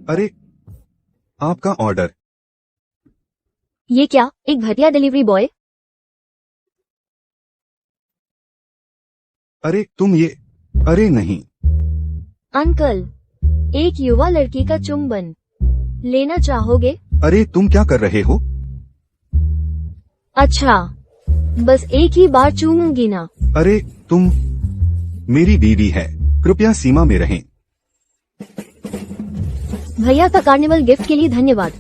अरे, आपका ऑर्डर। ये क्या, एक घटिया डिलीवरी बॉय? अरे तुम ये, अरे नहीं। अंकल, एक युवा लड़की का चुंबन लेना चाहोगे? अरे तुम क्या कर रहे हो? अच्छा, बस एक ही बार चूमूंगी ना। अरे तुम मेरी बीवी है, कृपया सीमा में रहें। भैया का कार्निवल गिफ्ट के लिए धन्यवाद।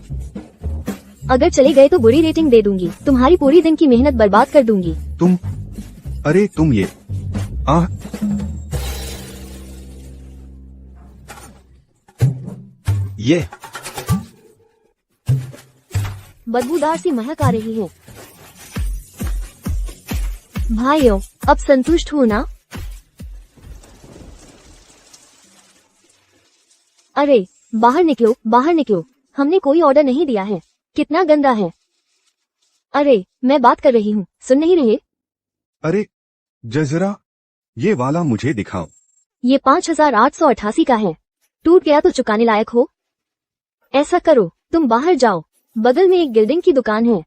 अगर चले गए तो बुरी रेटिंग दे दूंगी, तुम्हारी पूरी दिन की मेहनत बर्बाद कर दूंगी। तुम, अरे तुम ये, आह, ये बदबूदार सी महक आ रही है। भाइयों, अब संतुष्ट हो ना? अरे बाहर निकलो, बाहर निकलो, हमने कोई ऑर्डर नहीं दिया है। कितना गंदा है। अरे मैं बात कर रही हूँ, सुन नहीं रहे? अरे जरा ये वाला मुझे दिखाओ। ये 5888 का है। टूट गया तो चुकाने लायक हो। ऐसा करो, तुम बाहर जाओ, बगल में एक गिल्डिंग की दुकान है।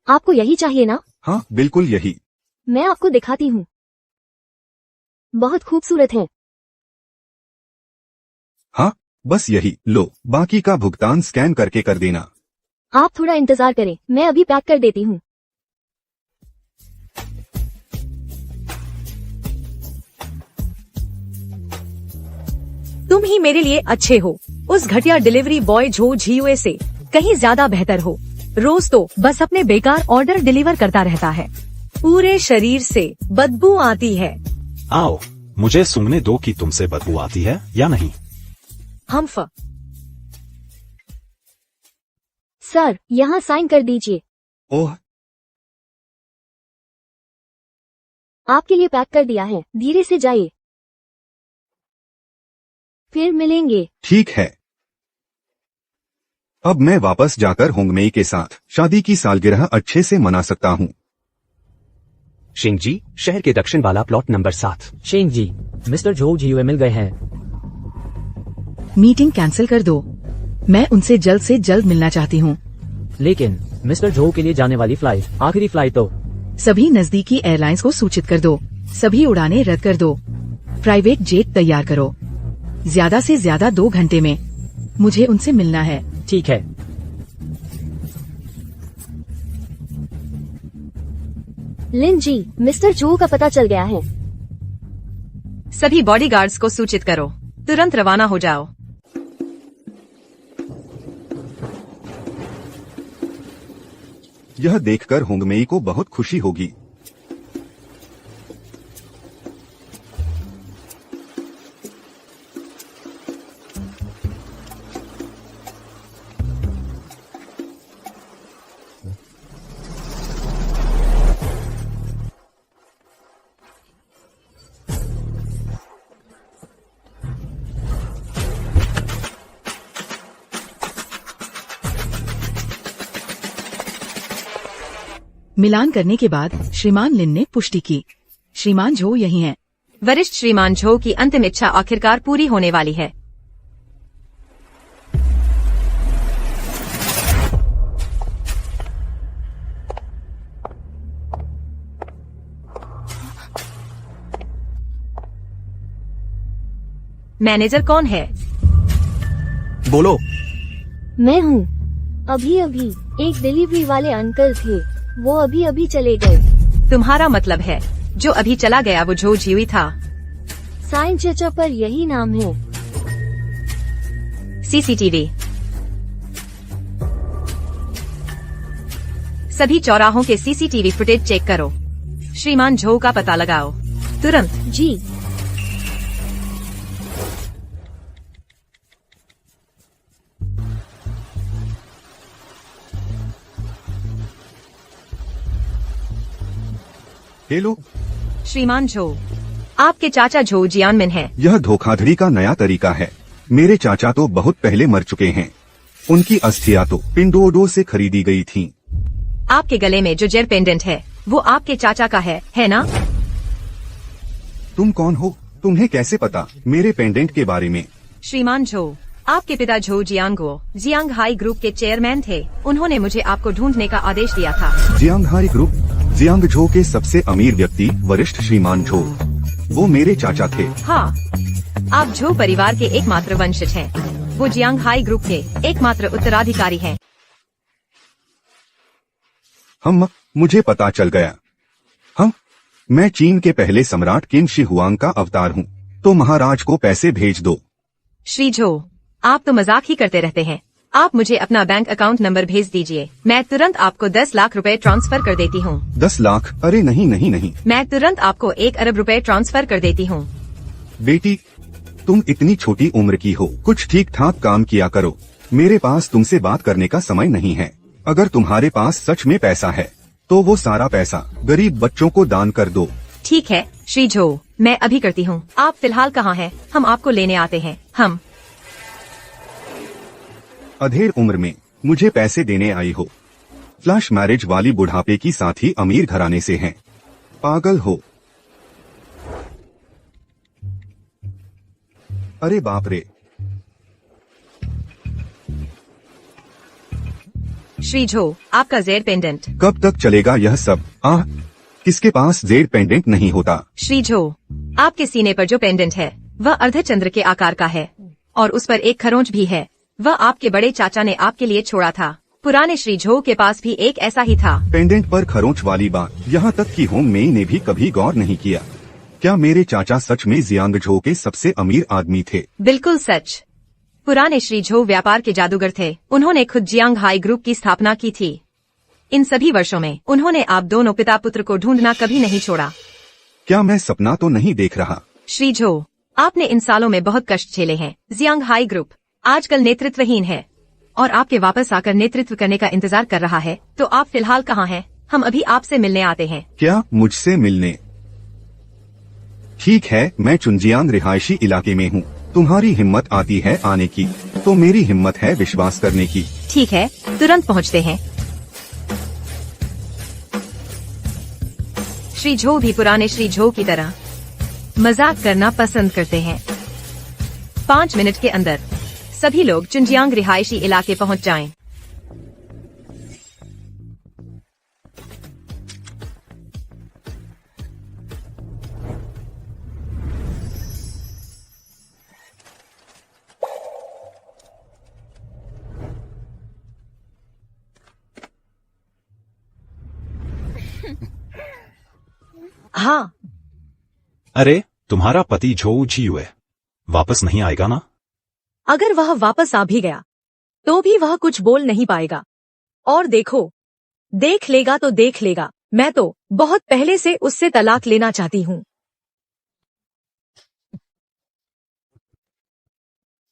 आपको यही चाहिए ना? हाँ बिल्कुल यही। मैं आपको दिखाती हूँ, बहुत खूबसूरत है। हाँ बस यही लो, बाकी का भुगतान स्कैन करके कर देना। आप थोड़ा इंतजार करें, मैं अभी पैक कर देती हूँ। तुम ही मेरे लिए अच्छे हो। उस घटिया डिलीवरी बॉय जो झीओए से कहीं ज्यादा बेहतर हो। रोज तो बस अपने बेकार ऑर्डर डिलीवर करता रहता है। पूरे शरीर से बदबू आती है। आओ, मुझे सूंघने दो कि तुमसे बदबू आती है या नहीं। हम्फ। सर, यहाँ साइन कर दीजिए। ओह, आपके लिए पैक कर दिया है, धीरे से जाइए। फिर मिलेंगे। ठीक है। अब मैं वापस जाकर होंगमेई के साथ शादी की सालगिरह अच्छे से मना सकता हूँ। शिंगजी, शहर के दक्षिण वाला प्लॉट नंबर 7। शिंगजी, मिस्टर झो झीओए मिल गए हैं। मीटिंग कैंसिल कर दो, मैं उनसे जल्द से जल्द मिलना चाहती हूँ। लेकिन मिस्टर झो के लिए जाने वाली फ्लाइट, आखिरी फ्लाइट तो। सभी नजदीकी एयरलाइंस को सूचित कर दो, सभी उड़ानें रद्द कर दो। प्राइवेट जेट तैयार करो, ज्यादा से ज्यादा 2 घंटे में मुझे उनसे मिलना है। ठीक है। लिन जी, मिस्टर जो का पता चल गया है। सभी बॉडीगार्ड्स को सूचित करो, तुरंत रवाना हो जाओ। यह देखकर होंगमेई को बहुत खुशी होगी। मिलान करने के बाद श्रीमान लिन ने पुष्टि की, श्रीमान झो यही हैं। वरिष्ठ श्रीमान झो की अंतिम इच्छा आखिरकार पूरी होने वाली है। मैनेजर कौन है? बोलो। मैं हूँ। अभी अभी एक डिलीवरी वाले अंकल थे, वो अभी अभी चले गए। तुम्हारा मतलब है जो अभी चला गया वो झो झीओई था? साइन चचा पर यही नाम है। सीसीटीवी, सभी चौराहों के सीसीटीवी फुटेज चेक करो। श्रीमान झो का पता लगाओ, तुरंत। जी। हेलो श्रीमान झो, आपके चाचा झो जियानमिन हैं। यह धोखाधड़ी का नया तरीका है। मेरे चाचा तो बहुत पहले मर चुके हैं, उनकी अस्थियां तो पिंडोडो से खरीदी गई थीं। आपके गले में जो जेर पेंडेंट है वो आपके चाचा का है ना? तुम कौन हो? तुम्हें कैसे पता मेरे पेंडेंट के बारे में? श्रीमान झो, आपके पिता झो जियांगो जियांग हाई ग्रुप के चेयरमैन थे। उन्होंने मुझे आपको ढूंढने का आदेश दिया था। जियांगहाई ग्रुप, जियांगझो के सबसे अमीर व्यक्ति वरिष्ठ श्रीमान झो, वो मेरे चाचा थे। हाँ, आप झो परिवार के एकमात्र वंशज हैं। वो जियांग हाई ग्रुप के एकमात्र उत्तराधिकारी हैं। मुझे पता चल गया। मैं चीन के पहले सम्राट किन शी हुआंग का अवतार हूँ। तो महाराज को पैसे भेज दो। श्री झो, आप तो मजाक ही करते रहते हैं। आप मुझे अपना बैंक अकाउंट नंबर भेज दीजिए। मैं तुरंत आपको 10 लाख रुपए ट्रांसफर कर देती हूँ। 10 लाख? अरे नहीं नहीं नहीं। मैं तुरंत आपको 1 अरब रुपए ट्रांसफर कर देती हूँ। बेटी, तुम इतनी छोटी उम्र की हो, कुछ ठीक ठाक काम किया करो। मेरे पास तुमसे बात करने का समय नहीं है। अगर तुम्हारे पास सच में पैसा है तो वो सारा पैसा गरीब बच्चों को दान कर दो। ठीक है श्री झो, मैं अभी करती हूँ। आप फिलहाल कहाँ हैं? हम आपको लेने आते हैं। हम अधेड़ उम्र में मुझे पैसे देने आई हो। फ्लैश मैरिज वाली बुढ़ापे की साथी अमीर घराने से हैं। पागल हो। अरे बाप रे। श्री झो, आपका जेड पेंडेंट। कब तक चलेगा यह सब? किसके पास जेड पेंडेंट नहीं होता? श्री झो, आपके सीने पर जो पेंडेंट है वह अर्धचंद्र के आकार का है और उस पर एक खरोंच भी है। वह आपके बड़े चाचा ने आपके लिए छोड़ा था। पुराने श्री झो के पास भी एक ऐसा ही था। पेंडेंट पर खरोंच वाली बात यहाँ तक कि होंग मेई ने भी कभी गौर नहीं किया। क्या मेरे चाचा सच में जियांगझो के सबसे अमीर आदमी थे? बिल्कुल सच। पुराने श्री झो व्यापार के जादूगर थे। उन्होंने खुद जियांग हाई ग्रुप की स्थापना की थी। इन सभी वर्षों में उन्होंने आप दोनों पिता पुत्र को ढूंढना कभी नहीं छोड़ा। क्या मैं सपना तो नहीं देख रहा? श्री झो, आपने इन सालों में बहुत कष्ट झेले हैं। जियांग हाई ग्रुप आजकल नेतृत्वहीन है और आपके वापस आकर नेतृत्व करने का इंतजार कर रहा है। तो आप फिलहाल कहाँ हैं? हम अभी आपसे मिलने आते हैं। क्या मुझसे मिलने? ठीक है, मैं चुनजियांग रिहायशी इलाके में हूँ। तुम्हारी हिम्मत आती है आने की, तो मेरी हिम्मत है विश्वास करने की। ठीक है, तुरंत पहुँचते हैं। श्री झो भी पुराने श्री झो की तरह मजाक करना पसंद करते हैं। 5 मिनट के अंदर सभी लोग चुनजियांग रिहायशी इलाके पहुंच जाएं। हाँ, अरे तुम्हारा पति झो जियुए वापस नहीं आएगा ना? अगर वह वापस आ भी गया तो भी वह कुछ बोल नहीं पाएगा। और देखो, देख लेगा तो देख लेगा। मैं तो बहुत पहले से उससे तलाक लेना चाहती हूँ।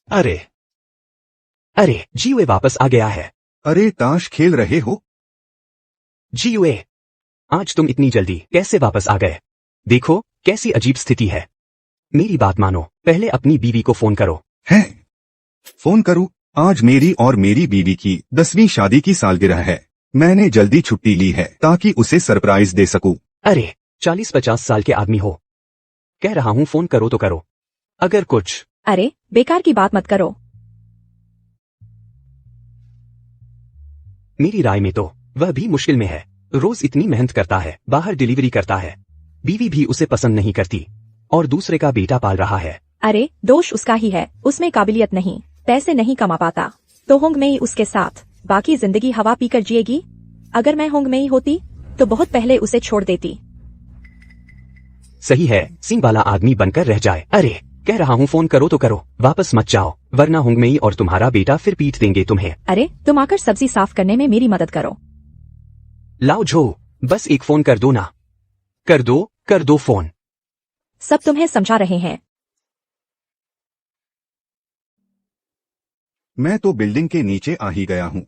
अरे जियुए वापस आ गया है। अरे ताश खेल रहे हो? जियुए, आज तुम इतनी जल्दी कैसे वापस आ गए? देखो कैसी अजीब स्थिति है। मेरी बात मानो, पहले अपनी बीवी को फोन करो। है? फोन करूं? आज मेरी और मेरी बीवी की 10वीं शादी की सालगिरह है। मैंने जल्दी छुट्टी ली है ताकि उसे सरप्राइज दे सकूं। अरे 40-50 साल के आदमी हो। कह रहा हूँ फोन करो तो करो। अगर कुछ। अरे बेकार की बात मत करो। मेरी राय में तो वह भी मुश्किल में है। रोज इतनी मेहनत करता है, बाहर डिलीवरी करता है, बीवी भी उसे पसंद नहीं करती और दूसरे का बेटा पाल रहा है। अरे दोष उसका ही है, उसमें काबिलियत नहीं, पैसे नहीं कमा पाता। तो होंग मेई उसके साथ बाकी जिंदगी हवा पीकर जिएगी। अगर मैं होंग मेई होती तो बहुत पहले उसे छोड़ देती। सही है, सिंह वाला आदमी बनकर रह जाए। अरे कह रहा हूँ फोन करो तो करो, वापस मत जाओ वरना होंगमेई और तुम्हारा बेटा फिर पीट देंगे तुम्हें। अरे तुम आकर सब्जी साफ करने में मेरी मदद करो। लाओ झो, बस एक फोन कर दो ना। कर दो फोन। सब तुम्हें समझा रहे हैं। मैं तो बिल्डिंग के नीचे आ ही गया हूँ।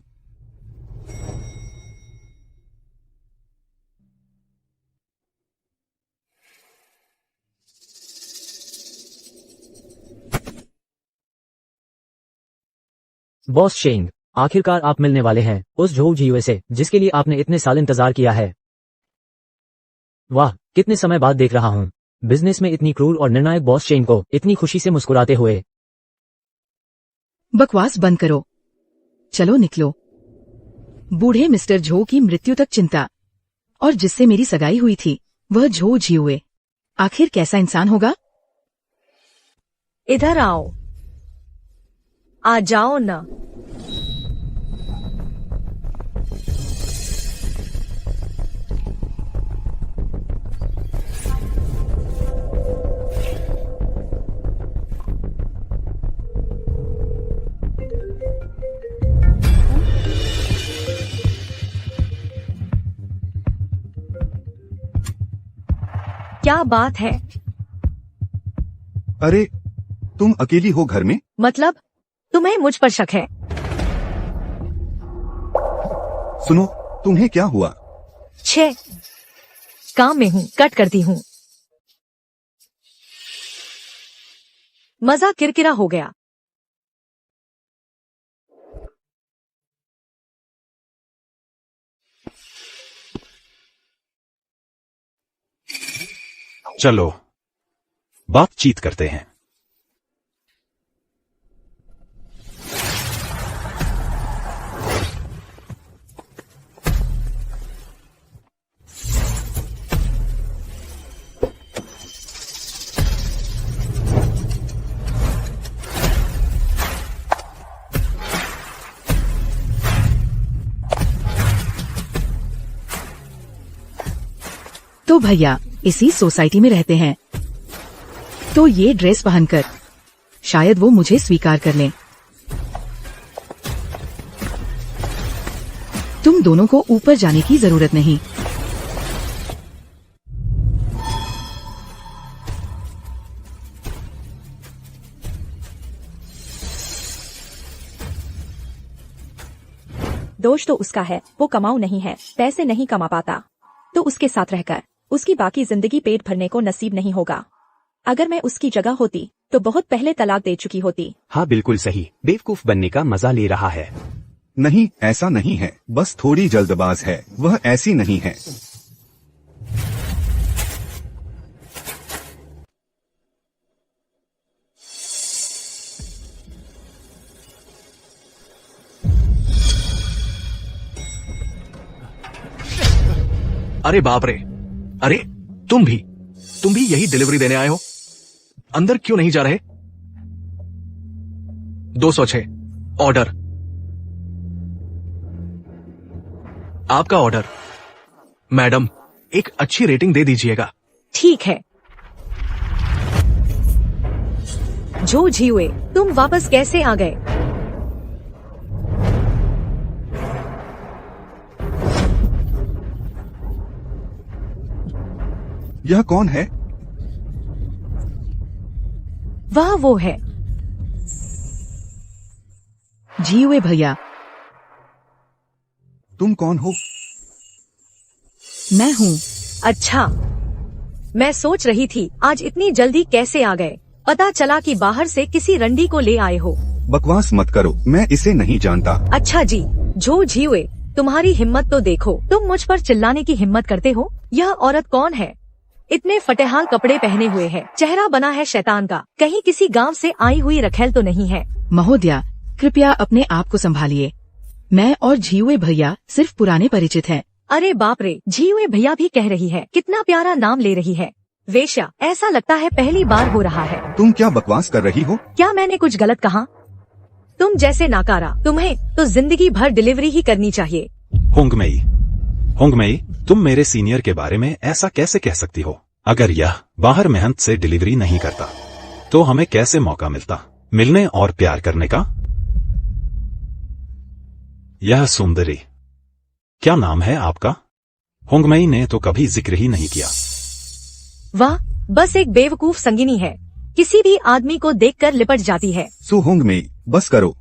बॉस शेंग, आखिरकार आप मिलने वाले हैं उस झो जियुए से जिसके लिए आपने इतने साल इंतजार किया है। वाह, कितने समय बाद देख रहा हूँ बिजनेस में इतनी क्रूर और निर्णायक बॉस चेन को इतनी खुशी से मुस्कुराते हुए। बकवास बंद करो, चलो निकलो। बूढ़े मिस्टर झो की मृत्यु तक चिंता, और जिससे मेरी सगाई हुई थी वह झो जियुए। आखिर कैसा इंसान होगा? इधर आओ, आ जाओ ना। क्या बात है? अरे तुम अकेली हो घर में? मतलब तुम्हें मुझ पर शक है? सुनो, तुम्हें क्या हुआ? छे, काम में हूँ, कट करती हूँ। मजा किरकिरा हो गया। चलो बातचीत करते हैं। तो भैया इसी सोसाइटी में रहते हैं, तो ये ड्रेस पहनकर शायद वो मुझे स्वीकार कर लें। तुम दोनों को ऊपर जाने की जरूरत नहीं। दोष तो उसका है, वो कमाऊ नहीं है, पैसे नहीं कमा पाता, तो उसके साथ रहकर उसकी बाकी जिंदगी पेट भरने को नसीब नहीं होगा। अगर मैं उसकी जगह होती तो बहुत पहले तलाक दे चुकी होती। हाँ बिल्कुल सही, बेवकूफ बनने का मजा ले रहा है। नहीं, ऐसा नहीं है, बस थोड़ी जल्दबाज है। वह ऐसी नहीं है। अरे बाप रे, अरे तुम भी यही डिलीवरी देने आए हो? अंदर क्यों नहीं जा रहे? 206 ऑर्डर, आपका ऑर्डर। मैडम एक अच्छी रेटिंग दे दीजिएगा। ठीक है। जो जियुए, तुम वापस कैसे आ गए? यह कौन है? वह वो है। जियुए भैया। तुम कौन हो? मैं हूँ। अच्छा, मैं सोच रही थी आज इतनी जल्दी कैसे आ गए। पता चला कि बाहर से किसी रंडी को ले आए हो। बकवास मत करो, मैं इसे नहीं जानता। अच्छा जी, जो जियुए, तुम्हारी हिम्मत तो देखो। तुम मुझ पर चिल्लाने की हिम्मत करते हो? यह औरत कौन है? इतने फटेहाल कपड़े पहने हुए है, चेहरा बना है शैतान का। कहीं किसी गांव से आई हुई रखेल तो नहीं है? महोदया कृपया अपने आप को संभालिए। मैं और जियुए भैया सिर्फ पुराने परिचित हैं। अरे बाप रे, जियुए भैया भी कह रही है। कितना प्यारा नाम ले रही है। वेश्या, ऐसा लगता है पहली बार हो रहा है। तुम क्या बकवास कर रही हो? क्या मैंने कुछ गलत कहा? तुम जैसे नाकारा, तुम्हें तो जिंदगी भर डिलीवरी ही करनी चाहिए। होंगमेई, तुम मेरे सीनियर के बारे में ऐसा कैसे कह सकती हो? अगर यह बाहर मेहनत से डिलीवरी नहीं करता तो हमें कैसे मौका मिलता मिलने और प्यार करने का? यह सुंदरी, क्या नाम है आपका? होंगमेई ने तो कभी जिक्र ही नहीं किया। वाह, बस एक बेवकूफ संगिनी है, किसी भी आदमी को देखकर लिपट जाती है। होंगमेई, बस करो।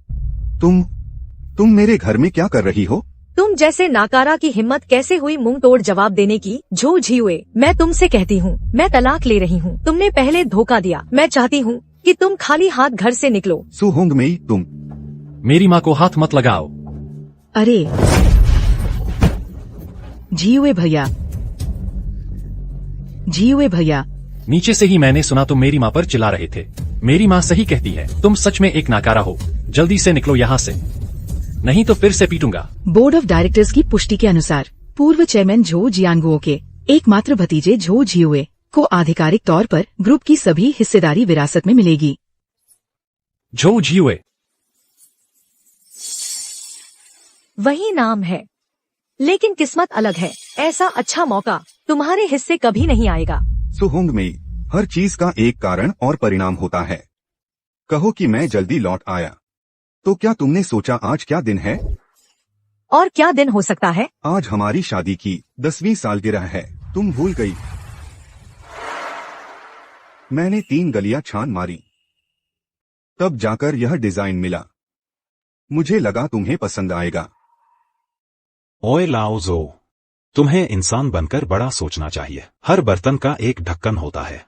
तुम मेरे घर में क्या कर रही हो? तुम जैसे नाकारा की हिम्मत कैसे हुई मुंह तोड़ जवाब देने की? जो जियुए, मैं तुमसे कहती हूँ, मैं तलाक ले रही हूँ। तुमने पहले धोखा दिया। मैं चाहती हूँ कि तुम खाली हाथ घर से निकलो। होंगमेई, तुम मेरी माँ को हाथ मत लगाओ। अरे जियुए भैया, जीयूए भैया, नीचे से ही मैंने सुना तुम मेरी माँ पर चिल्ला रहे थे। मेरी माँ सही कहती है, तुम सच में एक नाकारा हो। जल्दी से निकलो यहाँ से, नहीं तो फिर से पीटूंगा। बोर्ड ऑफ डायरेक्टर्स की पुष्टि के अनुसार पूर्व चेयरमैन झो जियांगुओ के एकमात्र भतीजे झो जियुए को आधिकारिक तौर पर ग्रुप की सभी हिस्सेदारी विरासत में मिलेगी। झो जियुए, वही नाम है, लेकिन किस्मत अलग है। ऐसा अच्छा मौका तुम्हारे हिस्से कभी नहीं आएगा। सुहोंग में हर चीज का एक कारण और परिणाम होता है। कहो कि मैं जल्दी लौट आया, तो क्या तुमने सोचा आज क्या दिन है? और क्या दिन हो सकता है? आज हमारी शादी की 10वीं सालगिरह है। तुम भूल गई? मैंने 3 गलियां छान मारी, तब जाकर यह डिजाइन मिला। मुझे लगा तुम्हें पसंद आएगा। ओए लाओजो, तुम्हें इंसान बनकर बड़ा सोचना चाहिए। हर बर्तन का एक ढक्कन होता है।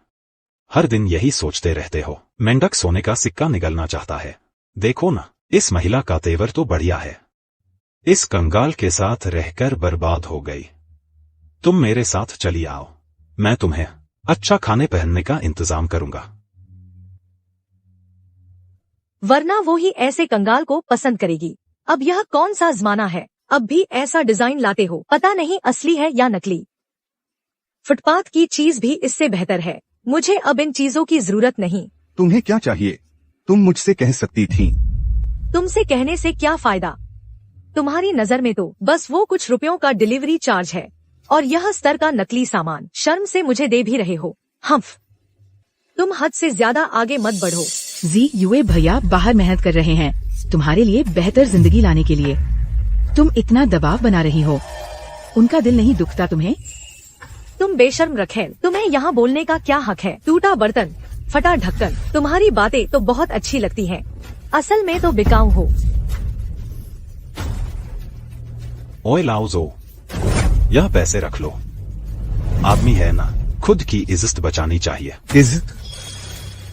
हर दिन यही सोचते रहते हो। मेंढक सोने का सिक्का निगलना चाहता है। देखो ना, इस महिला का तेवर तो बढ़िया है। इस कंगाल के साथ रहकर बर्बाद हो गई। तुम मेरे साथ चली आओ, मैं तुम्हें अच्छा खाने पहनने का इंतजाम करूंगा। वरना वो ही ऐसे कंगाल को पसंद करेगी। अब यह कौन सा जमाना है, अब भी ऐसा डिजाइन लाते हो? पता नहीं असली है या नकली। फुटपाथ की चीज भी इससे बेहतर है। मुझे अब इन चीजों की जरूरत नहीं। तुम्हें क्या चाहिए? तुम मुझसे कह सकती थी। तुमसे कहने से क्या फायदा? तुम्हारी नजर में तो बस वो कुछ रुपयों का डिलीवरी चार्ज है, और यह स्तर का नकली सामान। शर्म से मुझे दे भी रहे हो। हम्फ, तुम हद से ज्यादा आगे मत बढ़ो। जी युए भैया बाहर मेहनत कर रहे हैं तुम्हारे लिए बेहतर जिंदगी लाने के लिए। तुम इतना दबाव बना रही हो, उनका दिल नहीं दुखता तुम्हें? तुम बेशर्म रखेल, तुम्हें यहाँ बोलने का क्या हक है? टूटा बर्तन, फटा ढक्कन, तुम्हारी बातें तो बहुत अच्छी लगती हैं, असल में तो बिकाऊ हो। ओए लाओजो, यह पैसे रख लो। आदमी है ना, खुद की इज्जत बचानी चाहिए। इज्जत?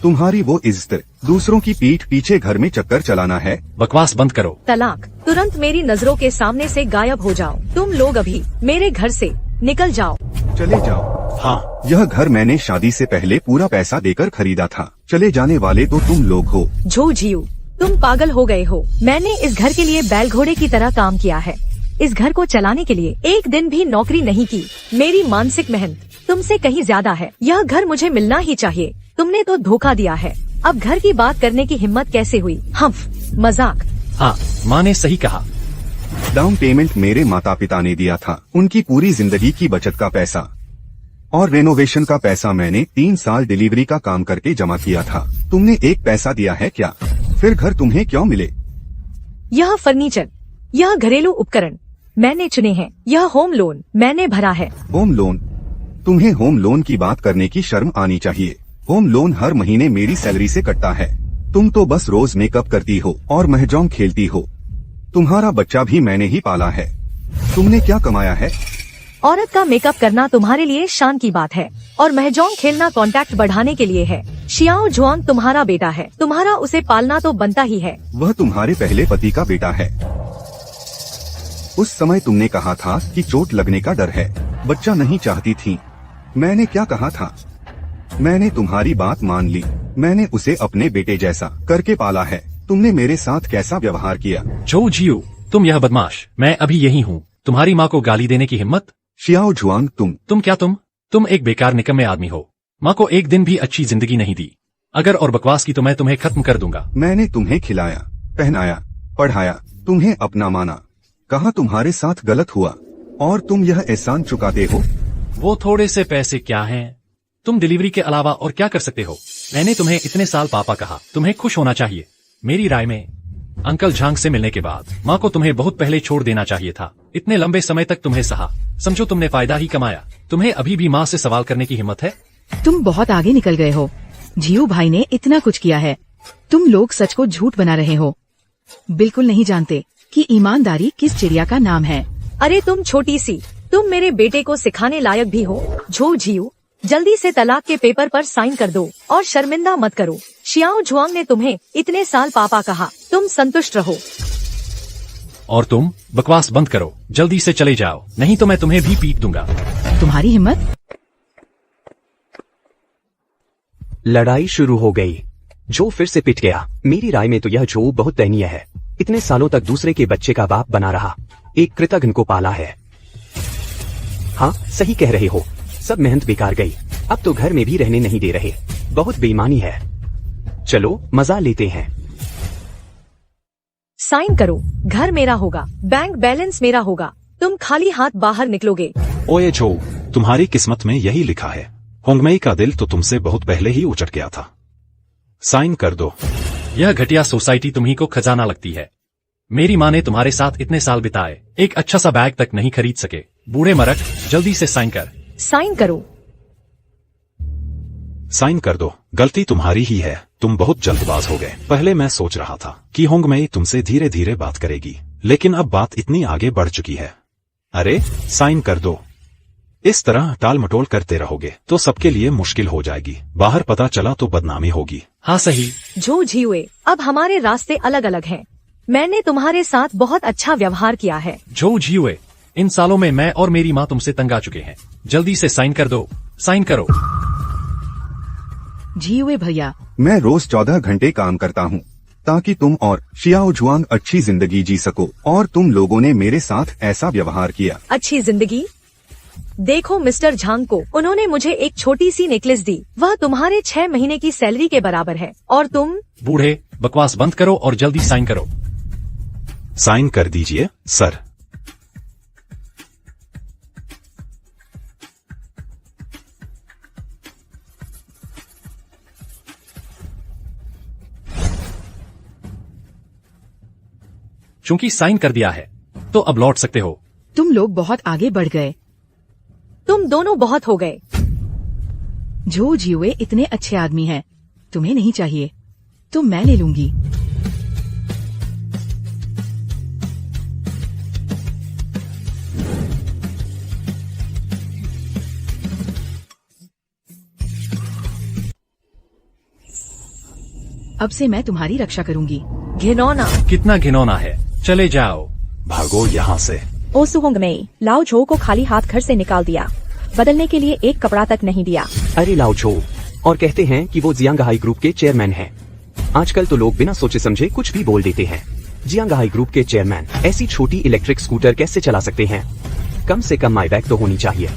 तुम्हारी वो इज्जत दूसरों की पीठ पीछे घर में चक्कर चलाना है? बकवास बंद करो। तलाक, तुरंत मेरी नजरों के सामने से गायब हो जाओ। तुम लोग अभी मेरे घर से निकल जाओ। चले जाओ। हाँ, यह घर मैंने शादी से पहले पूरा पैसा देकर खरीदा था। चले जाने वाले तो तुम लोग हो। झो जियू, तुम पागल हो गए हो। मैंने इस घर के लिए बैल घोड़े की तरह काम किया है। इस घर को चलाने के लिए एक दिन भी नौकरी नहीं की। मेरी मानसिक मेहनत तुमसे कहीं ज्यादा है। यह घर मुझे मिलना ही चाहिए। तुमने तो धोखा दिया है। अब घर की बात करने की हिम्मत कैसे हुई? हम्फ, मजाक। हाँ, माँ ने सही कहा। डाउन पेमेंट मेरे माता पिता ने दिया था। उनकी पूरी जिंदगी की बचत का पैसा और रेनोवेशन का पैसा मैंने 3 साल डिलीवरी का काम करके जमा किया था। तुमने एक पैसा दिया है क्या? फिर घर तुम्हें क्यों मिले? यह फर्नीचर, यह घरेलू उपकरण मैंने चुने हैं। यह होम लोन मैंने भरा है। Home loan? तुम्हें होम लोन की बात करने की शर्म आनी चाहिए। होम लोन हर महीने मेरी सैलरी से कटता है। तुम तो बस रोज मेकअप करती हो और महजौम खेलती हो। तुम्हारा बच्चा भी मैंने ही पाला है। तुमने क्या कमाया है? औरत का मेकअप करना तुम्हारे लिए शान की बात है, और महजौम खेलना कॉन्टैक्ट बढ़ाने के लिए है। शियाओ जुआंग तुम्हारा बेटा है, तुम्हारा उसे पालना तो बनता ही है। वह तुम्हारे पहले पति का बेटा है। उस समय तुमने कहा था कि चोट लगने का डर है, बच्चा नहीं चाहती थी। मैंने क्या कहा था? मैंने तुम्हारी बात मान ली। मैंने उसे अपने बेटे जैसा करके पाला है। तुमने मेरे साथ कैसा व्यवहार किया? झो जियू, तुम यह बदमाश। मैं अभी यही हूँ। तुम्हारी माँ को गाली देने की हिम्मत? शियाओ जुआंग, तुम एक बेकार निकम्मे आदमी हो। माँ को एक दिन भी अच्छी जिंदगी नहीं दी। अगर और बकवास की तो मैं तुम्हें खत्म कर दूंगा। मैंने तुम्हें खिलाया, पहनाया, पढ़ाया, तुम्हें अपना माना। कहा तुम्हारे साथ गलत हुआ और तुम यह एहसान चुकाते हो? वो थोड़े से पैसे क्या हैं? तुम डिलीवरी के अलावा और क्या कर सकते हो? मैंने तुम्हें इतने साल पापा कहा। तुम्हें खुश होना चाहिए। मेरी राय में अंकल झांग से मिलने के बाद माँ को तुम्हें बहुत पहले छोड़ देना चाहिए था। इतने लंबे समय तक तुम्हें सहा। समझो तुमने फायदा ही कमाया। तुम्हें अभी भी माँ से सवाल करने की हिम्मत है? तुम बहुत आगे निकल गए हो। जियू भाई ने इतना कुछ किया है। तुम लोग सच को झूठ बना रहे हो। बिल्कुल नहीं जानते कि ईमानदारी किस चिड़िया का नाम है। अरे तुम छोटी सी, तुम मेरे बेटे को सिखाने लायक भी हो। झो जियू, जल्दी से तलाक के पेपर पर साइन कर दो और शर्मिंदा मत करो। शियाओ जुआंग ने तुम्हें इतने साल पापा कहा। तुम संतुष्ट रहो। और तुम बकवास बंद करो। जल्दी से चले जाओ, नहीं तो मैं तुम्हें भी पीट दूंगा। तुम्हारी हिम्मत? लड़ाई शुरू हो गई। जो फिर से पिट गया। मेरी राय में तो यह जो बहुत दयनीय है। इतने सालों तक दूसरे के बच्चे का बाप बना रहा, एक कृतघ्न को पाला है। हाँ, सही कह रहे हो, सब मेहनत बेकार गई। अब तो घर में भी रहने नहीं दे रहे। बहुत बेईमानी है। चलो मजा लेते हैं। साइन करो, घर मेरा होगा, बैंक बैलेंस मेरा होगा, तुम खाली हाथ बाहर निकलोगे। ओए जो, तुम्हारी किस्मत में यही लिखा है। होंगमेई का दिल तो तुमसे बहुत पहले ही उचट गया था। साइन कर दो। यह घटिया सोसाइटी तुम्ही को खजाना लगती है। मेरी माँ ने तुम्हारे साथ इतने साल बिताए, एक अच्छा सा बैग तक नहीं खरीद सके। बूढ़े मरक, जल्दी से साइन कर। साइन करो। साइन कर दो। गलती तुम्हारी ही है, तुम बहुत जल्दबाज हो गए। पहले मैं सोच रहा था कि होंगमेई तुमसे धीरे धीरे बात करेगी, लेकिन अब बात इतनी आगे बढ़ चुकी है। अरे साइन कर दो। इस तरह टाल मटोल करते रहोगे तो सबके लिए मुश्किल हो जाएगी। बाहर पता चला तो बदनामी होगी। हाँ सही। जो झियुए, अब हमारे रास्ते अलग अलग हैं। मैंने तुम्हारे साथ बहुत अच्छा व्यवहार किया है। जो झियुए, इन सालों में मैं और मेरी माँ तुमसे तंग आ चुके हैं। जल्दी से साइन कर दो। साइन करो। झियुए भैया, मैं रोज 14 घंटे काम करता हूँ ताकि तुम और शियाओ जुआंग अच्छी जिंदगी जी सको, और तुम लोगों ने मेरे साथ ऐसा व्यवहार किया। अच्छी जिंदगी? देखो मिस्टर झांग को, उन्होंने मुझे एक छोटी सी नेकलेस दी, वह तुम्हारे 6 महीने की सैलरी के बराबर है। और तुम? बूढ़े, बकवास बंद करो और जल्दी साइन करो। साइन कर दीजिए सर। चूंकि साइन कर दिया है तो अब लौट सकते हो। तुम लोग बहुत आगे बढ़ गए। तुम दोनों बहुत हो गए। जो झियुए इतने अच्छे आदमी हैं, तुम्हें नहीं चाहिए तो मैं ले लूंगी। अब से मैं तुम्हारी रक्षा करूंगी। घिनौना। कितना घिनौना है। चले जाओ। भागो यहाँ से। ओसु होंगमेई, लाओ झो को खाली हाथ घर से निकाल दिया, बदलने के लिए एक कपड़ा तक नहीं दिया। अरे लाओ झो, और कहते हैं कि वो जियांगहाई ग्रुप के चेयरमैन हैं। आजकल तो लोग बिना सोचे समझे कुछ भी बोल देते हैं। जियांगहाई ग्रुप के चेयरमैन ऐसी छोटी इलेक्ट्रिक स्कूटर कैसे चला सकते हैं? कम से कम माईबैक तो होनी चाहिए।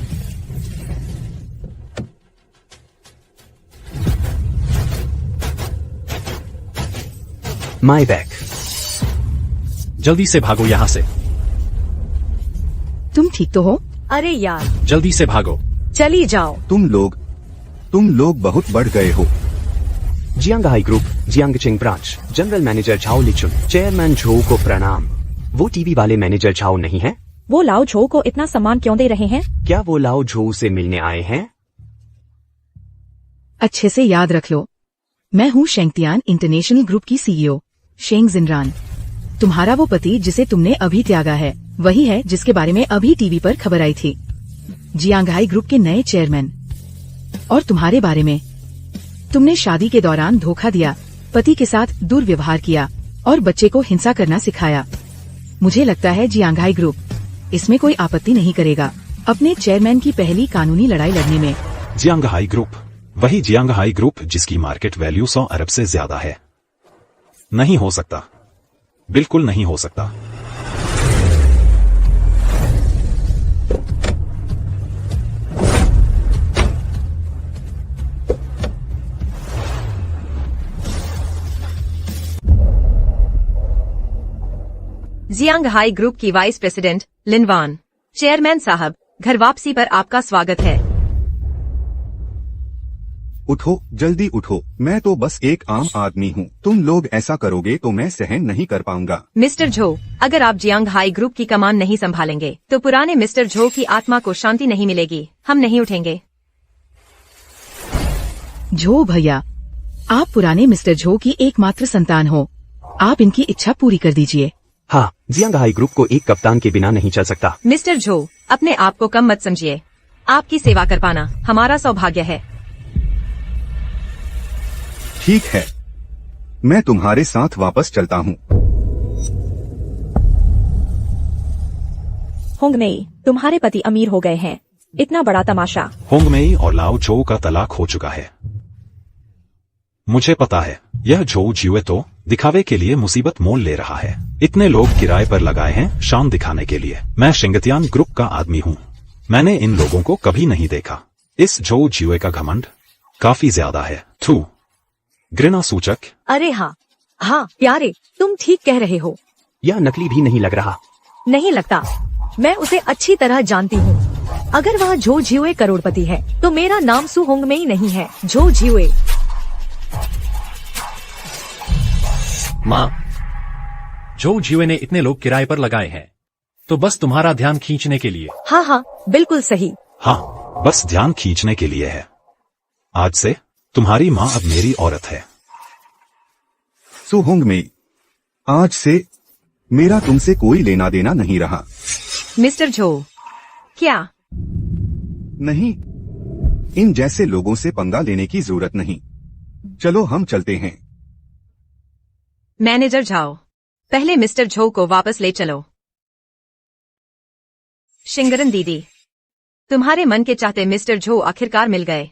माईबैक। जल्दी से भागो यहाँ से। तुम ठीक तो हो? अरे यार, जल्दी से भागो। चली जाओ। तुम लोग बहुत बढ़ गए हो। Jianghai group, Jiangqing branch, general manager Zhao Lichun, chairman Zhou को प्रणाम। वो टीवी वाले मैनेजर झाओ नहीं है? वो लाओ झो को इतना सम्मान क्यों दे रहे हैं? क्या वो लाओ झो से मिलने आए हैं? अच्छे से याद रख लो, मैं हूँ शेंगतियान इंटरनेशनल ग्रुप की सीईओ शेंग जिनरान। तुम्हारा वो पति जिसे तुमने अभी त्यागा है, वही है जिसके बारे में अभी टीवी पर खबर आई थी। जियांगहाई ग्रुप के नए चेयरमैन। और तुम्हारे बारे में, तुमने शादी के दौरान धोखा दिया, पति के साथ दुर्व्यवहार किया और बच्चे को हिंसा करना सिखाया। मुझे लगता है जियांगहाई ग्रुप इसमें कोई आपत्ति नहीं करेगा अपने चेयरमैन की पहली कानूनी लड़ाई लड़ने में। जियांगहाई ग्रुप, वही जियांगहाई ग्रुप जिसकी मार्केट वैल्यू 100 अरब से ज्यादा है। नहीं हो सकता, बिल्कुल नहीं हो सकता। जियांगहाई ग्रुप की वाइस प्रेसिडेंट लिनवान। चेयरमैन साहब, घर वापसी पर आपका स्वागत है। उठो, जल्दी उठो, मैं तो बस एक आम आदमी हूँ। तुम लोग ऐसा करोगे तो मैं सहन नहीं कर पाऊंगा। मिस्टर झो, अगर आप जियांगहाई ग्रुप की कमान नहीं संभालेंगे तो पुराने मिस्टर झो की आत्मा को शांति नहीं मिलेगी। हम नहीं उठेंगे। झो भैया, आप पुराने मिस्टर झो की एकमात्र संतान हो, आप इनकी इच्छा पूरी कर दीजिए। हाँ, जियांगहाई ग्रुप को एक कप्तान के बिना नहीं चल सकता। मिस्टर झो, अपने आप को कम मत समझिए। आपकी सेवा कर पाना हमारा सौभाग्य है। ठीक है, मैं तुम्हारे साथ वापस चलता हूँ। होंगमेई, तुम्हारे पति अमीर हो गए हैं, इतना बड़ा तमाशा। होंगमेई और लाओ झो का तलाक हो चुका है। मुझे पता है यह झो जियुए तो दिखावे के लिए मुसीबत मोल ले रहा है। इतने लोग किराए पर लगाए हैं शान दिखाने के लिए। मैं शिंगतियान ग्रुप का आदमी हूँ। मैंने इन लोगों को कभी नहीं देखा। इस झो जियुए का घमंड काफी ज्यादा है। थू, घृणा सूचक। अरे हाँ हाँ प्यारे, तुम ठीक कह रहे हो। यह नकली भी नहीं लग रहा। नहीं लगता, मैं उसे अच्छी तरह जानती हूँ। अगर वह झो जियुए करोड़पति है तो मेरा नाम सु होंग में ही नहीं है, झो जियुए। माँ, झो जियुए ने इतने लोग किराए पर लगाए हैं तो बस तुम्हारा ध्यान खींचने के लिए। हाँ हाँ बिल्कुल सही। हाँ, बस ध्यान खींचने के लिए है। आज से तुम्हारी माँ अब मेरी औरत है। सुहोंग में आज से मेरा तुमसे कोई लेना देना नहीं रहा। मिस्टर झो, क्या? नहीं, इन जैसे लोगों से पंगा लेने की जरूरत नहीं। चलो हम चलते हैं। मैनेजर जाओ, पहले मिस्टर झो को वापस ले चलो। शिंगरन दीदी, तुम्हारे मन के चाहते मिस्टर झो आखिरकार मिल गए।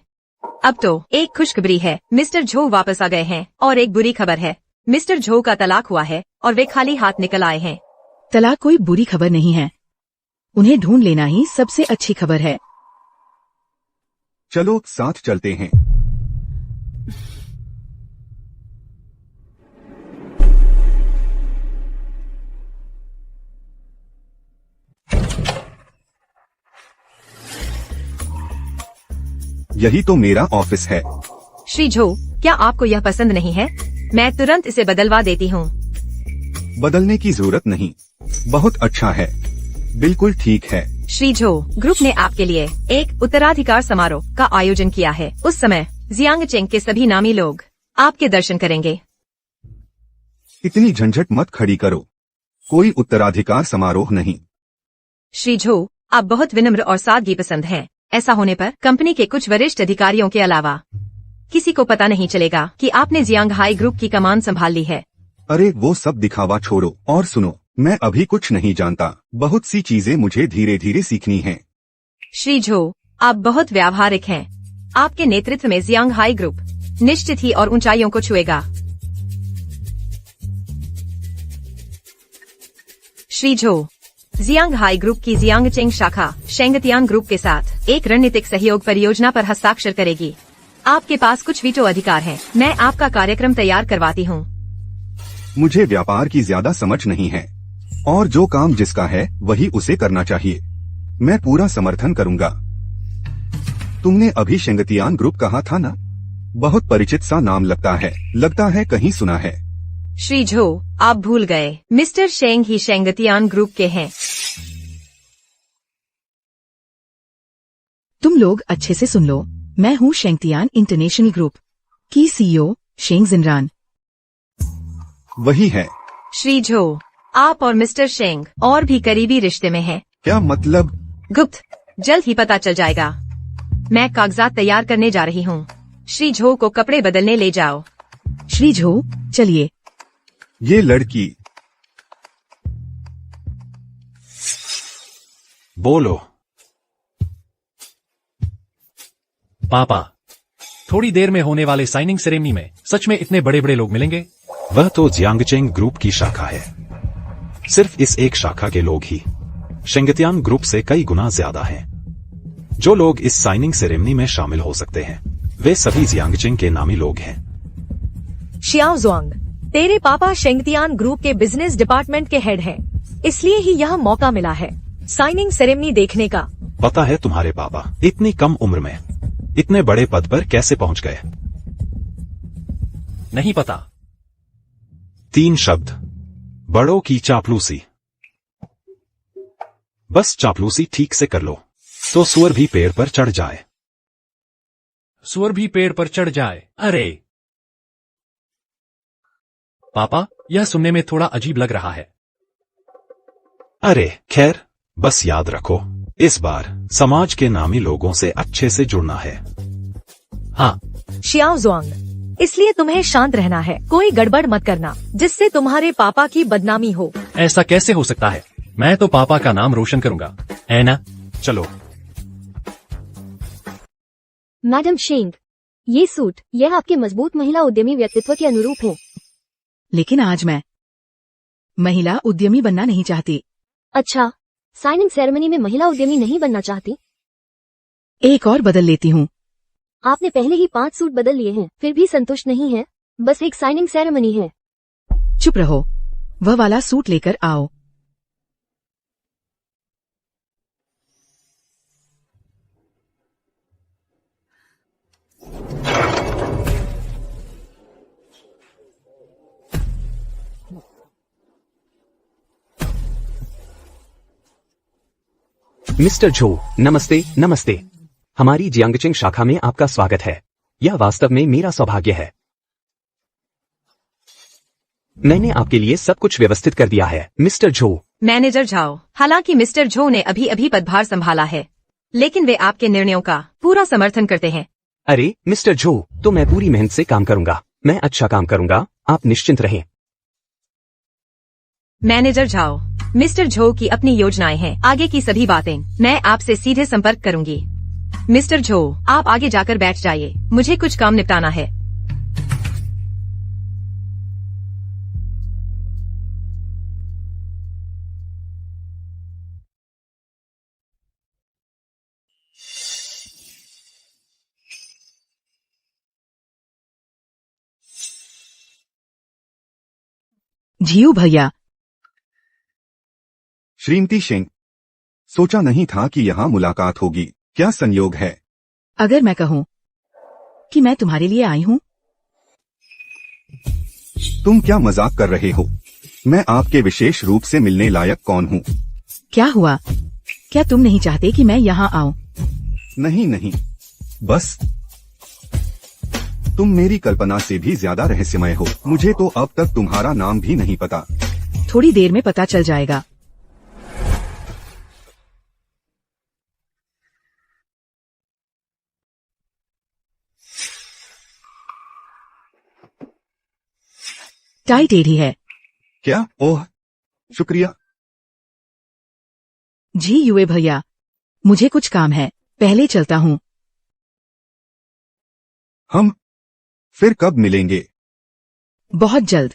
अब तो एक खुशखबरी है, मिस्टर झो वापस आ गए हैं। और एक बुरी खबर है, मिस्टर झो का तलाक हुआ है और वे खाली हाथ निकल आए हैं। तलाक कोई बुरी खबर नहीं है, उन्हें ढूंढ लेना ही सबसे अच्छी खबर है। चलो साथ चलते हैं। यही तो मेरा ऑफिस है। श्री झो, क्या आपको यह पसंद नहीं है? मैं तुरंत इसे बदलवा देती हूँ। बदलने की जरूरत नहीं, बहुत अच्छा है, बिल्कुल ठीक है। श्री झो, ग्रुप ने आपके लिए एक उत्तराधिकार समारोह का आयोजन किया है। उस समय जियांगचेंग के सभी नामी लोग आपके दर्शन करेंगे। इतनी झंझट मत खड़ी करो, कोई उत्तराधिकार समारोह नहीं। श्री झो, आप बहुत विनम्र और सादगी पसंद हैं। ऐसा होने पर कंपनी के कुछ वरिष्ठ अधिकारियों के अलावा किसी को पता नहीं चलेगा कि आपने जियांगहाई ग्रुप की कमान संभाल ली है। अरे वो सब दिखावा छोड़ो और सुनो, मैं अभी कुछ नहीं जानता। बहुत सी चीजें मुझे धीरे धीरे सीखनी हैं। श्री झो, आप बहुत व्यावहारिक हैं। आपके नेतृत्व में जियांगहाई ग्रुप निश्चित ही और ऊंचाइयों को छुएगा। श्री झो, जियांगहाई ग्रुप की जियांगचेंग शाखा शेंगतियान ग्रुप के साथ एक रणनीतिक सहयोग परियोजना पर हस्ताक्षर करेगी। आपके पास कुछ वीटो अधिकार हैं। मैं आपका कार्यक्रम तैयार करवाती हूँ। मुझे व्यापार की ज्यादा समझ नहीं है और जो काम जिसका है वही उसे करना चाहिए। मैं पूरा समर्थन करूंगा। तुमने अभी शेंगतियान ग्रुप कहा था ना? बहुत परिचित सा नाम लगता है कहीं सुना है। श्री झो, आप भूल गए, मिस्टर शेंग ही शेंगतियान ग्रुप के हैं। तुम लोग अच्छे से सुन लो, मैं हूँ शेंगतियान इंटरनेशनल ग्रुप की सीईओ शेंग जिनरान। वही है। श्री झो, आप और मिस्टर शेंग और भी करीबी रिश्ते में हैं। क्या मतलब? गुप्त, जल्द ही पता चल जाएगा। मैं कागजात तैयार करने जा रही हूँ। श्री झो को कपड़े बदलने ले जाओ। श्री झो, चलिए। ये लड़की। बोलो। पापा, थोड़ी देर में होने वाले साइनिंग सेरेमनी में सच में इतने बड़े बड़े लोग मिलेंगे? वह तो जियांगचेंग ग्रुप की शाखा है। सिर्फ इस एक शाखा के लोग ही शेंगतियान ग्रुप से कई गुना ज्यादा हैं। जो लोग इस साइनिंग सेरेमनी में शामिल हो सकते हैं वे सभी जियांगचेंग के नामी लोग हैं। शियाओ ज़ुआंग, तेरे पापा शेंगतियान ग्रुप के बिजनेस डिपार्टमेंट के हेड हैं, इसलिए ही यह मौका मिला है साइनिंग सेरेमनी देखने का। पता है तुम्हारे पापा इतनी कम उम्र में इतने बड़े पद पर कैसे पहुंच गए? नहीं पता। 3 शब्द, बड़ों की चापलूसी। बस चापलूसी ठीक से कर लो तो सुअर भी पेड़ पर चढ़ जाए। सुअर भी पेड़ पर चढ़ जाए? अरे पापा, यह सुनने में थोड़ा अजीब लग रहा है। अरे खैर, बस याद रखो इस बार समाज के नामी लोगों से अच्छे से जुड़ना है। हाँ। शियाओ ज़ुआंग, इसलिए तुम्हें शांत रहना है, कोई गड़बड़ मत करना जिससे तुम्हारे पापा की बदनामी हो। ऐसा कैसे हो सकता है? मैं तो पापा का नाम रोशन करूंगा, है ना? चलो। मैडम शेंग, ये सूट यह आपके मजबूत महिला उद्यमी व्यक्तित्व के अनुरूप है। लेकिन आज मैं महिला उद्यमी बनना नहीं चाहती। अच्छा, साइनिंग सेरेमनी में महिला उद्यमी नहीं बनना चाहती? एक और बदल लेती हूँ। आपने पहले ही 5 सूट बदल लिए हैं, फिर भी संतुष्ट नहीं है। बस एक साइनिंग सेरेमनी है। चुप रहो, वह वाला सूट लेकर आओ। मिस्टर झो, नमस्ते नमस्ते। हमारी जियांगचिंग शाखा में आपका स्वागत है। यह वास्तव में मेरा सौभाग्य है। मैंने आपके लिए सब कुछ व्यवस्थित कर दिया है, मिस्टर झो। मैनेजर झाओ, हालांकि मिस्टर झो ने अभी अभी पदभार संभाला है, लेकिन वे आपके निर्णयों का पूरा समर्थन करते हैं। अरे मिस्टर झो, तो मैं पूरी मेहनत से काम करूंगा। मैं अच्छा काम करूंगा, आप निश्चिंत रहें। मैनेजर झाओ, मिस्टर झो की अपनी योजनाएं हैं। आगे की सभी बातें मैं आपसे सीधे संपर्क करूंगी। मिस्टर झो, आप आगे जाकर बैठ जाइए, मुझे कुछ काम निपटाना है। झियू भैया। श्रीमती शेंग, सोचा नहीं था कि यहाँ मुलाकात होगी। क्या संयोग है? अगर मैं कहूँ कि मैं तुम्हारे लिए आई हूँ। तुम क्या मजाक कर रहे हो? मैं आपके विशेष रूप से मिलने लायक कौन हूँ? क्या हुआ? क्या तुम नहीं चाहते कि मैं यहाँ आऊँ? नहीं नहीं, बस तुम मेरी कल्पना से भी ज्यादा रहस्यमय हो। मुझे तो अब तक तुम्हारा नाम भी नहीं पता। थोड़ी देर में पता चल जाएगा। टाई टेढ़ी है। क्या? ओह, शुक्रिया। जी युए भैया, मुझे कुछ काम है, पहले चलता हूँ। हम फिर कब मिलेंगे? बहुत जल्द।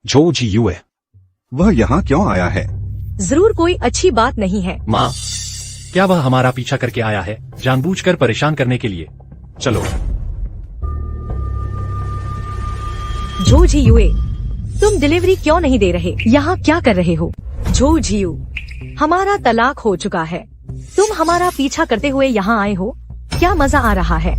झो जी युए, वह यहाँ क्यों आया है? जरूर कोई अच्छी बात नहीं है। माँ, क्या वह हमारा पीछा करके आया है, जानबूझकर परेशान करने के लिए? चलो। झो झियुए, तुम डिलीवरी क्यों नहीं दे रहे? यहाँ क्या कर रहे हो? झो झियू, हमारा तलाक हो चुका है, तुम हमारा पीछा करते हुए यहाँ आए हो? क्या मजा आ रहा है?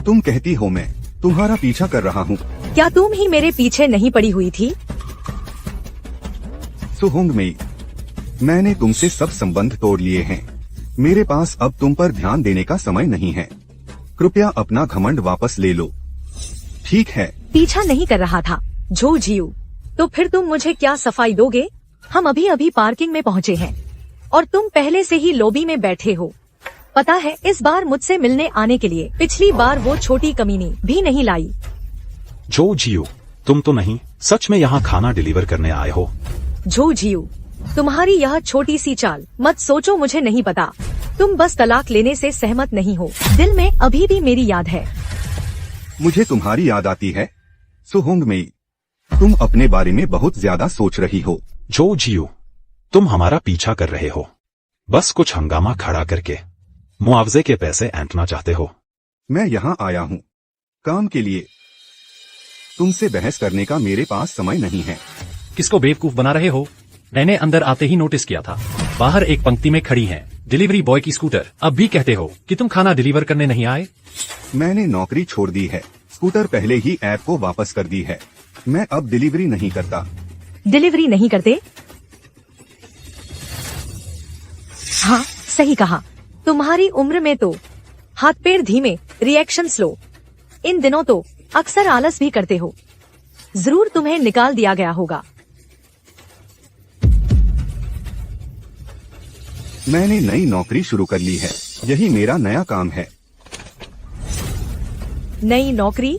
तुम कहती हो मैं तुम्हारा पीछा कर रहा हूँ। क्या तुम ही मेरे पीछे नहीं पड़ी हुई थी? सुहोंग मेई, मैंने तुमसे सब संबंध तोड़ लिए हैं। मेरे पास अब तुम पर ध्यान देने का समय नहीं है। कृपया अपना घमंड वापस ले लो, ठीक है? पीछा नहीं कर रहा था झो झियू, तो फिर तुम मुझे क्या सफाई दोगे? हम अभी अभी पार्किंग में पहुँचे हैं और तुम पहले से ही लॉबी में बैठे हो। पता है, इस बार मुझसे मिलने आने के लिए पिछली बार वो छोटी कमीनी भी नहीं लाई। झो जियो, तुम तो नहीं सच में यहाँ खाना डिलीवर करने आए हो? झो झियू, तुम्हारी यह छोटी सी चाल मत सोचो, मुझे नहीं पता। तुम बस तलाक लेने से सहमत नहीं हो। दिल में अभी भी मेरी याद है। मुझे तुम्हारी याद आती है? सुहोंग मेई, तुम अपने बारे में बहुत ज्यादा सोच रही हो। झो जियो, तुम हमारा पीछा कर रहे हो, बस कुछ हंगामा खड़ा करके मुआवजे के पैसे ऐंठना चाहते हो। मैं यहाँ आया हूँ काम के लिए। तुमसे बहस करने का मेरे पास समय नहीं है। किसको बेवकूफ बना रहे हो? मैंने अंदर आते ही नोटिस किया था, बाहर एक पंक्ति में खड़ी है डिलीवरी बॉय की स्कूटर। अब भी कहते हो कि तुम खाना डिलीवर करने नहीं आए? मैंने नौकरी छोड़ दी है। स्कूटर पहले ही ऐप को वापस कर दी है। मैं अब डिलीवरी नहीं करता। डिलीवरी नहीं करते? हाँ, सही कहा। तुम्हारी उम्र में तो हाथ पैर धीमे, रिएक्शन स्लो। इन दिनों तो अक्सर आलस भी करते हो। जरूर तुम्हें निकाल दिया गया होगा। मैंने नई नौकरी शुरू कर ली है, यही मेरा नया काम है। नई नौकरी?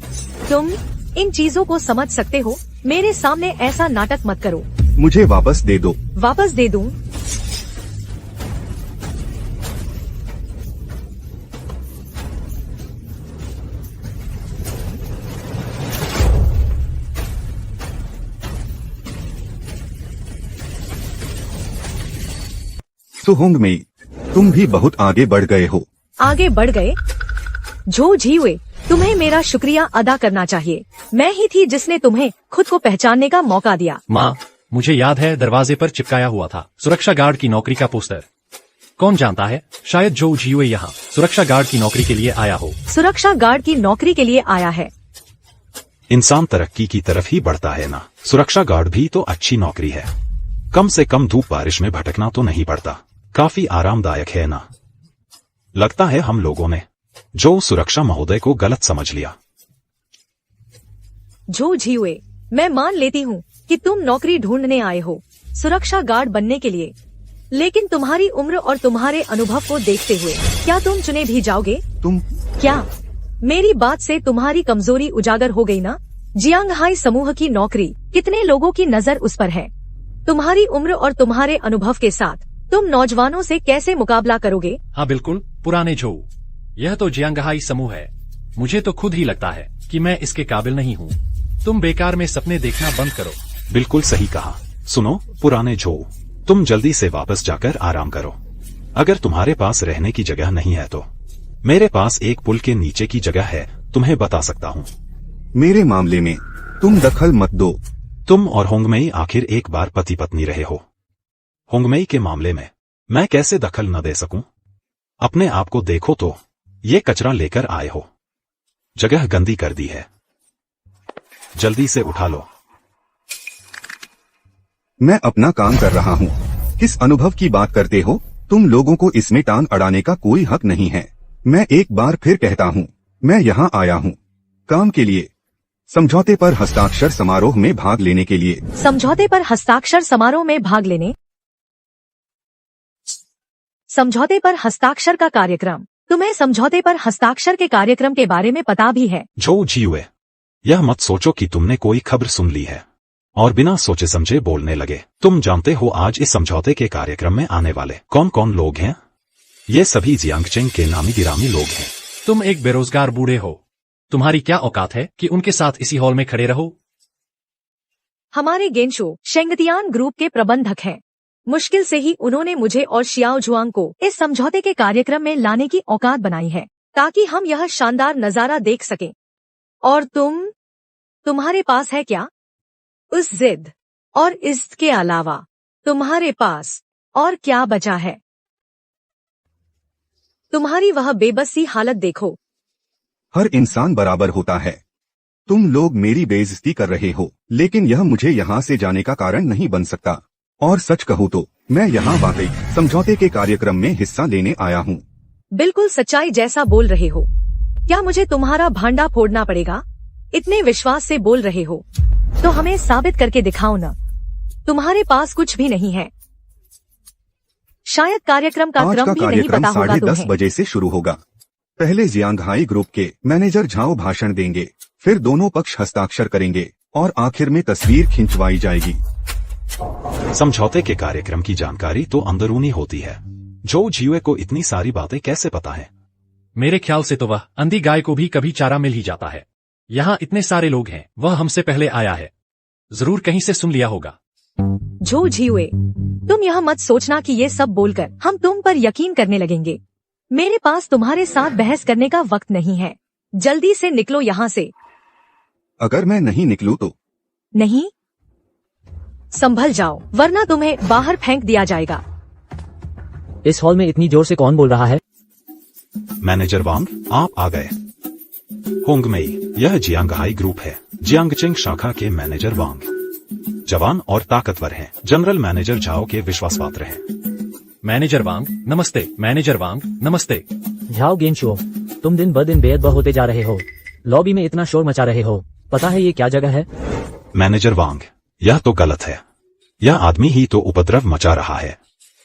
तुम इन चीजों को समझ सकते हो? मेरे सामने ऐसा नाटक मत करो। मुझे वापस दे दो। वापस दे दूं? सुहोंग मेई, तुम भी बहुत आगे बढ़ गए हो। आगे बढ़ गए? झो झियुए, तुम्हें मेरा शुक्रिया अदा करना चाहिए। मैं ही थी जिसने तुम्हें खुद को पहचानने का मौका दिया। माँ, मुझे याद है दरवाजे पर चिपकाया हुआ था सुरक्षा गार्ड की नौकरी का पोस्टर। कौन जानता है, शायद जो झियुए यहाँ सुरक्षा गार्ड की नौकरी के लिए आया हो। सुरक्षा गार्ड की नौकरी के लिए आया है। इंसान तरक्की की तरफ ही बढ़ता है ना। सुरक्षा गार्ड भी तो अच्छी नौकरी है। कम से कम धूप बारिश में भटकना तो नहीं पड़ता। काफी आरामदायक है ना। लगता है हम लोगों ने जो सुरक्षा महोदय को गलत समझ लिया। झो झियुए, मैं मान लेती हूँ कि तुम नौकरी ढूंढने आए हो सुरक्षा गार्ड बनने के लिए, लेकिन तुम्हारी उम्र और तुम्हारे अनुभव को देखते हुए क्या तुम चुने भी जाओगे? तुम क्या मेरी बात से तुम्हारी कमजोरी उजागर हो गई ना? जियांगहाई समूह की नौकरी, कितने लोगों की नजर उस पर है। तुम्हारी उम्र और तुम्हारे अनुभव के साथ तुम नौजवानों से कैसे मुकाबला करोगे? हाँ बिल्कुल, पुराने झो, यह तो जियांगहाई समूह है। मुझे तो खुद ही लगता है कि मैं इसके काबिल नहीं हूँ। तुम बेकार में सपने देखना बंद करो। बिल्कुल सही कहा। सुनो पुराने झो, तुम जल्दी से वापस जाकर आराम करो। अगर तुम्हारे पास रहने की जगह नहीं है तो मेरे पास एक पुल के नीचे की जगह है, तुम्हें बता सकता हूँ। मेरे मामले में तुम दखल मत दो। तुम और होंगमेई आखिर एक बार पति पत्नी रहे हो। होंगमेई के मामले में मैं कैसे दखल न दे सकूं? अपने आप को देखो तो, ये कचरा लेकर आए हो, जगह गंदी कर दी है। जल्दी से उठा लो। मैं अपना काम कर रहा हूँ। किस अनुभव की बात करते हो? तुम लोगों को इसमें टांग अड़ाने का कोई हक नहीं है। मैं एक बार फिर कहता हूँ, मैं यहाँ आया हूँ काम के लिए, समझौते पर हस्ताक्षर समारोह में भाग लेने के लिए। समझौते पर हस्ताक्षर समारोह में भाग लेने? समझौते पर हस्ताक्षर का कार्यक्रम? तुम्हें समझौते पर हस्ताक्षर के कार्यक्रम के बारे में पता भी है? झो झियुए, यह मत सोचो कि तुमने कोई खबर सुन ली है और बिना सोचे समझे बोलने लगे। तुम जानते हो आज इस समझौते के कार्यक्रम में आने वाले कौन कौन लोग हैं? ये सभी जियांगचेंग के नामी गिरामी लोग हैं। तुम एक बेरोजगार बूढ़े हो, तुम्हारी क्या औकात है कि उनके साथ इसी हॉल में खड़े रहो? हमारे गेंशो शेंगतियान ग्रुप के प्रबंधक हैं। मुश्किल से ही उन्होंने मुझे और शियाओ जुआंग को इस समझौते के कार्यक्रम में लाने की औकात बनाई है ताकि हम यह शानदार नजारा देख सकें। और तुम्हारे पास है क्या? उस जिद और इसके अलावा तुम्हारे पास और क्या बचा है? तुम्हारी वह बेबसी हालत देखो। हर इंसान बराबर होता है। तुम लोग मेरी बेइज्जती कर रहे हो, लेकिन यह मुझे यहाँ से जाने का कारण नहीं बन सकता। और सच कहूँ तो मैं यहाँ वाकई समझौते के कार्यक्रम में हिस्सा लेने आया हूँ। बिल्कुल सच्चाई जैसा बोल रहे हो। क्या मुझे तुम्हारा भांडा फोड़ना पड़ेगा? इतने विश्वास से बोल रहे हो तो हमें साबित करके दिखाओ न। तुम्हारे पास कुछ भी नहीं है। शायद कार्यक्रम का आज क्रम का भी नहीं कार्यक्रम पता होगा 10:30 तुम्हें। बजे से शुरू होगा। पहले जियांगहाई ग्रुप के मैनेजर झाओ भाषण देंगे, फिर दोनों पक्ष हस्ताक्षर करेंगे और आखिर में तस्वीर खिंचवाई जाएगी। समझौते के कार्यक्रम की जानकारी तो अंदरूनी होती है। झो झियुए को इतनी सारी बातें कैसे पता है? मेरे ख्याल से तो वह अंधी गाय को भी कभी चारा मिल ही जाता है। यहाँ इतने सारे लोग हैं, वह हमसे पहले आया है, जरूर कहीं से सुन लिया होगा। झो झियुए, तुम यह मत सोचना कि ये सब बोलकर हम तुम पर यकीन करने लगेंगे। मेरे पास तुम्हारे साथ बहस करने का वक्त नहीं है। जल्दी से निकलो यहाँ से। अगर मैं नहीं निकलूं तो? नहीं, संभल जाओ वरना तुम्हें बाहर फेंक दिया जाएगा। इस हॉल में इतनी जोर से कौन बोल रहा है? मैनेजर वांग, आप आ गए। होंगमेई, यह जियांगहाई ग्रुप है। जियांगचेंग शाखा के मैनेजर वांग जवान और ताकतवर हैं। जनरल मैनेजर झाओ के विश्वास पात्र हैं। मैनेजर वांग नमस्ते। मैनेजर वांग नमस्ते। झाओ गेंशो, तुम दिन ब दिन बेअदब होते जा रहे हो। लॉबी में इतना शोर मचा रहे हो, पता है ये क्या जगह है? मैनेजर वांग, यह तो गलत है। यह आदमी ही तो उपद्रव मचा रहा है।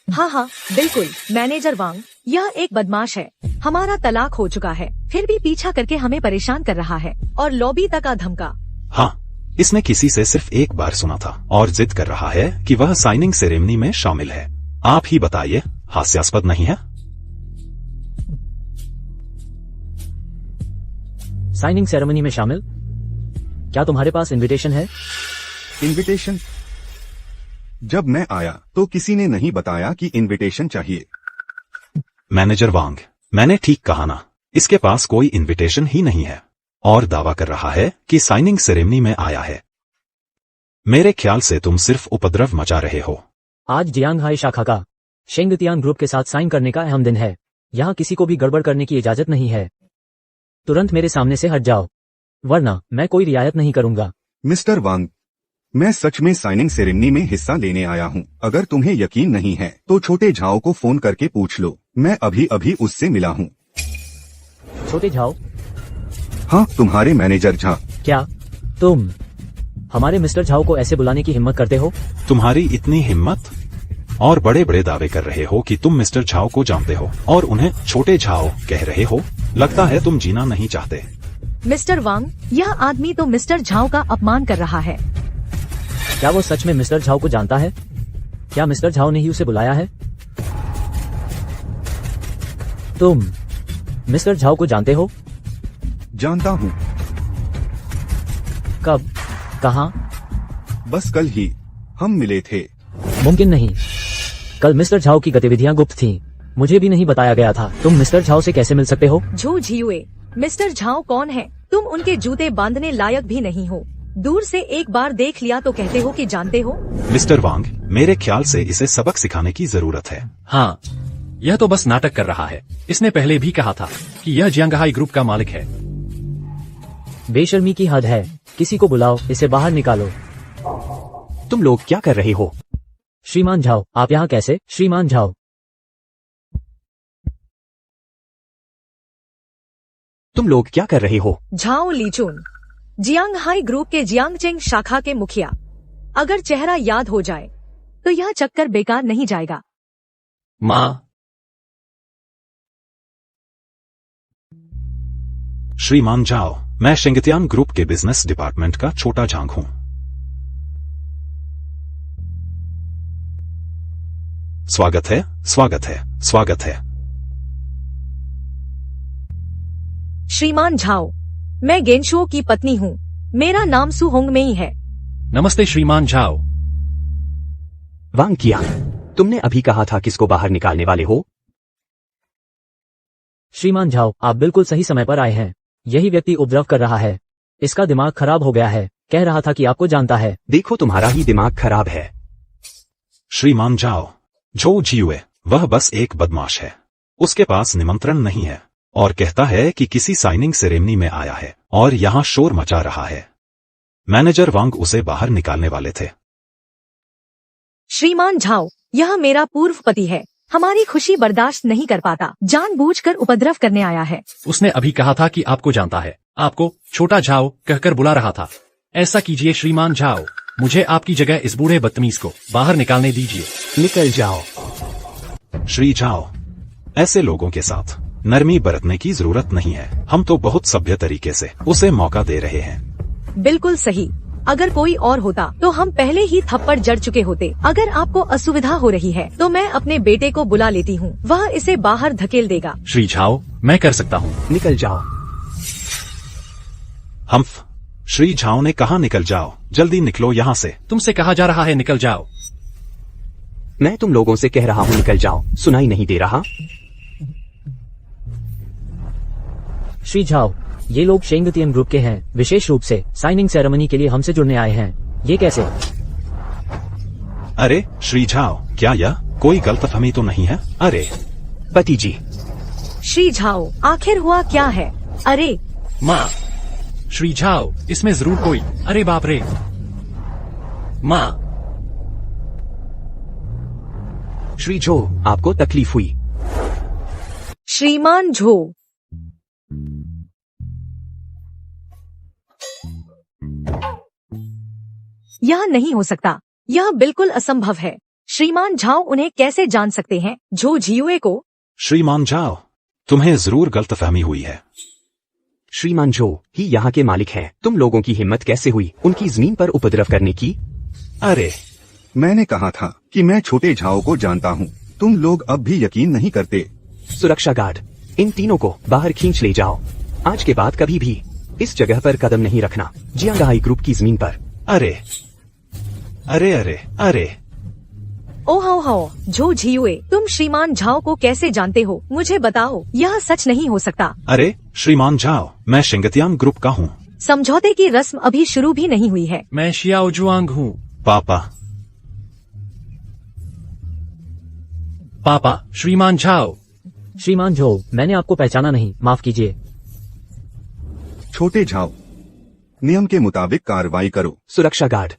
हाँ हाँ बिल्कुल मैनेजर वांग, यह एक बदमाश है। हमारा तलाक हो चुका है, फिर भी पीछा करके हमें परेशान कर रहा है और लॉबी तक आ धमका। हाँ, इसने किसी से सिर्फ एक बार सुना था और जिद कर रहा है कि वह साइनिंग सेरेमनी में शामिल है। आप ही बताइए, हास्यास्पद नहीं है? साइनिंग सेरेमनी में शामिल? क्या तुम्हारे पास इनविटेशन है? इनविटेशन? जब मैं आया तो किसी ने नहीं बताया कि इनविटेशन चाहिए। मैनेजर वांग, मैंने ठीक कहा ना, इसके पास कोई इनविटेशन ही नहीं है और दावा कर रहा है कि साइनिंग सेरेमनी में आया है। मेरे ख्याल से तुम सिर्फ उपद्रव मचा रहे हो। आज जियांगहाई शाखा का शेंगतियान ग्रुप के साथ साइन करने का अहम दिन है। यहाँ किसी को भी गड़बड़ करने की इजाजत नहीं है। तुरंत मेरे सामने से हट जाओ, वरना मैं कोई रियायत नहीं करूंगा। मिस्टर वांग, मैं सच में साइनिंग सेरेमनी में हिस्सा लेने आया हूँ। अगर तुम्हें यकीन नहीं है तो छोटे झाओ को फोन करके पूछ लो, मैं अभी अभी उससे मिला हूँ। छोटे झाओ? हाँ, तुम्हारे मैनेजर झा। क्या तुम हमारे मिस्टर झाओ को ऐसे बुलाने की हिम्मत करते हो? तुम्हारी इतनी हिम्मत? और बड़े बड़े दावे कर रहे हो कि तुम मिस्टर झाओ को जानते हो और उन्हें छोटे झाओ कह रहे हो। लगता है तुम जीना नहीं चाहते। मिस्टर वांग, यह आदमी तो मिस्टर झाओ का अपमान कर रहा है। क्या वो सच में मिस्टर झाओ को जानता है? क्या मिस्टर झाओ ने ही उसे बुलाया है? तुम मिस्टर झाओ को जानते हो? जानता हूँ। कब? कहाँ? बस कल ही हम मिले थे। मुमकिन नहीं, कल मिस्टर झाओ की गतिविधियां गुप्त थीं। मुझे भी नहीं बताया गया था। तुम मिस्टर झाओ से कैसे मिल सकते हो? झू झियुए, मिस्टर झाओ कौन है? तुम उनके जूते बांधने लायक भी नहीं हो। दूर से एक बार देख लिया तो कहते हो कि जानते हो। मिस्टर वांग, मेरे ख्याल से इसे सबक सिखाने की जरूरत है। हाँ, यह तो बस नाटक कर रहा है। इसने पहले भी कहा था कि यह जियांगहाई ग्रुप का मालिक है। बेशर्मी की हद है। किसी को बुलाओ, इसे बाहर निकालो। तुम लोग क्या कर रहे हो? श्रीमान झाओ, आप यहाँ कैसे? श्रीमान झाओ, तुम लोग क्या कर रहे हो? झाओ लीचुन, जियांगहाई ग्रुप के जियांगचेंग शाखा के मुखिया। अगर चेहरा याद हो जाए तो यह चक्कर बेकार नहीं जाएगा। माँ, श्रीमान झाओ, मैं शेंगतियान ग्रुप के बिजनेस डिपार्टमेंट का छोटा झांग हूँ। स्वागत है, स्वागत है, स्वागत है। श्रीमान झाओ, मैं गेंशुओ की पत्नी हूँ। मेरा नाम सु होंगमेई है। नमस्ते श्रीमान झाओ। वांग किया, तुमने अभी कहा था किसको बाहर निकालने वाले हो? श्रीमान झाओ, आप बिल्कुल सही समय पर आए हैं। यही व्यक्ति उपद्रव कर रहा है। इसका दिमाग खराब हो गया है। कह रहा था कि आपको जानता है। देखो, तुम्हारा ही दिमाग खराब है। श्रीमान झाओ, झो झियुए वह बस एक बदमाश है। उसके पास निमंत्रण नहीं है और कहता है कि किसी साइनिंग सेरेमनी में आया है और यहाँ शोर मचा रहा है। मैनेजर वांग उसे बाहर निकालने वाले थे। श्रीमान झाओ, यह मेरा पूर्व पति है। हमारी खुशी बर्दाश्त नहीं कर पाता, जानबूझकर उपद्रव करने आया है। उसने अभी कहा था कि आपको जानता है। आपको छोटा झाओ कहकर बुला रहा था। ऐसा कीजिए श्रीमान झाओ, मुझे आपकी जगह इस बूढ़े बदतमीज को बाहर निकालने दीजिए। निकल जाओ। श्री झाओ, ऐसे लोगों के साथ नरमी बरतने की जरूरत नहीं है। हम तो बहुत सभ्य तरीके से उसे मौका दे रहे हैं। बिल्कुल सही। अगर कोई और होता तो हम पहले ही थप्पड़ जड़ चुके होते। अगर आपको असुविधा हो रही है तो मैं अपने बेटे को बुला लेती हूँ, वह इसे बाहर धकेल देगा। श्री झाओ, मैं कर सकता हूँ। निकल जाओ। हम्फ, श्री झाओ ने कहा निकल जाओ। जल्दी निकलो यहाँ से। तुमसे कहा जा रहा है निकल जाओ। मैं तुम लोगों से कह रहा हूँ निकल जाओ, सुनाई नहीं दे रहा? श्री झाओ, ये लोग शेंगतियन ग्रुप के हैं। विशेष रूप से साइनिंग सेरेमनी के लिए हमसे जुड़ने आए हैं। ये कैसे? अरे श्री झाओ, क्या यह कोई गलतफहमी तो नहीं है? अरे पति जी। श्री झाओ, आखिर हुआ क्या है? अरे माँ, श्री झाओ, इसमें जरूर कोई। अरे बाप रे। माँ, श्री झो, आपको तकलीफ हुई? श्रीमान झो, यह नहीं हो सकता। यह बिल्कुल असंभव है। श्रीमान झाओ उन्हें कैसे जान सकते हैं, झो झियुए को? श्रीमान जाओ, तुम्हें जरूर गलतफहमी हुई है। श्रीमान जो ही यहाँ के मालिक हैं। तुम लोगों की हिम्मत कैसे हुई उनकी जमीन पर उपद्रव करने की? अरे, मैंने कहा था कि मैं छोटे झाओ को जानता हूँ। तुम लोग अब भी यकीन नहीं करते। सुरक्षा गार्ड, इन तीनों को बाहर खींच ले जाओ। आज के बाद कभी भी इस जगह पर कदम नहीं रखना, जियांगहाई ग्रुप की जमीन पर। अरे अरे अरे अरे, ओ हो, झो झियुए, तुम श्रीमान झाओ को कैसे जानते हो? मुझे बताओ, यह सच नहीं हो सकता। अरे श्रीमान जाओ, मैं शिंगतियान ग्रुप का हूँ। समझौते की रस्म अभी शुरू भी नहीं हुई है। मैं शियाओ जुआंग हूँ। पापा, श्रीमान झाओ। श्रीमान झो, मैंने आपको पहचाना नहीं, माफ कीजिए। छोटे झाओ, नियम के मुताबिक कार्रवाई करो। सुरक्षा गार्ड,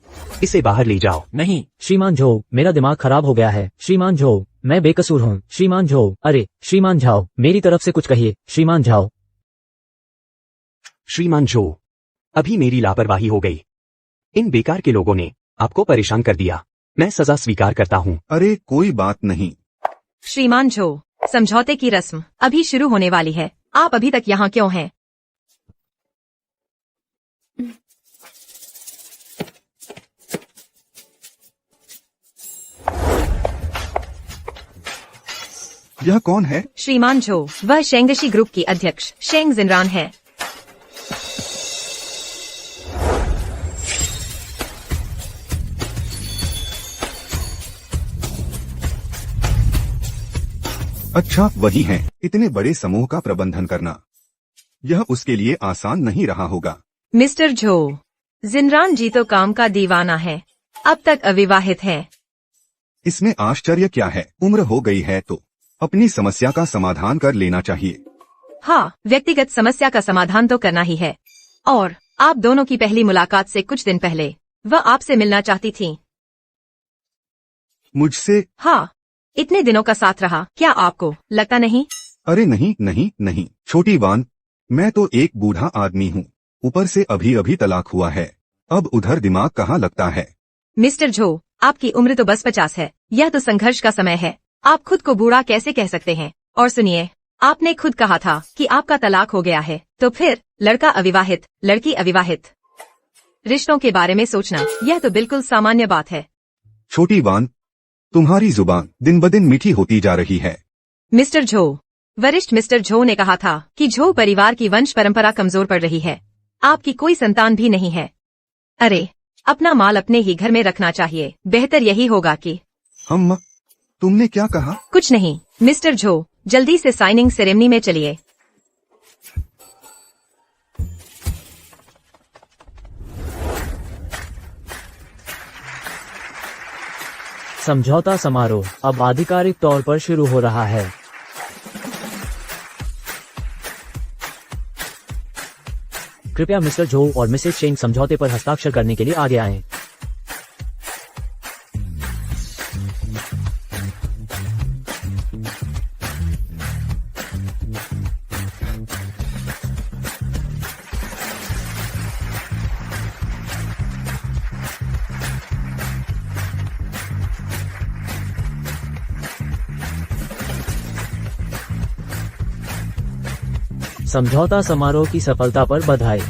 इसे बाहर ले जाओ। नहीं। श्रीमान झो, मेरा दिमाग खराब हो गया है। श्रीमान झो, मैं बेकसूर हूँ। श्रीमान झो, अरे श्रीमान झाओ, मेरी तरफ से कुछ कहिए। श्रीमान झाओ। श्रीमान जो, अभी मेरी लापरवाही हो गई। इन बेकार के लोगों ने आपको परेशान कर दिया। मैं सजा स्वीकार करता हूँ। अरे कोई बात नहीं। श्रीमान जो, समझौते की रस्म अभी शुरू होने वाली है। आप अभी तक यहाँ क्यों हैं? यह कौन है? श्रीमान जो, वह शेंगशी ग्रुप की अध्यक्ष शेंग जिनरान है। अच्छा, वही है। इतने बड़े समूह का प्रबंधन करना, यह उसके लिए आसान नहीं रहा होगा। मिस्टर जो, जिनरान जी तो काम का दीवाना है, अब तक अविवाहित है। इसमें आश्चर्य क्या है? उम्र हो गई है तो अपनी समस्या का समाधान कर लेना चाहिए। हाँ, व्यक्तिगत समस्या का समाधान तो करना ही है। और आप दोनों की पहली मुलाकात से कुछ दिन पहले वह आपसे मिलना चाहती थी। मुझसे? हाँ, इतने दिनों का साथ रहा, क्या आपको लगता नहीं? अरे नहीं नहीं नहीं, छोटी वान, मैं तो एक बूढ़ा आदमी हूँ, ऊपर से अभी अभी तलाक हुआ है। अब उधर दिमाग कहाँ लगता है? मिस्टर जो, आपकी उम्र तो बस 50 है। यह तो संघर्ष का समय है। आप खुद को बूढ़ा कैसे कह सकते हैं? और सुनिए, आपने खुद कहा था कि आपका तलाक हो गया है, तो फिर लड़का अविवाहित, लड़की अविवाहित। रिश्तों के बारे में सोचना, यह तो बिल्कुल सामान्य बात है। छोटी वान, तुम्हारी जुबान दिन ब दिन मीठी होती जा रही है। मिस्टर झो, वरिष्ठ मिस्टर झो ने कहा था कि झो परिवार की वंश परंपरा कमजोर पड़ रही है। आपकी कोई संतान भी नहीं है। अरे, अपना माल अपने ही घर में रखना चाहिए। बेहतर यही होगा कि तुमने क्या कहा? कुछ नहीं मिस्टर झो, जल्दी से साइनिंग सेरेमनी में चलिए। समझौता समारोह अब आधिकारिक तौर पर शुरू हो रहा है। कृपया मिस्टर झो और मिसेस शेंग समझौते पर हस्ताक्षर करने के लिए आगे आएं। समझौता समारोह की सफलता पर बधाई।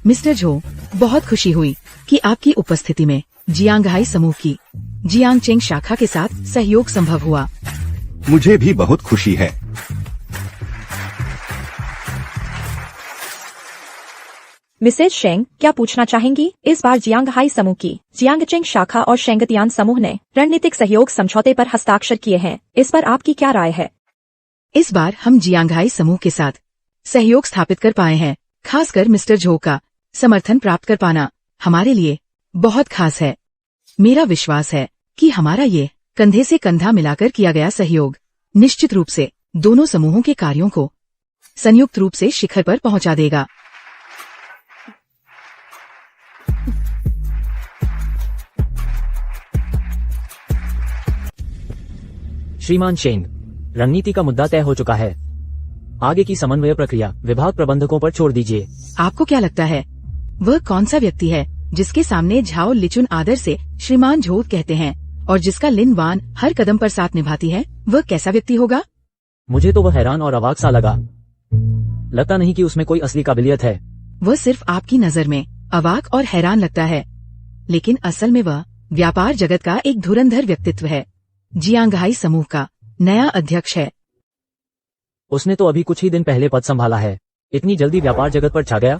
मिस्टर झो, बहुत खुशी हुई कि आपकी उपस्थिति में जियांगहाई समूह की जियांगचेंग शाखा के साथ सहयोग संभव हुआ। मुझे भी बहुत खुशी है। मिसेज शेंग, क्या पूछना चाहेंगी? इस बार जियांगहाई समूह की जियांगचेंग शाखा और शेंगतियान समूह ने रणनीतिक सहयोग समझौते पर हस्ताक्षर किए हैं। इस पर आपकी क्या राय है? इस बार हम जियांगहाई समूह के साथ सहयोग स्थापित कर पाए हैं। खासकर मिस्टर झो का समर्थन प्राप्त कर पाना हमारे लिए बहुत खास है। मेरा विश्वास है कि हमारा ये कंधे से कंधा मिलाकर किया गया सहयोग निश्चित रूप से दोनों समूहों के कार्यों को संयुक्त रूप से शिखर पर पहुंचा देगा। श्रीमान शेंग, रणनीति का मुद्दा तय हो चुका है। आगे की समन्वय प्रक्रिया विभाग प्रबंधकों पर छोड़ दीजिए। आपको क्या लगता है वह कौन सा व्यक्ति है जिसके सामने झाओ लिचुन आदर से श्रीमान झो कहते हैं और जिसका लिन वान हर कदम पर साथ निभाती है, वह कैसा व्यक्ति होगा? मुझे तो वह हैरान और अवाक सा लगा। लगता नहीं कि उसमें कोई असली काबिलियत है। वह सिर्फ आपकी नजर में अवाक और हैरान लगता है, लेकिन असल में वह व्यापार जगत का एक धुरंधर व्यक्तित्व है। जियांगहाई समूह का नया अध्यक्ष है। उसने तो अभी कुछ ही दिन पहले पद संभाला है, इतनी जल्दी व्यापार जगत पर छा गया।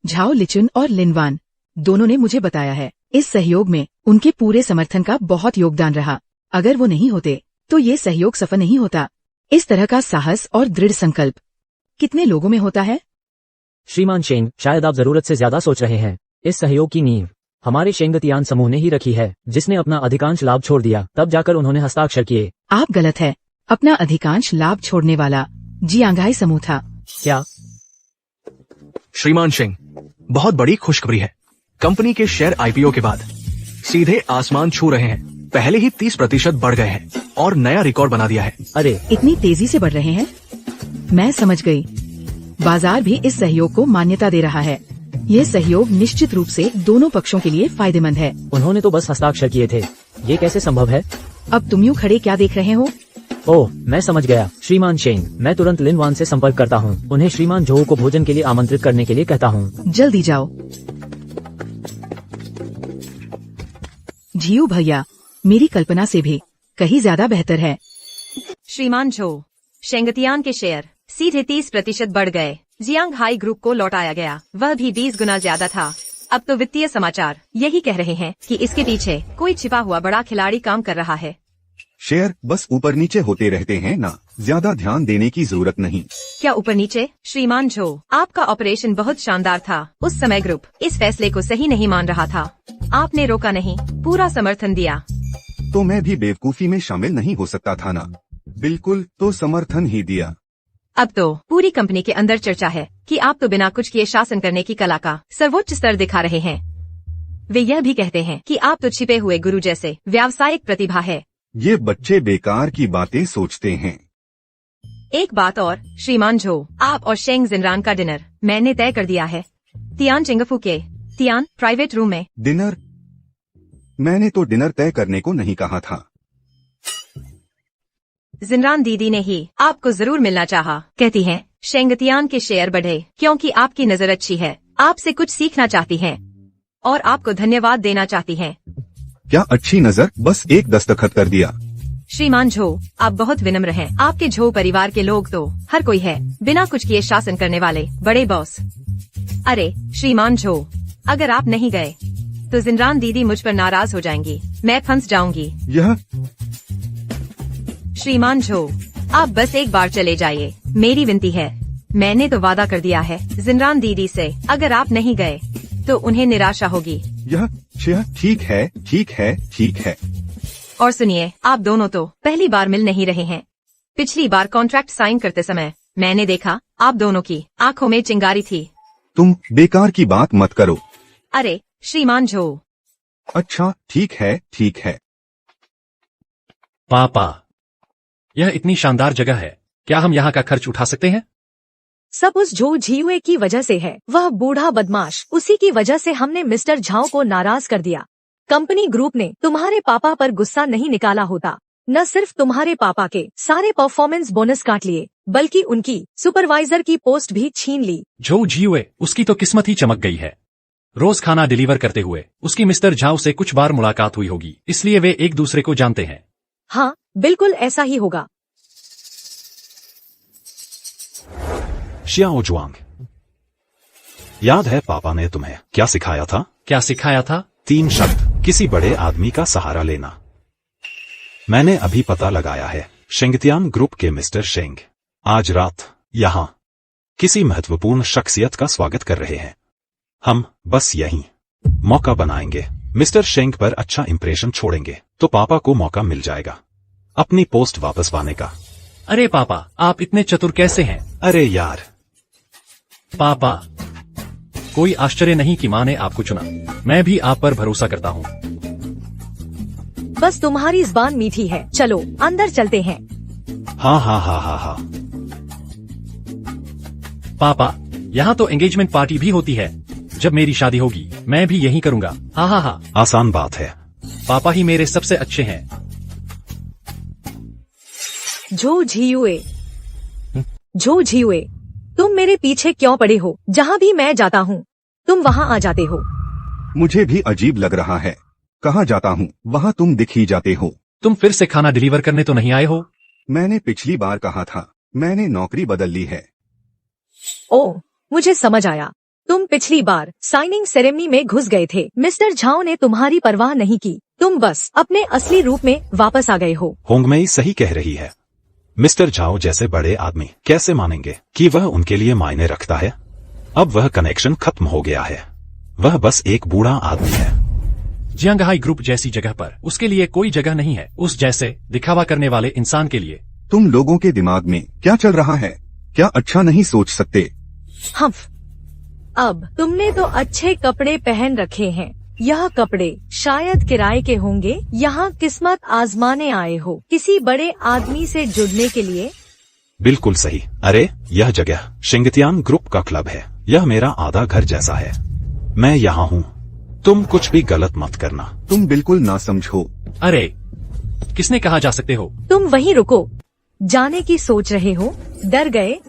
झाओ लिचुन और लिनवान दोनों ने मुझे बताया है, इस सहयोग में उनके पूरे समर्थन का बहुत योगदान रहा। अगर वो नहीं होते तो ये सहयोग सफल नहीं होता। इस तरह का साहस और दृढ़ संकल्प कितने लोगों में होता है? श्रीमान शेंग, शायद आप जरूरत से ज्यादा सोच रहे हैं। इस सहयोग की नींव हमारे शेंगतियान समूह ने ही रखी है, जिसने अपना अधिकांश लाभ छोड़ दिया, तब जाकर उन्होंने हस्ताक्षर किए। आप गलत है। अपना अधिकांश लाभ छोड़ने वाला जियांगहाई समूह था। क्या? श्रीमान शेंग, बहुत बड़ी खुशखबरी है। कंपनी के शेयर आईपीओ के बाद सीधे आसमान छू रहे हैं। पहले ही 30% बढ़ गए हैं और नया रिकॉर्ड बना दिया है। अरे, इतनी तेजी से बढ़ रहे हैं? मैं समझ गई। बाजार भी इस सहयोग को मान्यता दे रहा है। यह सहयोग निश्चित रूप से दोनों पक्षों के लिए फायदेमंद है। उन्होंने तो बस हस्ताक्षर किए थे, ये कैसे संभव है? अब तुम यूँ खड़े क्या देख रहे हो? ओह, मैं समझ गया। श्रीमान शेंग, मैं तुरंत लिन वान से संपर्क करता हूँ। उन्हें श्रीमान झो को भोजन के लिए आमंत्रित करने के लिए कहता हूँ। जल्दी जाओ। झियू भैया, मेरी कल्पना से भी कहीं ज्यादा बेहतर है। श्रीमान झो, शेंगतियान के शेयर सीधे 30% बढ़ गए। जियांगहाई ग्रुप को लौटाया गया, वह भी 20 गुना ज्यादा था। अब तो वित्तीय समाचार यही कह रहे हैं कि इसके पीछे कोई छिपा हुआ बड़ा खिलाड़ी काम कर रहा है। शेयर बस ऊपर नीचे होते रहते हैं ना, ज्यादा ध्यान देने की जरूरत नहीं। क्या ऊपर नीचे? श्रीमान झो, आपका ऑपरेशन बहुत शानदार था। उस समय ग्रुप इस फैसले को सही नहीं मान रहा था। आपने रोका नहीं, पूरा समर्थन दिया। तो मैं भी बेवकूफी में शामिल नहीं हो सकता था ना? बिल्कुल, तो समर्थन ही दिया। अब तो पूरी कंपनी के अंदर चर्चा है कि आप तो बिना कुछ किए शासन करने की कला का सर्वोच्च स्तर दिखा रहे हैं। वे यह भी कहते हैं कि आप तो छिपे हुए गुरु जैसे व्यावसायिक प्रतिभा है। ये बच्चे बेकार की बातें सोचते हैं। एक बात और श्रीमान झो, आप और शेंग जिनरान का डिनर मैंने तय कर दिया है। तियान चिंगफू के तियान प्राइवेट रूम में। डिनर? मैंने तो डिनर तय करने को नहीं कहा था। जिनरान दीदी ने ही आपको जरूर मिलना चाहा। कहती हैं शेंगतियान के शेयर बढ़े क्योंकि आपकी नजर अच्छी है, आपसे कुछ सीखना चाहती हैं और आपको धन्यवाद देना चाहती हैं। क्या अच्छी नजर? बस एक दस्तखत कर दिया। श्रीमान झो, आप बहुत विनम्र हैं। आपके झो परिवार के लोग तो हर कोई है बिना कुछ किए शासन करने वाले बड़े बॉस। अरे श्रीमान झो, अगर आप नहीं गए तो जिनरान दीदी मुझ पर नाराज हो जाएंगी, मैं फंस जाऊंगी। यह श्रीमान झो, आप बस एक बार चले जाइए, मेरी विनती है। मैंने तो वादा कर दिया है जिनरान दीदी से, अगर आप नहीं गए तो उन्हें निराशा होगी। यह ठीक है, ठीक है, ठीक है। और सुनिए, आप दोनों तो पहली बार मिल नहीं रहे हैं। पिछली बार कॉन्ट्रैक्ट साइन करते समय मैंने देखा आप दोनों की आंखों में चिंगारी थी। तुम बेकार की बात मत करो। अरे श्रीमान झो। अच्छा, ठीक है, ठीक है। पापा, यह इतनी शानदार जगह है, क्या हम यहाँ का खर्च उठा सकते हैं? सब उस झो झियुए की वजह से है। वह बूढ़ा बदमाश, उसी की वजह से हमने मिस्टर झाओ को नाराज कर दिया। कंपनी ग्रुप ने तुम्हारे पापा पर गुस्सा नहीं निकाला होता, न सिर्फ तुम्हारे पापा के सारे परफॉर्मेंस बोनस काट लिए, बल्कि उनकी सुपरवाइजर की पोस्ट भी छीन ली। झो झियुए, उसकी तो किस्मत ही चमक गई है। रोज खाना डिलीवर करते हुए उसकी मिस्टर झाओ से कुछ बार मुलाकात हुई होगी, इसलिए वे एक दूसरे को जानते हैं। हाँ, बिल्कुल ऐसा ही होगा। शियाओ जुआंग, याद है पापा ने तुम्हें क्या सिखाया था? क्या सिखाया था? 3 शब्द, किसी बड़े आदमी का सहारा लेना। मैंने अभी पता लगाया है, शेंगतियान ग्रुप के मिस्टर शेंग आज रात यहाँ किसी महत्वपूर्ण शख्सियत का स्वागत कर रहे हैं। हम बस यही मौका बनाएंगे, मिस्टर शेंग पर अच्छा इंप्रेशन छोड़ेंगे तो पापा को मौका मिल जाएगा अपनी पोस्ट वापस पाने का। अरे पापा, आप इतने चतुर कैसे हैं? अरे यार पापा, कोई आश्चर्य नहीं कि माँ ने आपको चुना। मैं भी आप पर भरोसा करता हूँ। बस तुम्हारी ज़बान मीठी है। चलो अंदर चलते हैं। हाँ हाँ हाँ हाँ हाँ। पापा, यहाँ तो एंगेजमेंट पार्टी भी होती है। जब मेरी शादी होगी मैं भी यही करूँगा। हाँ हाँ हाँ। आसान बात है, पापा ही मेरे सबसे अच्छे हैं। झो झियुए, तुम मेरे पीछे क्यों पड़े हो? जहाँ भी मैं जाता हूँ तुम वहाँ आ जाते हो। मुझे भी अजीब लग रहा है, कहाँ जाता हूँ वहाँ तुम दिख ही जाते हो। तुम फिर से खाना डिलीवर करने तो नहीं आए हो? मैंने पिछली बार कहा था, मैंने नौकरी बदल ली है। ओह, मुझे समझ आया। तुम पिछली बार साइनिंग सेरेमनी में घुस गए थे। मिस्टर झाओ ने तुम्हारी परवाह नहीं की, तुम बस अपने असली रूप में वापस आ गए हो। होंगमेई सही कह रही है। मिस्टर झाओ जैसे बड़े आदमी कैसे मानेंगे कि वह उनके लिए मायने रखता है? अब वह कनेक्शन खत्म हो गया है, वह बस एक बूढ़ा आदमी है। जियांगहाई ग्रुप जैसी जगह पर उसके लिए कोई जगह नहीं है, उस जैसे दिखावा करने वाले इंसान के लिए। तुम लोगों के दिमाग में क्या चल रहा है? क्या अच्छा नहीं सोच सकते? हम्फ, अब तुमने तो अच्छे कपड़े पहन रखे हैं। यह कपड़े शायद किराए के होंगे। यहाँ किस्मत आजमाने आए हो किसी बड़े आदमी से जुड़ने के लिए। बिल्कुल सही। अरे यह जगह शिंगतियान ग्रुप का क्लब है, यह मेरा आधा घर जैसा है। मैं यहाँ हूँ, तुम कुछ भी गलत मत करना। तुम बिल्कुल ना समझो। अरे किसने कहा जा सकते हो? तुम वहीं रुको, जाने की सोच रहे हो? डर गए?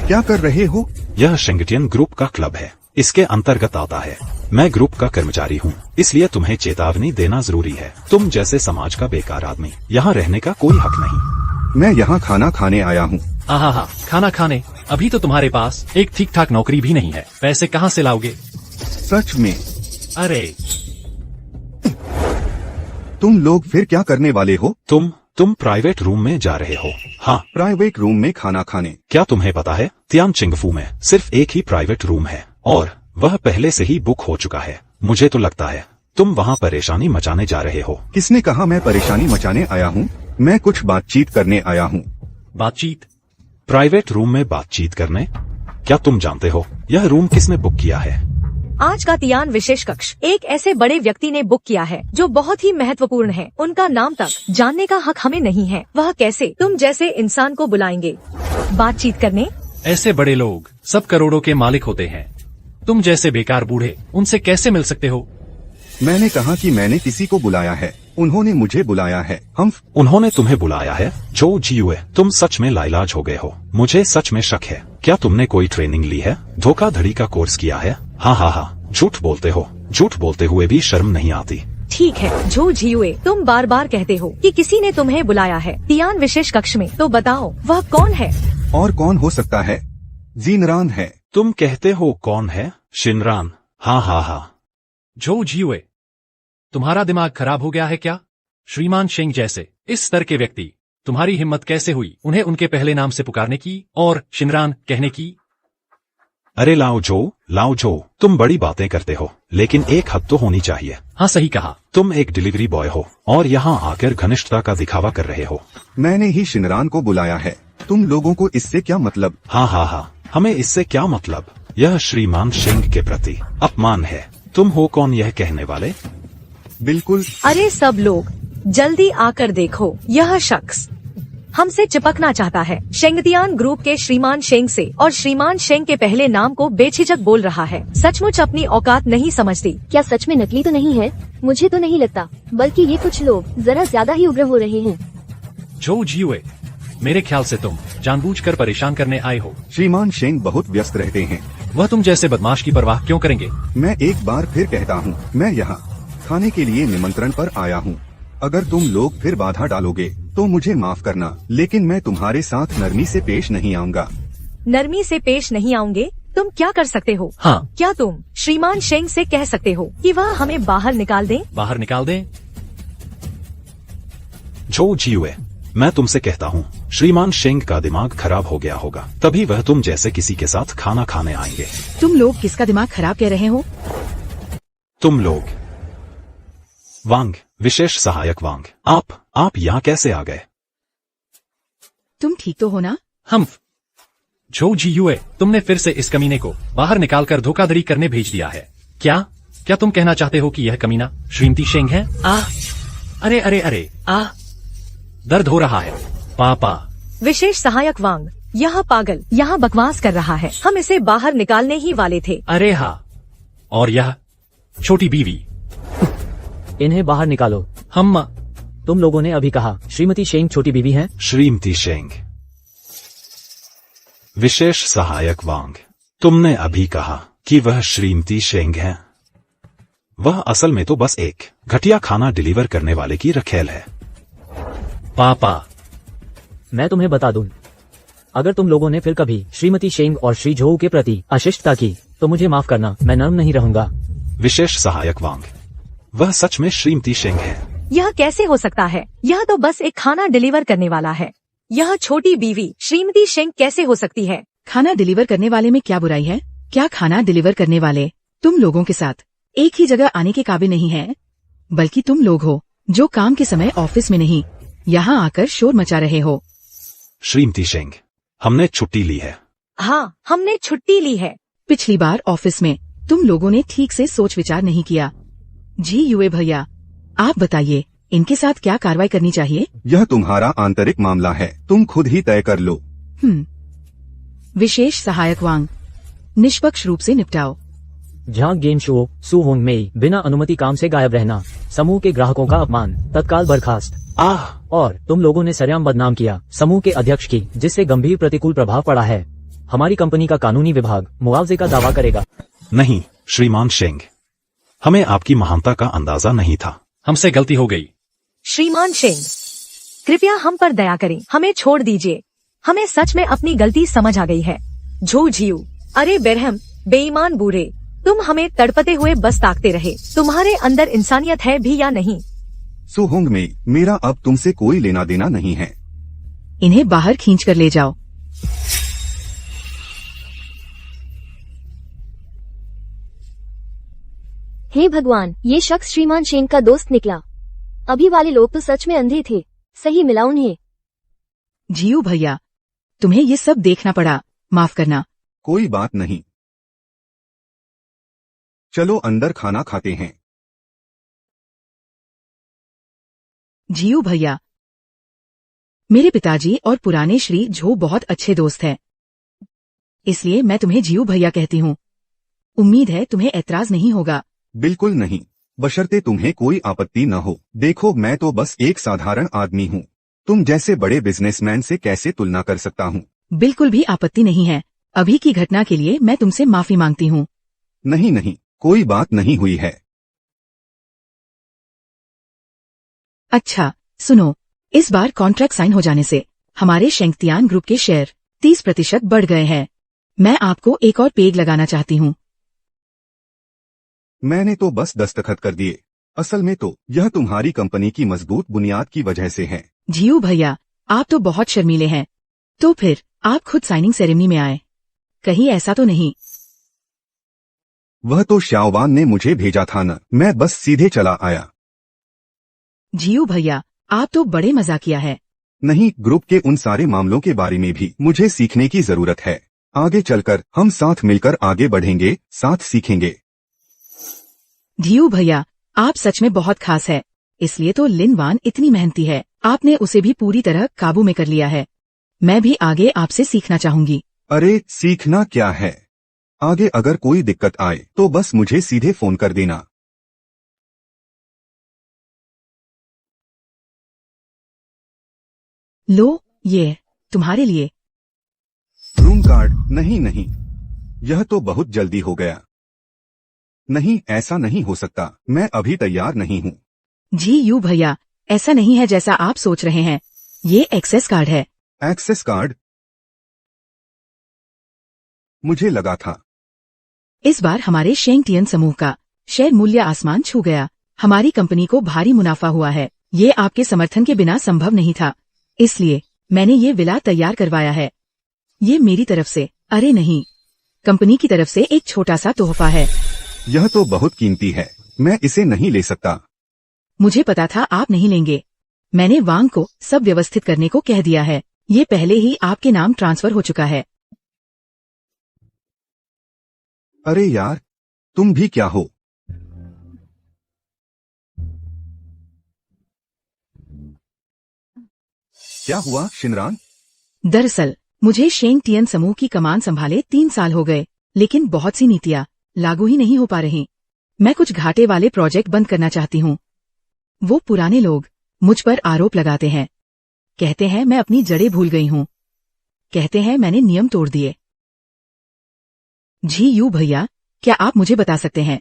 क्या कर रहे हो? यह शिंगटियन ग्रुप का क्लब है, इसके अंतर्गत आता है। मैं ग्रुप का कर्मचारी हूँ, इसलिए तुम्हें चेतावनी देना जरूरी है। तुम जैसे समाज का बेकार आदमी यहाँ रहने का कोई हक नहीं। मैं यहाँ खाना खाने आया हूँ। आहा, खाना खाने? अभी तो तुम्हारे पास एक ठीक ठाक नौकरी भी नहीं है, पैसे कहाँ से लाओगे? सच में? अरे तुम लोग फिर क्या करने वाले हो? तुम प्राइवेट रूम में जा रहे हो। हाँ, प्राइवेट रूम में खाना खाने? क्या तुम्हें पता है तियान चिंगफू में सिर्फ एक ही प्राइवेट रूम है और वह पहले से ही बुक हो चुका है। मुझे तो लगता है तुम वहाँ परेशानी मचाने जा रहे हो। किसने कहा मैं परेशानी मचाने आया हूँ? मैं कुछ बातचीत करने आया हूँ। बातचीत? प्राइवेट रूम में बातचीत करने? क्या तुम जानते हो यह रूम किसने बुक किया है? आज का तियान विशेष कक्ष एक ऐसे बड़े व्यक्ति ने बुक किया है जो बहुत ही महत्वपूर्ण है। उनका नाम तक जानने का हक हमें नहीं है। वह कैसे तुम जैसे इंसान को बुलाएंगे बातचीत करने? ऐसे बड़े लोग सब करोड़ों के मालिक होते हैं, तुम जैसे बेकार बूढ़े उनसे कैसे मिल सकते हो? मैंने कहा कि मैंने किसी को बुलाया है, उन्होंने मुझे बुलाया है। उन्होंने तुम्हें बुलाया है? जो जियुए, तुम सच में लाइलाज हो गए हो। मुझे सच में शक है। क्या तुमने कोई ट्रेनिंग ली है? धोखाधड़ी का कोर्स किया है? हाँ, झूठ बोलते हो। झूठ बोलते हुए भी शर्म नहीं आती। ठीक है जो जियुए, तुम बार बार कहते हो कि किसी ने तुम्हें बुलाया है तियान विशेष कक्ष में, तो बताओ वह कौन है? और कौन हो सकता है? जिनरान है। तुम कहते हो कौन है? शिनरान? हाँ। जो जियुए, तुम्हारा दिमाग खराब हो गया है क्या? श्रीमान शेंग जैसे इस स्तर के व्यक्ति, तुम्हारी हिम्मत कैसे हुई उन्हें उनके पहले नाम से पुकारने की और शिनरान कहने की? अरे लाओ जो, तुम बड़ी बातें करते हो, लेकिन एक हद तो होनी चाहिए। हाँ सही कहा। तुम एक डिलीवरी बॉय हो और यहाँ आकर घनिष्ठता का दिखावा कर रहे हो। मैंने ही शिनरान को बुलाया है, तुम लोगों को इससे क्या मतलब? हाँ, हमें इससे क्या मतलब? यह श्रीमान शेंग के प्रति अपमान है। तुम हो कौन यह कहने वाले? बिल्कुल। अरे सब लोग जल्दी आकर देखो, यह शख्स हमसे चिपकना चाहता है। शेंगतियान ग्रुप के श्रीमान शेंग से और श्रीमान शेंग के पहले नाम को बेझिझक बोल रहा है। सचमुच अपनी औकात नहीं समझती। क्या सच में नकली तो नहीं है? मुझे तो नहीं लगता, बल्कि ये कुछ लोग जरा ज्यादा ही उग्र हो रहे हैं। जो जियुए, मेरे ख्याल से तुम जानबूझकर परेशान करने आए हो। श्रीमान शेंग बहुत व्यस्त रहते हैं। वह तुम जैसे बदमाश की परवाह क्यों करेंगे? मैं एक बार फिर कहता हूँ, मैं यहाँ खाने के लिए निमंत्रण पर आया हूँ। अगर तुम लोग फिर बाधा डालोगे तो मुझे माफ करना, लेकिन मैं तुम्हारे साथ नरमी से पेश नहीं आऊँगा। नरमी से पेश नहीं आऊंगे? तुम क्या कर सकते हो? हाँ, क्या तुम श्रीमान शेंग से कह सकते हो कि वह हमें बाहर निकाल दें? बाहर निकाल दें? जो जियुए, मैं तुमसे कहता हूँ श्रीमान शेंग का दिमाग खराब हो गया होगा, तभी वह तुम जैसे किसी के साथ खाना खाने आएंगे। तुम लोग किसका दिमाग खराब कह रहे हो? तुम लोग। वांग, विशेष सहायक वांग, आप यहाँ कैसे आ गए? तुम ठीक तो हो ना? हम जो जियुए, तुमने फिर से इस कमीने को बाहर निकालकर धोखाधड़ी करने भेज दिया है। क्या तुम कहना चाहते हो कि यह कमीना श्रीमती शेंग है? अरे दर्द हो रहा है पापा। विशेष सहायक वांग, यह पागल यहाँ बकवास कर रहा है। हम इसे बाहर निकालने ही वाले थे। अरे हाँ, और यह छोटी बीवी। इन्हें बाहर निकालो। हम तुम लोगों ने अभी कहा श्रीमती शेंग छोटी बीवी हैं। श्रीमती शेंग। विशेष सहायक वांग, तुमने अभी कहा कि वह श्रीमती शेंग हैं। वह असल में तो बस एक घटिया खाना डिलीवर करने वाले की रखेल है। पापा, मैं तुम्हें बता दूं, अगर तुम लोगों ने फिर कभी श्रीमती शेंग और श्री झोऊ के प्रति अशिष्टता की तो मुझे माफ करना, मैं नर्म नहीं रहूंगा। विशेष सहायक वांग, वह सच में श्रीमती शेंग है। यह कैसे हो सकता है? यह तो बस एक खाना डिलीवर करने वाला है। यह छोटी बीवी श्रीमती शेंग कैसे हो सकती है? खाना डिलीवर करने वाले में क्या बुराई है? क्या खाना डिलीवर करने वाले तुम लोगों के साथ एक ही जगह आने के काबिल नहीं है? बल्कि तुम लोग हो जो काम के समय ऑफिस में नहीं, यहाँ आकर शोर मचा रहे हो। श्रीमती शेंग, हमने छुट्टी ली है। हाँ, हमने छुट्टी ली है। पिछली बार ऑफिस में तुम लोगों ने ठीक से सोच विचार नहीं किया। जी युए भैया, आप बताइए इनके साथ क्या कार्रवाई करनी चाहिए? यह तुम्हारा आंतरिक मामला है, तुम खुद ही तय कर लो। विशेष सहायक वांग, निष्पक्ष रूप से निपटाओ। झांग गेम शो सु होंग मेई, बिना अनुमति काम से गायब रहना, समूह के ग्राहकों का अपमान, तत्काल बर्खास्त। और तुम लोगों ने सरेआम बदनाम किया समूह के अध्यक्ष की, जिससे गंभीर प्रतिकूल प्रभाव पड़ा है। हमारी कंपनी का कानूनी विभाग मुआवजे का दावा करेगा। नहीं श्रीमान शेंग, हमें आपकी महानता का अंदाजा नहीं था। हमसे गलती हो गई। श्रीमान शेंग, कृपया हम पर दया करें, हमें छोड़ दीजिए। हमें सच में अपनी गलती समझ आ गई है। झो झियू, अरे बेरहम, बेईमान बूढ़े, तुम हमें तड़पते हुए बस ताकते रहे। तुम्हारे अंदर इंसानियत है भी या नहीं? सुहोंग में मेरा अब तुमसे कोई लेना देना नहीं है। इन्हें बाहर खींच कर ले जाओ। हे भगवान, ये शख्स श्रीमान शेंग का दोस्त निकला। अभी वाले लोग तो सच में अंधे थे, सही मिला उन्हें। जियू भैया, तुम्हें ये सब देखना पड़ा, माफ करना। कोई बात नहीं, चलो अंदर खाना खाते हैं। जियू भैया, मेरे पिताजी और पुराने श्री झो बहुत अच्छे दोस्त हैं, इसलिए मैं तुम्हें जियू भैया कहती हूँ। उम्मीद है तुम्हें ऐतराज नहीं होगा। बिल्कुल नहीं, बशर्ते तुम्हें कोई आपत्ति न हो। देखो, मैं तो बस एक साधारण आदमी हूँ, तुम जैसे बड़े बिजनेसमैन से कैसे तुलना कर सकता हूँ। बिल्कुल भी आपत्ति नहीं है। अभी की घटना के लिए मैं तुमसे माफी मांगती हूँ। नहीं नहीं, कोई बात नहीं हुई है। अच्छा सुनो, इस बार कॉन्ट्रैक्ट साइन हो जाने से हमारे शेंगतियान ग्रुप के शेयर 30% बढ़ गए हैं। मैं आपको एक और पेग लगाना चाहती हूँ। मैंने तो बस दस्तखत कर दिए। असल में तो यह तुम्हारी कंपनी की मजबूत बुनियाद की वजह से है। जियू भैया, आप तो बहुत शर्मीले हैं। तो फिर आप खुद साइनिंग सेरेमनी में आए, कहीं ऐसा तो नहीं? वह तो श्याओवान ने मुझे भेजा था न, मैं बस सीधे चला आया। जियू भैया, आप तो बड़े मजाकिया है। नहीं, ग्रुप के उन सारे मामलों के बारे में भी मुझे सीखने की जरूरत है। आगे चलकर हम साथ मिलकर आगे बढ़ेंगे, साथ सीखेंगे। जियू भैया, आप सच में बहुत खास है, इसलिए तो लिन वान इतनी मेहनती है। आपने उसे भी पूरी तरह काबू में कर लिया है। मैं भी आगे आपसे सीखना चाहूंगी। अरे सीखना क्या है, आगे अगर कोई दिक्कत आए तो बस मुझे सीधे फोन कर देना। लो, ये तुम्हारे लिए। Room card? नहीं नहीं, यह तो बहुत जल्दी हो गया। नहीं, ऐसा नहीं हो सकता, मैं अभी तैयार नहीं हूँ। जी यू भैया, ऐसा नहीं है जैसा आप सोच रहे हैं। ये एक्सेस कार्ड है। Access card? मुझे लगा था। इस बार हमारे शेंगटियन समूह का शेयर मूल्य आसमान छू गया। हमारी कंपनी को भारी मुनाफा हुआ है। ये आपके समर्थन के बिना संभव नहीं था, इसलिए मैंने ये विला तैयार करवाया है। ये मेरी तरफ से, अरे नहीं, कंपनी की तरफ से एक छोटा सा तोहफा है। यह तो बहुत कीमती है, मैं इसे नहीं ले सकता। मुझे पता था आप नहीं लेंगे। मैंने वांग को सब व्यवस्थित करने को कह दिया है। ये पहले ही आपके नाम ट्रांसफर हो चुका है। अरे यार, तुम भी क्या हो? क्या हुआ शिनरान? दरअसल मुझे शेंगटियन समूह की कमान संभाले 3 साल हो गए, लेकिन बहुत सी नीतियाँ लागू ही नहीं हो पा रही। मैं कुछ घाटे वाले प्रोजेक्ट बंद करना चाहती हूँ। वो पुराने लोग मुझ पर आरोप लगाते हैं। कहते हैं मैं अपनी जड़ें भूल गई हूँ। कहते हैं मैंने नियम तोड़ दिए। जी यू भैया, क्या आप मुझे बता सकते हैं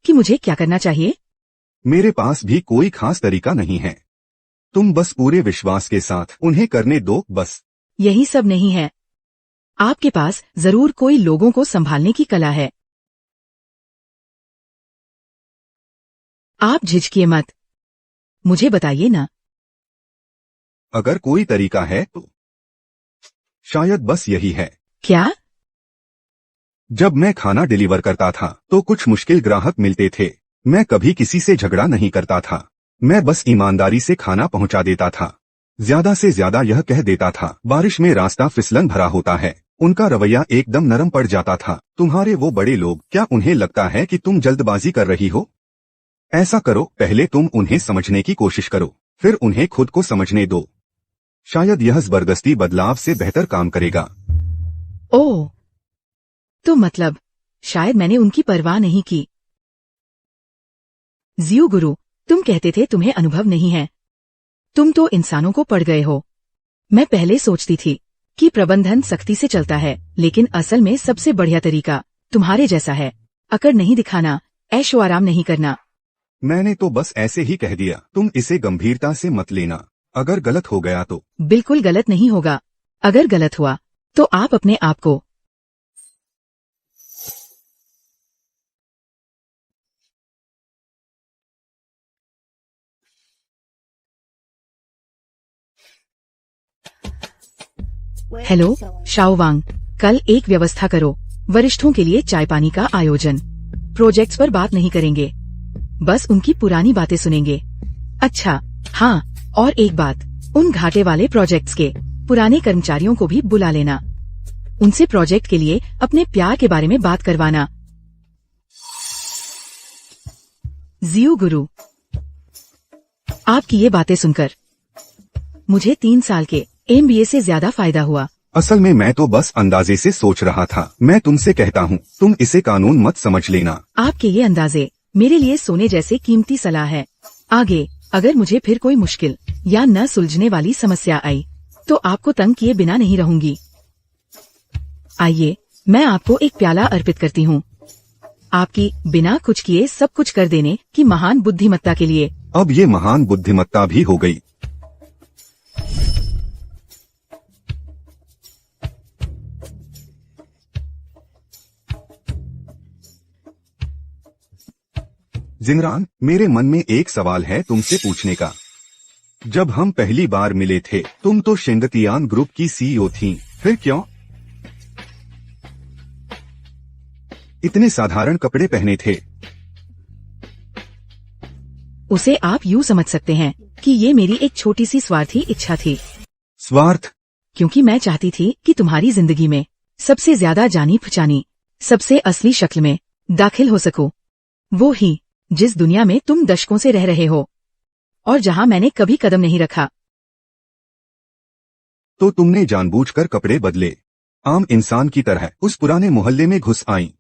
कि मुझे क्या करना चाहिए? मेरे पास भी कोई खास तरीका नहीं है। तुम बस पूरे विश्वास के साथ उन्हें करने दो बस। यही सब नहीं है। आपके पास जरूर कोई लोगों को संभालने की कला है। आप झिझकिए मत, मुझे बताइए ना। अगर कोई तरीका है तो शायद बस यही है। क्या? जब मैं खाना डिलीवर करता था तो कुछ मुश्किल ग्राहक मिलते थे। मैं कभी किसी से झगड़ा नहीं करता था। मैं बस ईमानदारी से खाना पहुंचा देता था। ज्यादा से ज्यादा यह कह देता था, बारिश में रास्ता फिसलन भरा होता है। उनका रवैया एकदम नरम पड़ जाता था। तुम्हारे वो बड़े लोग, क्या उन्हें लगता है कि तुम जल्दबाजी कर रही हो? ऐसा करो, पहले तुम उन्हें समझने की कोशिश करो, फिर उन्हें खुद को समझने दो। शायद यह जबरदस्ती बदलाव से बेहतर काम करेगा। ओह, तो मतलब शायद मैंने उनकी परवाह नहीं की। जियो गुरु, तुम कहते थे तुम्हें अनुभव नहीं है। तुम तो इंसानों को पढ़ गए हो। मैं पहले सोचती थी कि प्रबंधन सख्ती से चलता है, लेकिन असल में सबसे बढ़िया तरीका तुम्हारे जैसा है। अकड़ नहीं दिखाना, ऐशो आराम नहीं करना। मैंने तो बस ऐसे ही कह दिया, तुम इसे गंभीरता से मत लेना। अगर गलत हो गया तो? बिल्कुल गलत नहीं होगा। अगर गलत हुआ तो आप अपने आप को हेलो शाओवांग, कल एक व्यवस्था करो। वरिष्ठों के लिए चाय पानी का आयोजन। प्रोजेक्ट्स पर बात नहीं करेंगे, बस उनकी पुरानी बातें सुनेंगे। अच्छा हाँ, और एक बात, उन घाटे वाले प्रोजेक्ट्स के पुराने कर्मचारियों को भी बुला लेना। उनसे प्रोजेक्ट के लिए अपने प्यार के बारे में बात करवाना। जियो गुरु, आपकी ये बातें सुनकर मुझे 3 साल के MBA से ज्यादा फायदा हुआ। असल में मैं तो बस अंदाजे से सोच रहा था। मैं तुमसे कहता हूँ, तुम इसे कानून मत समझ लेना। आपके ये अंदाजे मेरे लिए सोने जैसे कीमती सलाह है। आगे अगर मुझे फिर कोई मुश्किल या न सुलझने वाली समस्या आई तो आपको तंग किए बिना नहीं रहूंगी। आइए, मैं आपको एक प्याला अर्पित करती हूँ, आपकी बिना कुछ किए सब कुछ कर देने की महान बुद्धिमत्ता के लिए। अब ये महान बुद्धिमत्ता भी हो गई। जिनरान, मेरे मन में एक सवाल है तुमसे पूछने का। जब हम पहली बार मिले थे, तुम तो शेंगतियान ग्रुप की CEO थीं, फिर क्यों इतने साधारण कपड़े पहने थे? उसे आप यूँ समझ सकते हैं कि ये मेरी एक छोटी सी स्वार्थी इच्छा थी। स्वार्थ? क्योंकि मैं चाहती थी कि तुम्हारी जिंदगी में सबसे ज्यादा जानी पहचानी, सबसे असली शक्ल में दाखिल हो सकूं। वो ही जिस दुनिया में तुम दशकों से रह रहे हो और जहां मैंने कभी कदम नहीं रखा। तो तुमने जानबूझकर कपड़े बदले, आम इंसान की तरह उस पुराने मोहल्ले में घुस आईं।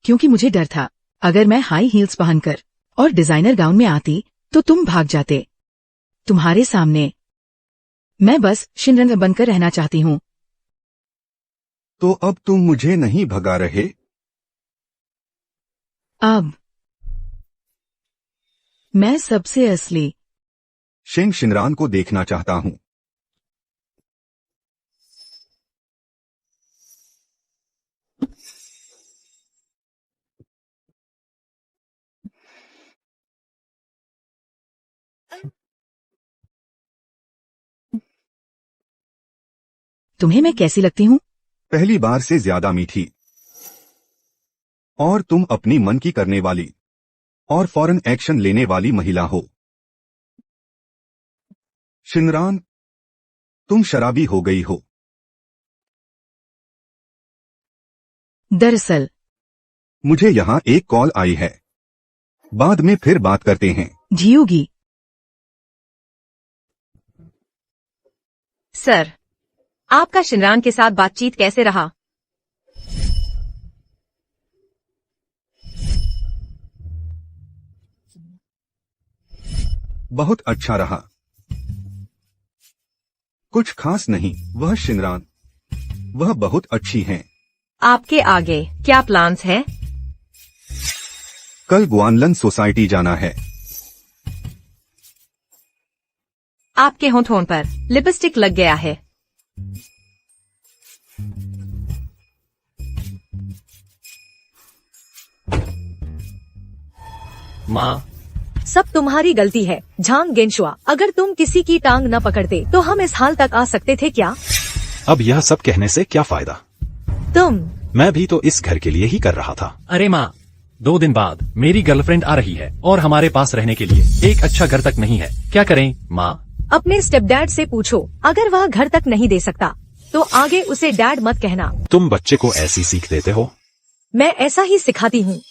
क्योंकि मुझे डर था, अगर मैं हाई हील्स पहनकर और डिजाइनर गाउन में आती तो तुम भाग जाते। तुम्हारे सामने मैं बस शिनरन बनकर रहना चाहती हूँ। तो अब तुम मुझे नहीं भगा रहे? अब मैं सबसे असली शेंग शिनरान को देखना चाहता हूँ। तुम्हें मैं कैसी लगती हूँ? पहली बार से ज्यादा मीठी। और तुम अपनी मन की करने वाली और फौरन एक्शन लेने वाली महिला हो। शिनरान, तुम शराबी हो गई हो। दरअसल मुझे यहाँ एक कॉल आई है, बाद में फिर बात करते हैं। जियोगी। सर, आपका शिनरान के साथ बातचीत कैसे रहा? बहुत अच्छा रहा। कुछ खास नहीं, वह शिनरान, वह बहुत अच्छी हैं। आपके आगे क्या प्लान्स है? कल ग्वानलन सोसाइटी जाना है। आपके होठों पर लिपस्टिक लग गया है। माँ, सब तुम्हारी गलती है झांग गेंशुआ। अगर तुम किसी की टांग न पकड़ते तो हम इस हाल तक आ सकते थे क्या? अब यह सब कहने से क्या फायदा? तुम मैं भी तो इस घर के लिए ही कर रहा था। अरे माँ, 2 दिन बाद मेरी गर्लफ्रेंड आ रही है और हमारे पास रहने के लिए एक अच्छा घर तक नहीं है। क्या करें माँ? अपने स्टेप डैड से पूछो, अगर वह घर तक नहीं दे सकता तो आगे उसे डैड मत कहना। तुम बच्चे को ऐसी सीख देते हो? मैं ऐसा ही सिखाती हूँ।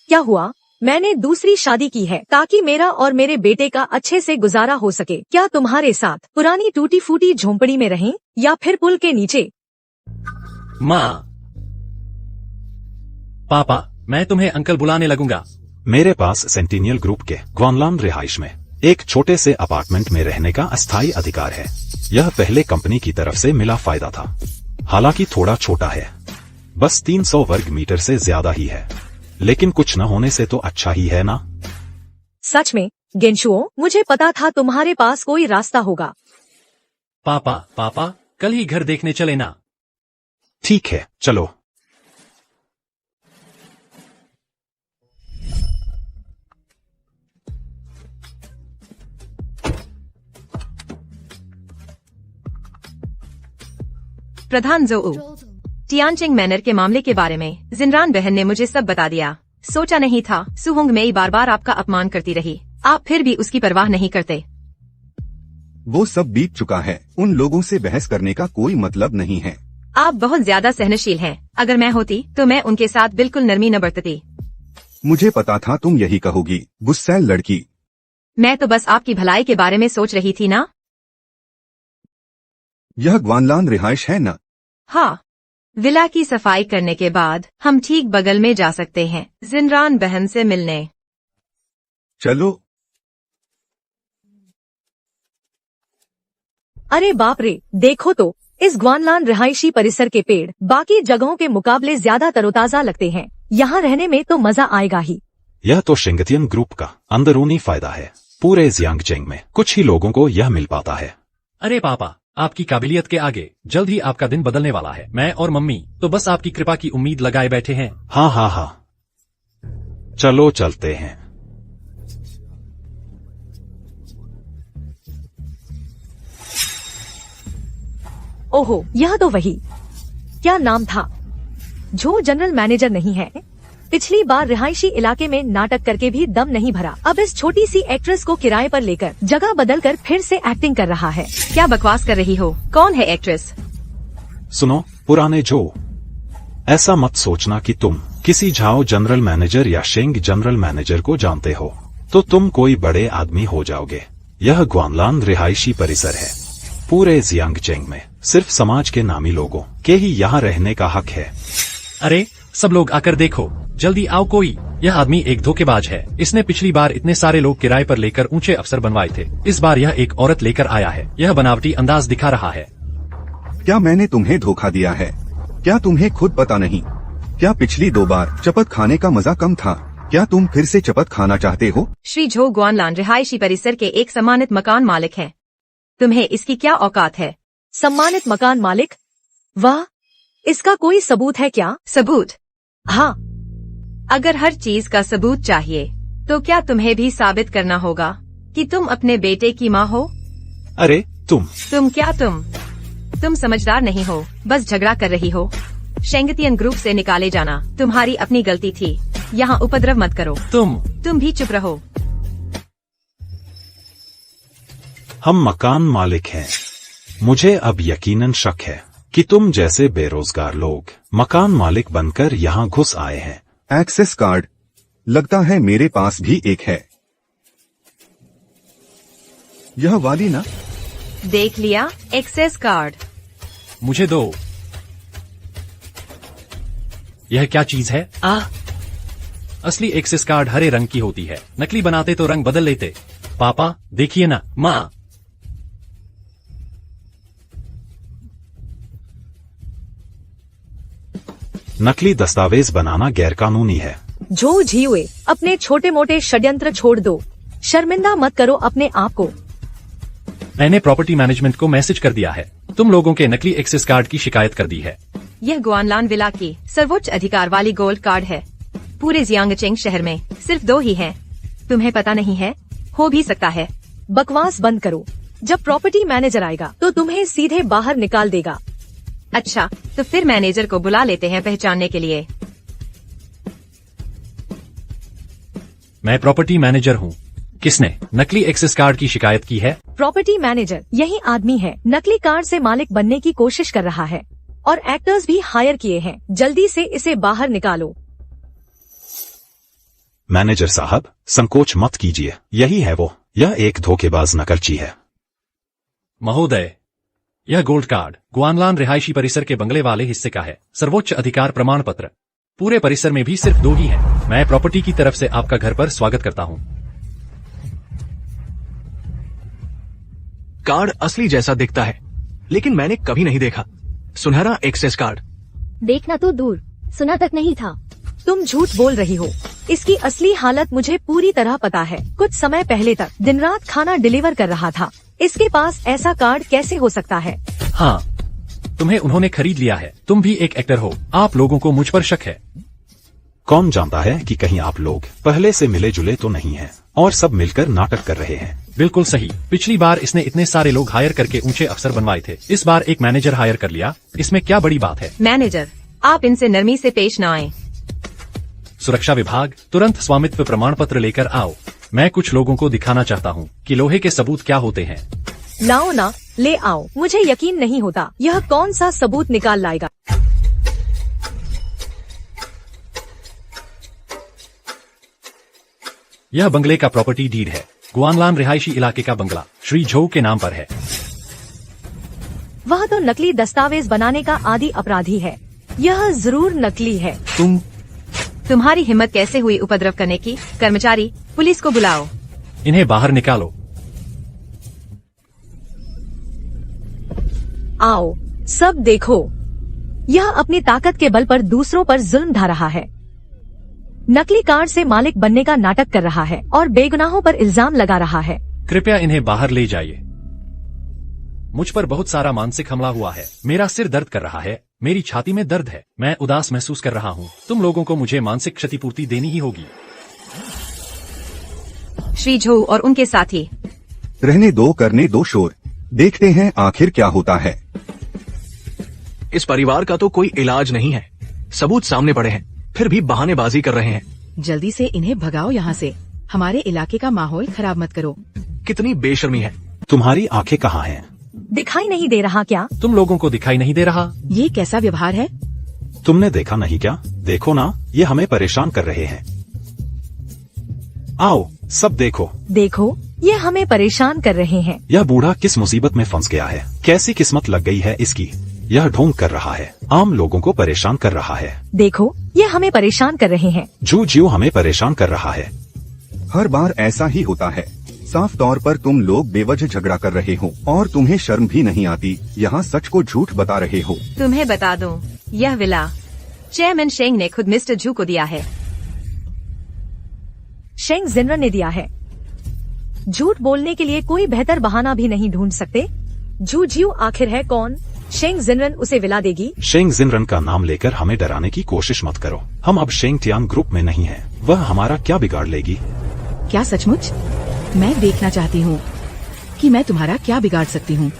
क्या हुआ? मैंने दूसरी शादी की है ताकि मेरा और मेरे बेटे का अच्छे से गुजारा हो सके। क्या तुम्हारे साथ पुरानी टूटी फूटी झोंपड़ी में रहें या फिर पुल के नीचे? माँ, पापा, मैं तुम्हें अंकल बुलाने लगूंगा। मेरे पास सेंटिनियल ग्रुप के ग्वानलान रिहाइश में एक छोटे से अपार्टमेंट में रहने का अस्थायी अधिकार है। यह पहले कंपनी की तरफ से मिला फायदा था। हालांकि थोड़ा छोटा है, बस 300 वर्ग मीटर से ज्यादा ही है, लेकिन कुछ न होने से तो अच्छा ही है ना? सच में गेंशुओ, मुझे पता था तुम्हारे पास कोई रास्ता होगा। पापा, कल ही घर देखने चले ना? ठीक है, चलो। प्रधान जोऊ, टियानचिंग मैनर के मामले के बारे में जिनरान बहन ने मुझे सब बता दिया। सोचा नहीं था सुहुंग मेई बार बार आपका अपमान करती रही, आप फिर भी उसकी परवाह नहीं करते। वो सब बीत चुका है, उन लोगों से बहस करने का कोई मतलब नहीं है। आप बहुत ज्यादा सहनशील हैं। अगर मैं होती तो मैं उनके साथ बिल्कुल नरमी न बरतती। मुझे पता था तुम यही कहोगी, गुस्सैल लड़की। मैं तो बस आपकी भलाई के बारे में सोच रही थी ना। यह ग्वानलान रिहाइश है न? हाँ, विला की सफाई करने के बाद हम ठीक बगल में जा सकते हैं जिनरान बहन से मिलने। चलो। अरे बाप रे, देखो तो इस ग्वानलान रिहायशी परिसर के पेड़ बाकी जगहों के मुकाबले ज्यादा तरोताजा लगते हैं। यहाँ रहने में तो मजा आएगा ही। यह तो शेंगतियन ग्रुप का अंदरूनी फायदा है। पूरे जियांगजेंग में कुछ ही लोगों को यह मिल पाता है। अरे पापा, आपकी काबिलियत के आगे जल्द ही आपका दिन बदलने वाला है। मैं और मम्मी तो बस आपकी कृपा की उम्मीद लगाए बैठे हैं। हाँ, चलो चलते हैं। ओहो, यह तो वही, क्या नाम था, जो जनरल मैनेजर नहीं है। पिछली बार रिहायशी इलाके में नाटक करके भी दम नहीं भरा, अब इस छोटी सी एक्ट्रेस को किराए पर लेकर जगह बदलकर फिर से एक्टिंग कर रहा है। क्या बकवास कर रही हो? कौन है एक्ट्रेस? सुनो पुराने जो, ऐसा मत सोचना कि तुम किसी झाओ जनरल मैनेजर या शेंग जनरल मैनेजर को जानते हो तो तुम कोई बड़े आदमी हो जाओगे। यह ग्वानलान रिहायशी परिसर है। पूरे जियांगजेंग में सिर्फ समाज के नामी लोगों के ही यहाँ रहने का हक है। अरे सब लोग आकर देखो, जल्दी आओ कोई। यह आदमी एक धोखेबाज है। इसने पिछली बार इतने सारे लोग किराए पर लेकर ऊंचे अफसर बनवाए थे। इस बार यह एक औरत लेकर आया है। यह बनावटी अंदाज दिखा रहा है। क्या मैंने तुम्हें धोखा दिया है? क्या तुम्हें खुद पता नहीं? क्या पिछली 2 बार चपत खाने का मजा कम था? क्या तुम फिर से चपत खाना चाहते हो? श्री झो ग्वानलान रिहायशी परिसर के एक सम्मानित मकान मालिक हैं। तुम्हें इसकी क्या औकात है? सम्मानित मकान मालिक? वाह, इसका कोई सबूत है क्या? सबूत? हाँ। अगर हर चीज का सबूत चाहिए तो क्या तुम्हें भी साबित करना होगा कि तुम अपने बेटे की माँ हो? अरे तुम तुम समझदार नहीं हो, बस झगड़ा कर रही हो। शेंगतियन ग्रुप से निकाले जाना तुम्हारी अपनी गलती थी। यहाँ उपद्रव मत करो। तुम भी चुप रहो। हम मकान मालिक हैं। मुझे अब यकीनन शक है कि तुम जैसे बेरोजगार लोग मकान मालिक बनकर यहाँ घुस आए हैं। Access card? लगता है मेरे पास भी एक है। यह वाली ना? देख लिया एक्सेस कार्ड। मुझे दो। यह क्या चीज है? आ, असली एक्सेस कार्ड हरे रंग की होती है, नकली बनाते तो रंग बदल लेते। पापा देखिए ना। माँ, नकली दस्तावेज बनाना गैरकानूनी है। जो झियुए, अपने छोटे मोटे षड्यंत्र छोड़ दो। शर्मिंदा मत करो अपने आप को। मैंने प्रॉपर्टी मैनेजमेंट को मैसेज कर दिया है। तुम लोगों के नकली एक्सेस कार्ड की शिकायत कर दी है। यह गुआनलान विला की सर्वोच्च अधिकार वाली गोल्ड कार्ड है। पूरे जियांगचेंग शहर में सिर्फ 2 ही हैं। तुम्हें पता नहीं है? हो भी सकता है। बकवास बंद करो। जब प्रॉपर्टी मैनेजर आएगा तो तुम्हें सीधे बाहर निकाल देगा। अच्छा, तो फिर मैनेजर को बुला लेते हैं पहचानने के लिए। मैं प्रॉपर्टी मैनेजर हूँ। किसने नकली एक्सेस कार्ड की शिकायत की है? प्रॉपर्टी मैनेजर यही आदमी है। नकली कार्ड से मालिक बनने की कोशिश कर रहा है और एक्टर्स भी हायर किए हैं। जल्दी से इसे बाहर निकालो। मैनेजर साहब, संकोच मत कीजिए। यही है वो। यह एक धोखेबाज नकलची है। महोदय, यह गोल्ड कार्ड गुआनलान रिहायशी परिसर के बंगले वाले हिस्से का है। सर्वोच्च अधिकार प्रमाण पत्र। पूरे परिसर में भी सिर्फ 2 ही हैं। मैं प्रॉपर्टी की तरफ से आपका घर पर स्वागत करता हूँ। कार्ड असली जैसा दिखता है, लेकिन मैंने कभी नहीं देखा। सुनहरा एक्सेस कार्ड। देखना तो दूर, सुना तक नहीं था। तुम झूठ बोल रही हो। इसकी असली हालत मुझे पूरी तरह पता है। कुछ समय पहले तक दिन रात खाना डिलीवर कर रहा था। इसके पास ऐसा कार्ड कैसे हो सकता है? हाँ, तुम्हें उन्होंने खरीद लिया है। तुम भी एक एक्टर हो। आप लोगों को मुझ पर शक है। कौन जानता है कि कहीं आप लोग पहले से मिले जुले तो नहीं हैं और सब मिलकर नाटक कर रहे हैं। बिल्कुल सही। पिछली बार इसने इतने सारे लोग हायर करके ऊंचे अफसर बनवाए थे। इस बार एक मैनेजर हायर कर लिया। इसमें क्या बड़ी बात है? मैनेजर, आप इनसे नरमी से पेश न आए। सुरक्षा विभाग, तुरंत स्वामित्व प्रमाण पत्र लेकर आओ। मैं कुछ लोगों को दिखाना चाहता हूँ कि लोहे के सबूत क्या होते हैं। लाओ ना, ले आओ। मुझे यकीन नहीं होता यह कौन सा सबूत निकाल लाएगा। यह बंगले का प्रॉपर्टी डीड है। गुआनलान रिहायशी इलाके का बंगला श्री झो के नाम पर है। वह तो नकली दस्तावेज बनाने का आदि अपराधी है। यह जरूर नकली है। तुम्हारी हिम्मत कैसे हुई उपद्रव करने की? कर्मचारी, पुलिस को बुलाओ। इन्हें बाहर निकालो। आओ, सब देखो। यह अपनी ताकत के बल पर दूसरों पर जुल्म ढा रहा है। नकली कार्ड से मालिक बनने का नाटक कर रहा है और बेगुनाहों पर इल्जाम लगा रहा है। कृपया इन्हें बाहर ले जाइए। मुझ पर बहुत सारा मानसिक हमला हुआ है। मेरा सिर दर्द कर रहा है। मेरी छाती में दर्द है। मैं उदास महसूस कर रहा हूँ। तुम लोगों को मुझे मानसिक क्षतिपूर्ति देनी ही होगी। श्री झो और उनके साथी। रहने दो, करने दो शोर। देखते हैं आखिर क्या होता है। इस परिवार का तो कोई इलाज नहीं है। सबूत सामने पड़े हैं, फिर भी बहानेबाजी कर रहे हैं। जल्दी से इन्हें भगाओ यहाँ से। हमारे इलाके का माहौल खराब मत करो। कितनी बेशर्मी है। तुम्हारी आंखें कहाँ हैं? दिखाई नहीं दे रहा क्या? तुम लोगों को दिखाई नहीं दे रहा? ये कैसा व्यवहार है? तुमने देखा नहीं क्या? देखो ना, ये हमें परेशान कर रहे हैं। आओ, सब देखो। देखो, ये हमें परेशान कर रहे हैं। यह बूढ़ा किस मुसीबत में फंस गया है। कैसी किस्मत लग गई है इसकी। यह ढोंग कर रहा है। आम लोगों को परेशान कर रहा है। देखो, ये हमें परेशान कर रहे हैं। जू हमें परेशान कर रहा है। हर बार ऐसा ही होता है। साफ तौर पर तुम लोग बेवजह झगड़ा कर रहे हो और तुम्हें शर्म भी नहीं आती। यहाँ सच को झूठ बता रहे हो। तुम्हें बता दूं, यह विला चेयरमैन शेंग ने खुद मिस्टर झू को दिया है। शेंग जिनरन ने दिया है। झूठ बोलने के लिए कोई बेहतर बहाना भी नहीं ढूंढ सकते। झू आखिर है कौन? शेंग जिनरन उसे विला देगी। शेंग जिनरन का नाम लेकर हमें डराने की कोशिश मत करो। हम अब शेंग टियान ग्रुप में नहीं हैं। वह हमारा क्या बिगाड़ लेगी? क्या सचमुच? मैं देखना चाहती हूँ कि मैं तुम्हारा क्या बिगाड़ सकती हूँ।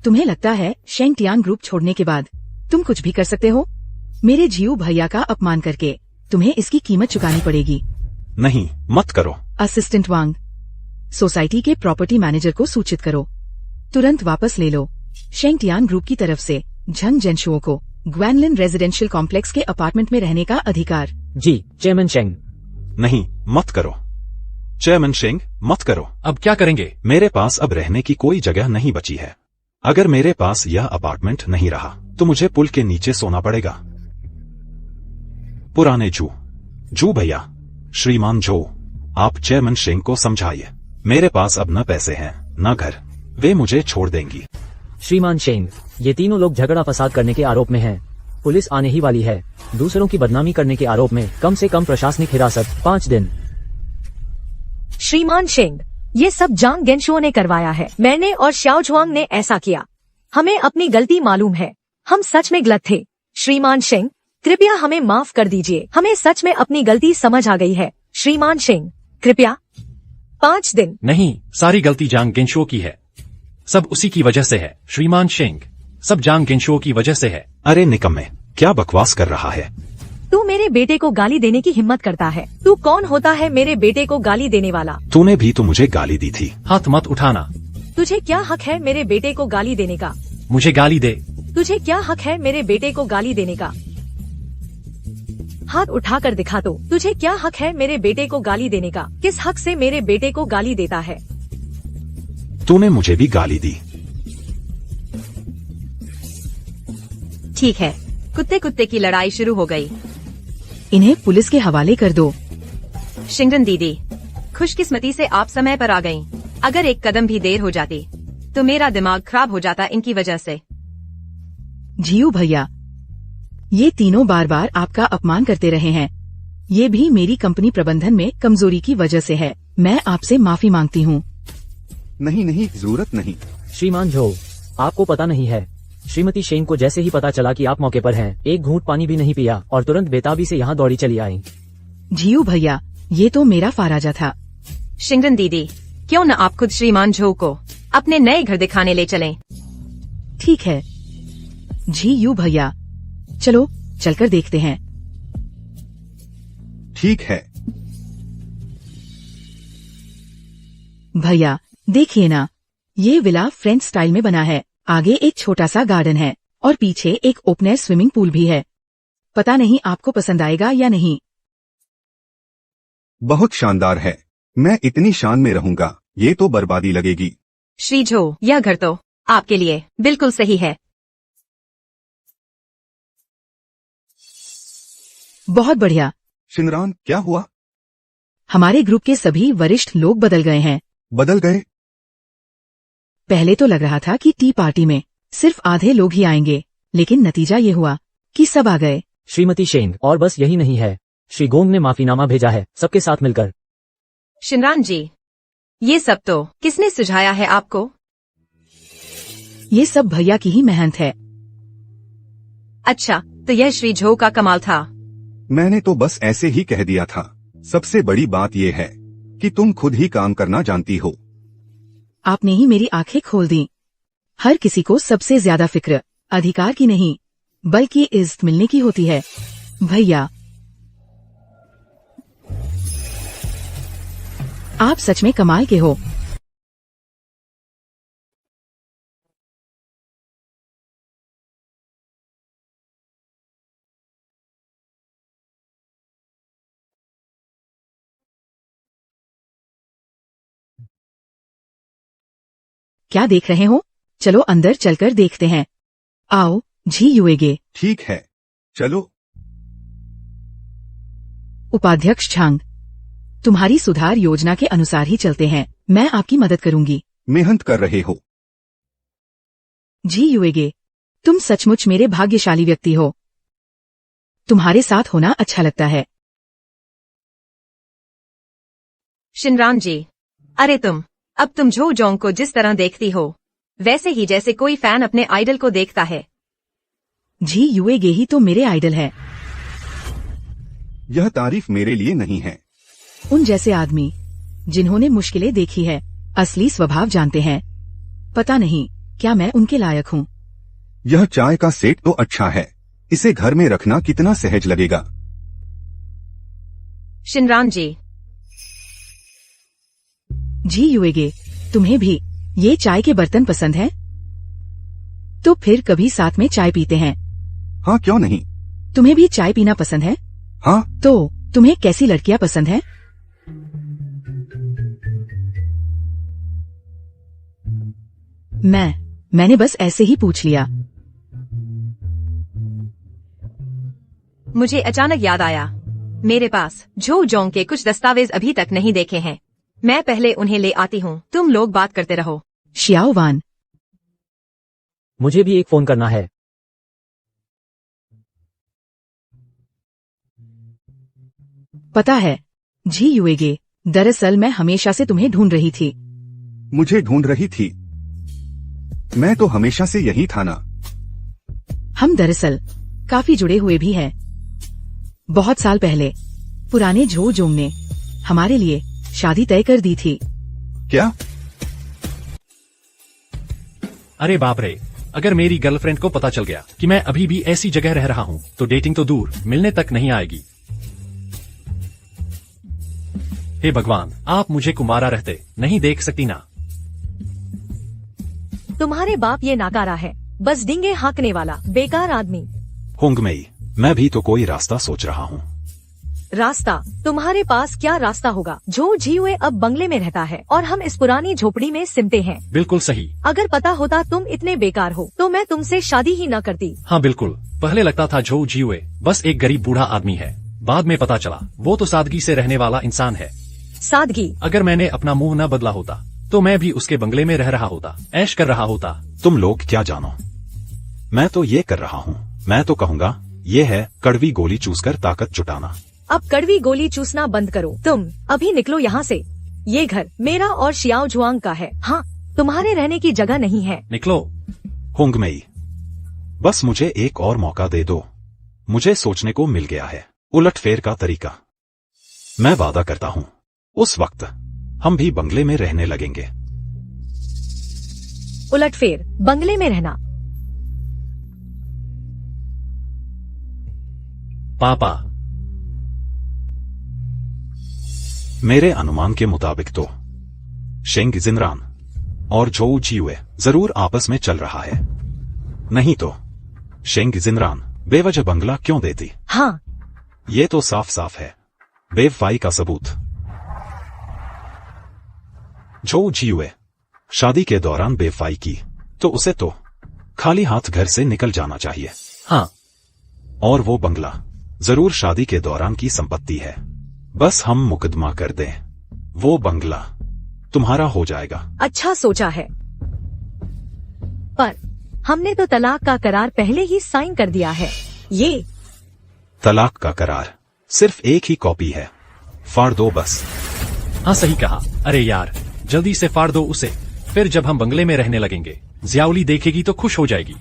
तुम्हें लगता है शेंग टियान ग्रुप छोड़ने के बाद तुम कुछ भी कर सकते हो? मेरे झियू भैया का अपमान करके तुम्हें इसकी कीमत चुकानी पड़ेगी। नहीं, मत करो। असिस्टेंट वांग, सोसाइटी के प्रॉपर्टी मैनेजर को सूचित करो। तुरंत वापस ले लो शेंग टियान ग्रुप की तरफ से झंग जेनशुओ को ग्वैनलिन रेजिडेंशियल कॉम्प्लेक्स के अपार्टमेंट में रहने का अधिकार। जी, चेयरमैन शेंग। नहीं, मत करो। चेयरमैन शेंग, मत करो। अब क्या करेंगे? मेरे पास अब रहने की कोई जगह नहीं बची है। अगर मेरे पास यह अपार्टमेंट नहीं रहा तो मुझे पुल के नीचे सोना पड़ेगा। पुराने जू, जो भैया, श्रीमान जो, आप चेयरमैन शेंग को समझाइए। मेरे पास अब न पैसे हैं न घर, वे मुझे छोड़ देंगी। श्रीमान शेंग, ये तीनों लोग झगड़ा फसाद करने के आरोप में हैं। पुलिस आने ही वाली है। दूसरों की बदनामी करने के आरोप में कम से कम प्रशासनिक हिरासत 5 दिन। श्रीमान शेंग, ये सब जांग गेंशुओ ने करवाया है। मैंने और श्याओ जुआंग ने ऐसा किया। हमें अपनी गलती मालूम है। हम सच में गलत थे। श्रीमान शेंग, कृपया हमें माफ कर दीजिए। हमें सच में अपनी गलती समझ आ गई है। श्रीमान शेंग, कृपया 5 दिन। नहीं, सारी गलती जांग गेंशुओ की है। सब उसी की वजह से है। श्रीमान शेंग, सब जांग गेंशुओ की वजह से है। अरे निकम्मे, क्या बकवास कर रहा है? तू मेरे बेटे को गाली देने की हिम्मत करता है। तू कौन होता है मेरे बेटे को गाली देने वाला? तूने भी तो मुझे गाली दी थी। हाथ मत उठाना। तुझे क्या हक है मेरे बेटे को गाली देने का? मुझे गाली दे। तुझे क्या हक है मेरे बेटे को गाली देने का? हाथ उठाकर दिखा दो। तुझे क्या हक है मेरे बेटे को गाली देने का? किस हक से मेरे बेटे को गाली देता है? तूने मुझे भी गाली दी। ठीक है, कुत्ते कुत्ते की लड़ाई शुरू हो गई। इन्हें पुलिस के हवाले कर दो। शिंगरन दीदी, खुशकिस्मती से आप समय पर आ गईं। अगर एक कदम भी देर हो जाती तो मेरा दिमाग खराब हो जाता इनकी वजह से। जियू भैया, ये तीनों बार बार आपका अपमान करते रहे हैं। ये भी मेरी कंपनी प्रबंधन में कमजोरी की वजह से है। मैं आपसे माफी मांगती हूँ। नहीं नहीं, जरूरत नहीं। श्रीमान झो, आपको पता नहीं है, श्रीमती शेंग को जैसे ही पता चला कि आप मौके पर हैं, एक घूंट पानी भी नहीं पिया और तुरंत बेताबी से यहाँ दौड़ी चली आई। जियू भैया, ये तो मेरा फाराजा था। शिंगरन दीदी, क्यों न आप खुद श्रीमान झो को अपने नए घर दिखाने ले चलें? ठीक है जियू भैया, चलो चलकर देखते हैं। ठीक है। भैया देखिए ना, ये विला फ्रेंच स्टाइल में बना है। आगे एक छोटा सा गार्डन है और पीछे एक ओपन एयर स्विमिंग पूल भी है। पता नहीं आपको पसंद आएगा या नहीं। बहुत शानदार है। मैं इतनी शान में रहूंगा, ये तो बर्बादी लगेगी। श्री झो, यह घर तो आपके लिए बिल्कुल सही है। बहुत बढ़िया। शिनरान, क्या हुआ? हमारे ग्रुप के सभी वरिष्ठ लोग बदल गए हैं। बदल गए? पहले तो लग रहा था कि टी पार्टी में सिर्फ आधे लोग ही आएंगे, लेकिन नतीजा ये हुआ कि सब आ गए। श्रीमती शेंग, और बस यही नहीं है, श्री गोंग ने माफीनामा भेजा है सबके साथ मिलकर। शिनरान जी, ये सब तो किसने सुझाया है आपको? ये सब भैया की ही मेहनत है। अच्छा, तो यह श्री झो का कमाल था। मैंने तो बस ऐसे ही कह दिया था। सबसे बड़ी बात ये है कि तुम खुद ही काम करना जानती हो। आपने ही मेरी आंखें खोल दी। हर किसी को सबसे ज्यादा फिक्र अधिकार की नहीं, बल्कि इज्जत मिलने की होती है। भैया, आप सच में कमाल के हो। क्या देख रहे हो? चलो अंदर चलकर देखते हैं। आओ जी युएगे। ठीक है, चलो। उपाध्यक्ष झांग, तुम्हारी सुधार योजना के अनुसार ही चलते हैं। मैं आपकी मदद करूंगी। मेहनत कर रहे हो। जी युएगे, तुम सचमुच मेरे भाग्यशाली व्यक्ति हो। तुम्हारे साथ होना अच्छा लगता है। शिनरान जी, अरे अब तुम झो जोंग को जिस तरह देखती हो, वैसे ही जैसे कोई फैन अपने आइडल को देखता है। जी युएगे ही तो मेरे आइडल है। यह तारीफ मेरे लिए नहीं है। उन जैसे आदमी जिन्होंने मुश्किलें देखी है, असली स्वभाव जानते हैं। पता नहीं क्या मैं उनके लायक हूँ। यह चाय का सेट तो अच्छा है, इसे घर में रखना कितना सहज लगेगा। शिनरान जी, जी युएगे, तुम्हें भी ये चाय के बर्तन पसंद है? तो फिर कभी साथ में चाय पीते हैं। हाँ, क्यों नहीं। तुम्हें भी चाय पीना पसंद है? हाँ। तो तुम्हें कैसी लड़कियां पसंद है? मैंने बस ऐसे ही पूछ लिया। मुझे अचानक याद आया, मेरे पास झो जोंग के कुछ दस्तावेज अभी तक नहीं देखे हैं। मैं पहले उन्हें ले आती हूँ, तुम लोग बात करते रहो। शियाओ वान, मुझे भी एक फोन करना है। पता है जी युएगे, दरअसल मैं हमेशा से तुम्हें ढूंढ रही थी। मुझे ढूंढ रही थी? मैं तो हमेशा से यही था ना। हम दरअसल काफी जुड़े हुए भी हैं। बहुत साल पहले पुराने झो जोंग ने हमारे लिए शादी तय कर दी थी। क्या? अरे बाप रे, अगर मेरी गर्लफ्रेंड को पता चल गया कि मैं अभी भी ऐसी जगह रह रहा हूँ तो डेटिंग तो दूर, मिलने तक नहीं आएगी। हे भगवान, आप मुझे कुंवारा रहते नहीं देख सकती ना। तुम्हारे बाप ये नाकारा है, बस डिंगे हाँकने वाला बेकार आदमी। होंगमेई, मैं भी तो कोई रास्ता सोच रहा हूँ। रास्ता? तुम्हारे पास क्या रास्ता होगा? झो झियुए अब बंगले में रहता है और हम इस पुरानी झोपड़ी में सिमटे हैं। बिल्कुल सही। अगर पता होता तुम इतने बेकार हो तो मैं तुमसे शादी ही न करती। हाँ बिल्कुल, पहले लगता था झो झियुए बस एक गरीब बूढ़ा आदमी है, बाद में पता चला वो तो सादगी से रहने वाला इंसान है। सादगी? अगर मैंने अपना मुंह न बदला होता तो मैं भी उसके बंगले में रह रहा होता, ऐश कर रहा होता। तुम लोग क्या जानो, मैं तो ये कर रहा हूँ। मैं तो कहूँगा ये है कड़वी गोली चूसकर ताकत जुटाना। अब कड़वी गोली चूसना बंद करो। तुम अभी निकलो यहाँ से। ये घर मेरा और शियाओ जुआंग का है। हाँ, तुम्हारे रहने की जगह नहीं है। निकलो। होंगमेई, बस मुझे एक और मौका दे दो। मुझे सोचने को मिल गया है उलटफेर का तरीका। मैं वादा करता हूँ उस वक्त हम भी बंगले में रहने लगेंगे। उलटफेर? बंगले में रहना? पापा, मेरे अनुमान के मुताबिक तो शेंग जिनरान और झो झियुए जरूर आपस में चल रहा है। नहीं तो शेंग जिनरान बेवजह बंगला क्यों देती? हाँ, ये तो साफ साफ है बेवफाई का सबूत। झो झियुए शादी के दौरान बेवफाई की तो उसे तो खाली हाथ घर से निकल जाना चाहिए। हाँ, और वो बंगला जरूर शादी के दौरान की संपत्ति है। बस हम मुकदमा कर दें, वो बंगला तुम्हारा हो जाएगा। अच्छा सोचा है, पर हमने तो तलाक का करार पहले ही साइन कर दिया है। ये तलाक का करार सिर्फ एक ही कॉपी है, फाड़ दो बस। हाँ सही कहा। अरे यार, जल्दी से फाड़ दो उसे, फिर जब हम बंगले में रहने लगेंगे जियाउली देखेगी तो खुश हो जाएगी।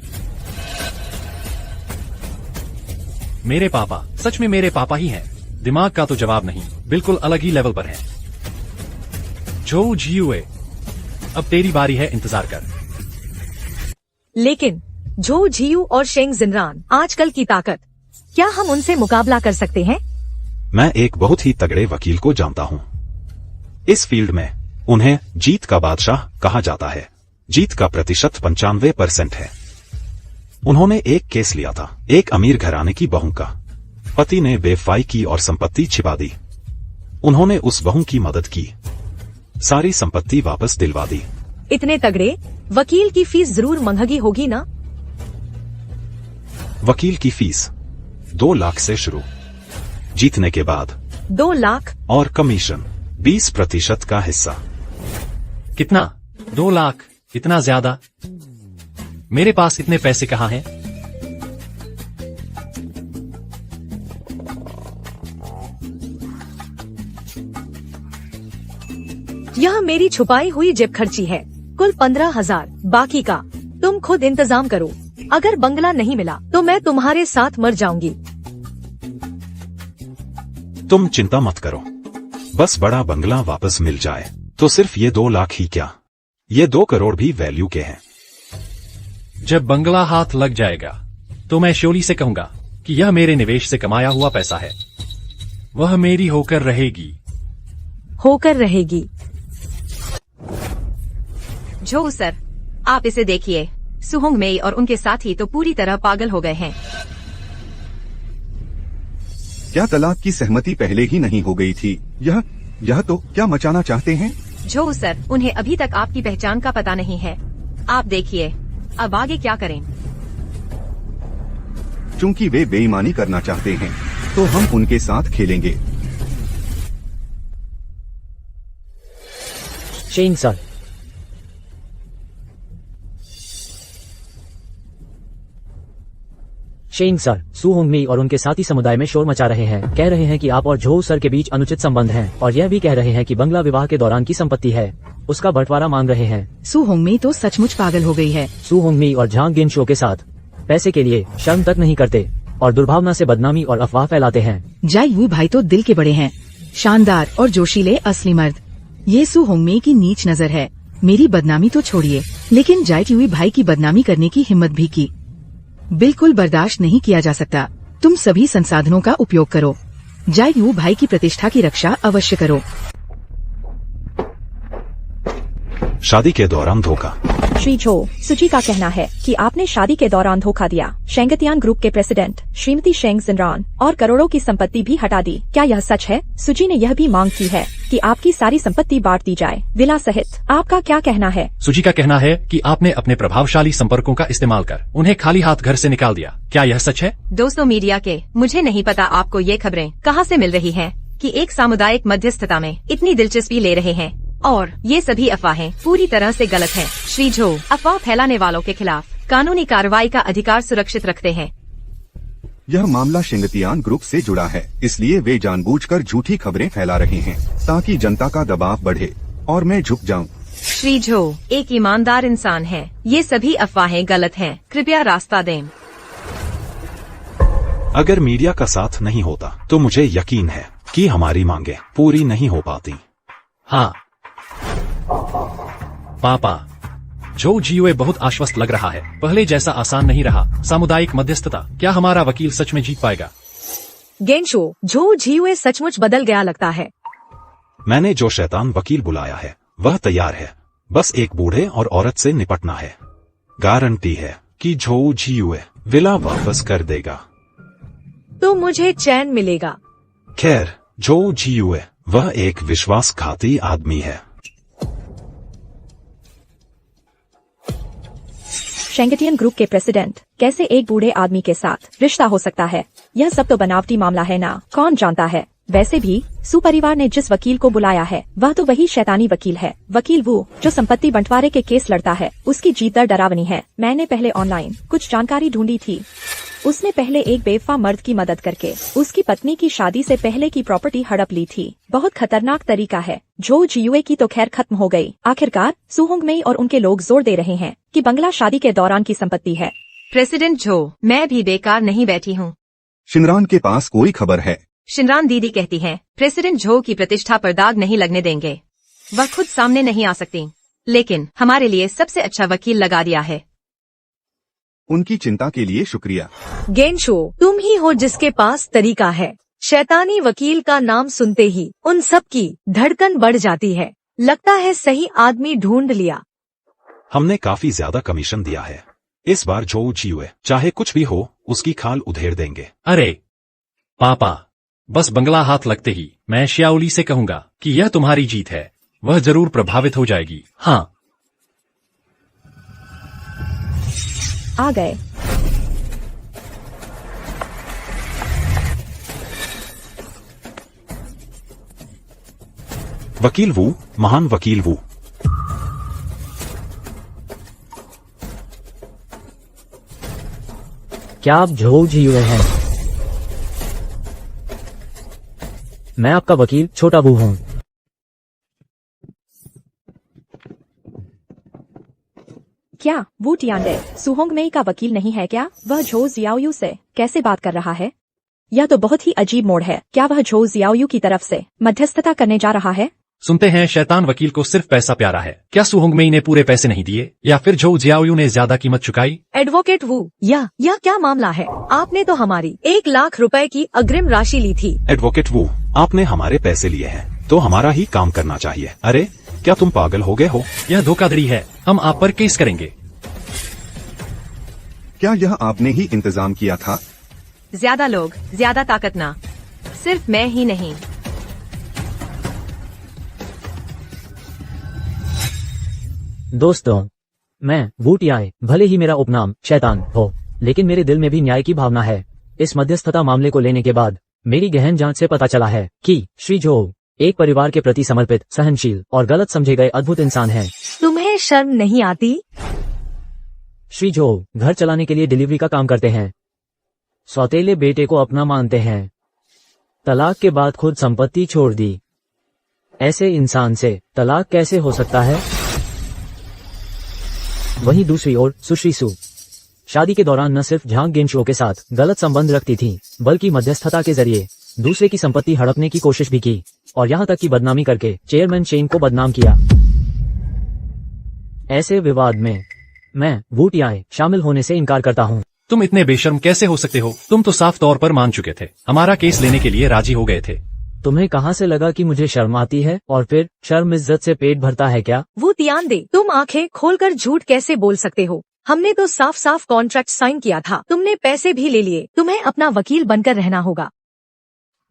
मेरे पापा सच में मेरे पापा ही हैं। दिमाग का तो जवाब नहीं, बिल्कुल अलग ही लेवल पर हैं। झो झियुए, अब तेरी बारी है, इंतजार कर। लेकिन झो झियू और शेंग जिनरान आजकल की ताकत, क्या हम उनसे मुकाबला कर सकते हैं? मैं एक बहुत ही तगड़े वकील को जानता हूँ। इस फील्ड में उन्हें जीत का बादशाह कहा जाता है। जीत का प्रतिशत 95% है। उन्होंने एक केस लिया था, एक अमीर घराने की बहू का। पति ने बेवफाई की और संपत्ति छिपा दी। उन्होंने उस बहू की मदद की, सारी संपत्ति वापस दिलवा दी। इतने तगड़े वकील की फीस जरूर महंगी होगी ना? वकील की फीस 2 लाख से शुरू, जीतने के बाद 2 लाख और कमीशन 20% का हिस्सा। कितना? 2 लाख? इतना ज्यादा? मेरे पास इतने पैसे कहाँ हैं? यह मेरी छुपाई हुई जेब खर्ची है, कुल 15,000। बाकी का तुम खुद इंतजाम करो। अगर बंगला नहीं मिला तो मैं तुम्हारे साथ मर जाऊंगी। तुम चिंता मत करो, बस बड़ा बंगला वापस मिल जाए तो सिर्फ ये 2 लाख ही क्या, ये 2 करोड़ भी वैल्यू के हैं। जब बंगला हाथ लग जाएगा तो मैं श्योली से कहूंगा कि यह मेरे निवेश से कमाया हुआ पैसा है, वह मेरी होकर रहेगी। होकर रहेगी? झो सर, आप इसे देखिए। सुहोंग मेई और उनके साथी तो पूरी तरह पागल हो गए हैं। क्या तलाक की सहमति पहले ही नहीं हो गई थी? यह तो क्या मचाना चाहते हैं? झो सर, उन्हें अभी तक आपकी पहचान का पता नहीं है। आप देखिए अब आगे क्या करें। चूंकि वे बेईमानी करना चाहते हैं तो हम उनके साथ खेलेंगे। शेंग सर, शेंग सर, सू होंग मी और उनके साथी समुदाय में शोर मचा रहे हैं। कह रहे हैं कि आप और झो सर के बीच अनुचित संबंध हैं और यह भी कह रहे हैं कि बंगला विवाह के दौरान की संपत्ति है, उसका बंटवारा मांग रहे हैं। सू होंगमी तो सचमुच पागल हो गई है। सू होंग मी और झांग गिनशो के साथ पैसे के लिए शर्म तक नहीं करते और दुर्भावना से बदनामी और अफवाह फैलाते हैं। जाई वू भाई तो दिल के बड़े हैं, शानदार और जोशीले असली मर्द। ये सू होंगमी की नीच नजर है। मेरी बदनामी तो छोड़िए, लेकिन जाई यूई भाई की बदनामी करने की हिम्मत भी की। बिल्कुल बर्दाश्त नहीं किया जा सकता। तुम सभी संसाधनों का उपयोग करो। जाई यू भाई की प्रतिष्ठा की रक्षा अवश्य करो। शादी के दौरान धोखा। श्री झो, सुची का कहना है कि आपने शादी के दौरान धोखा दिया। शेंगतियान ग्रुप के प्रेसिडेंट श्रीमती शेंग जिनरान और करोड़ों की संपत्ति भी हटा दी। क्या यह सच है? सुची ने यह भी मांग की है कि आपकी सारी संपत्ति बांट दी जाए, विला सहित। आपका क्या कहना है? सुची का कहना है कि आपने अपने प्रभावशाली संपर्कों का इस्तेमाल कर उन्हें खाली हाथ घर से निकाल दिया। क्या यह सच है? दोस्तों मीडिया के, मुझे नहीं पता आपको ये खबरें कहाँ से मिल रही हैं कि एक सामुदायिक मध्यस्थता में इतनी दिलचस्पी ले रहे हैं, और ये सभी अफवाहें पूरी तरह से गलत हैं। श्री झो अफवाह फैलाने वालों के खिलाफ कानूनी कार्रवाई का अधिकार सुरक्षित रखते हैं। यह मामला शेंगतियान ग्रुप से जुड़ा है, इसलिए वे जानबूझकर झूठी खबरें फैला रहे हैं ताकि जनता का दबाव बढ़े और मैं झुक जाऊं। श्री झो एक ईमानदार इंसान है। ये सभी अफवाहें गलत हैं, कृपया रास्ता दें। अगर मीडिया का साथ नहीं होता तो मुझे यकीन है कि हमारी मांगे पूरी नहीं हो पाती। हाँ पापा, जो जीओए बहुत आश्वस्त लग रहा है। पहले जैसा आसान नहीं रहा। सामुदायिक मध्यस्थता, क्या हमारा वकील सच में जीत पाएगा? गेंशो, जो जीओए सचमुच बदल गया लगता है। मैंने जो शैतान वकील बुलाया है वह तैयार है, बस एक बूढ़े और औरत से निपटना है। गारंटी है कि झो जीओए विला वापस कर देगा। तो मुझे चैन मिलेगा। खैर, झो जीओए वह एक विश्वासघाती आदमी है। शेंगतियन ग्रुप के प्रेसिडेंट कैसे एक बूढ़े आदमी के साथ रिश्ता हो सकता है? यह सब तो बनावटी मामला है ना, कौन जानता है। वैसे भी सू परिवार ने जिस वकील को बुलाया है वह तो वही शैतानी वकील है। वकील वो जो संपत्ति बंटवारे के केस लड़ता है, उसकी जीत दर डरावनी है। मैंने पहले ऑनलाइन कुछ जानकारी ढूंढी थी। उसने पहले एक बेवफा मर्द की मदद करके उसकी पत्नी की शादी से पहले की प्रॉपर्टी हड़प ली थी। बहुत खतरनाक तरीका है। जो जीओए की तो खैर खत्म हो गई। आखिरकार सू होंगमी और उनके लोग जोर दे रहे हैं कि बंगला शादी के दौरान की संपत्ति है। प्रेसिडेंट झो, मैं भी बेकार नहीं बैठी हूँ। शिनरान के पास कोई खबर है? शिनरान दीदी कहती हैं प्रेसिडेंट झो की प्रतिष्ठा पर दाग नहीं लगने देंगे। वह खुद सामने नहीं आ सकती, लेकिन हमारे लिए सबसे अच्छा वकील लगा दिया है। उनकी चिंता के लिए शुक्रिया। गेंशो, तुम ही हो जिसके पास तरीका है। शैतानी वकील का नाम सुनते ही उन सब की धड़कन बढ़ जाती है। लगता है सही आदमी ढूंढ लिया। हमने काफी ज्यादा कमीशन दिया है। इस बार जो जीओए चाहे कुछ भी हो उसकी खाल उधेड़ देंगे। अरे पापा, बस बंगला हाथ लगते ही मैं श्याओली से कहूंगा कि यह तुम्हारी जीत है। वह जरूर प्रभावित हो जाएगी। हाँ, आ गए। वकील वू, महान वकील वू। क्या आप झो जीओए हैं? मैं आपका वकील छोटा बू हूँ। क्या वो टियांडे सू होंगमी का वकील नहीं है क्या? वह झो जियाओयू से कैसे बात कर रहा है? यह तो बहुत ही अजीब मोड़ है। क्या वह झो जियाओयू की तरफ से मध्यस्थता करने जा रहा है? सुनते हैं शैतान वकील को सिर्फ पैसा प्यारा है। क्या सू होंगमी ने पूरे पैसे नहीं दिए या फिर झो जियाओयू ने ज्यादा कीमत चुकाई? एडवोकेट वू, यह क्या मामला है? आपने तो हमारी 1 लाख रुपए की अग्रिम राशि ली थी। एडवोकेट वू, आपने हमारे पैसे लिए हैं तो हमारा ही काम करना चाहिए। अरे क्या तुम पागल हो गए हो? यह धोखाधड़ी है। हम आप पर केस करेंगे। क्या यह आपने ही इंतजाम किया था? ज्यादा लोग, ज्यादा ताकत ना। सिर्फ मैं ही नहीं। दोस्तों, मैं वू टियाए, भले ही मेरा उपनाम शैतान हो, लेकिन मेरे दिल में भी न्याय की भावना है। इस मध्यस्थता मामले को लेने के बाद मेरी गहन जांच से पता चला है कि श्री जो एक परिवार के प्रति समर्पित, सहनशील और गलत समझे गए अद्भुत इंसान हैं। तुम्हें शर्म नहीं आती? श्री जो घर चलाने के लिए डिलीवरी का काम करते हैं। सौतेले बेटे को अपना मानते हैं। तलाक के बाद खुद संपत्ति छोड़ दी। ऐसे इंसान से तलाक कैसे हो सकता है? वहीं दूसरी ओर सुश्री सु शादी के दौरान न सिर्फ झांग गेम शो के साथ गलत संबंध रखती थी, बल्कि मध्यस्थता के जरिए दूसरे की संपत्ति हड़पने की कोशिश भी की और यहाँ तक कि बदनामी करके चेयरमैन शेंग को बदनाम किया। ऐसे विवाद में मैं वू टियाई शामिल होने से इनकार करता हूँ। तुम इतने बेशर्म कैसे हो सकते हो? तुम तो साफ तौर पर मान चुके थे, हमारा केस लेने के लिए राजी हो गए थे। तुम्हें कहाँ से लगा कि मुझे शर्म आती है? और फिर शर्म इज्जत से पेट भरता है क्या? वो ध्यान दे, तुम आंखें खोलकर झूठ कैसे बोल सकते हो? हमने तो साफ साफ कॉन्ट्रैक्ट साइन किया था, तुमने पैसे भी ले लिए। तुम्हें अपना वकील बनकर रहना होगा।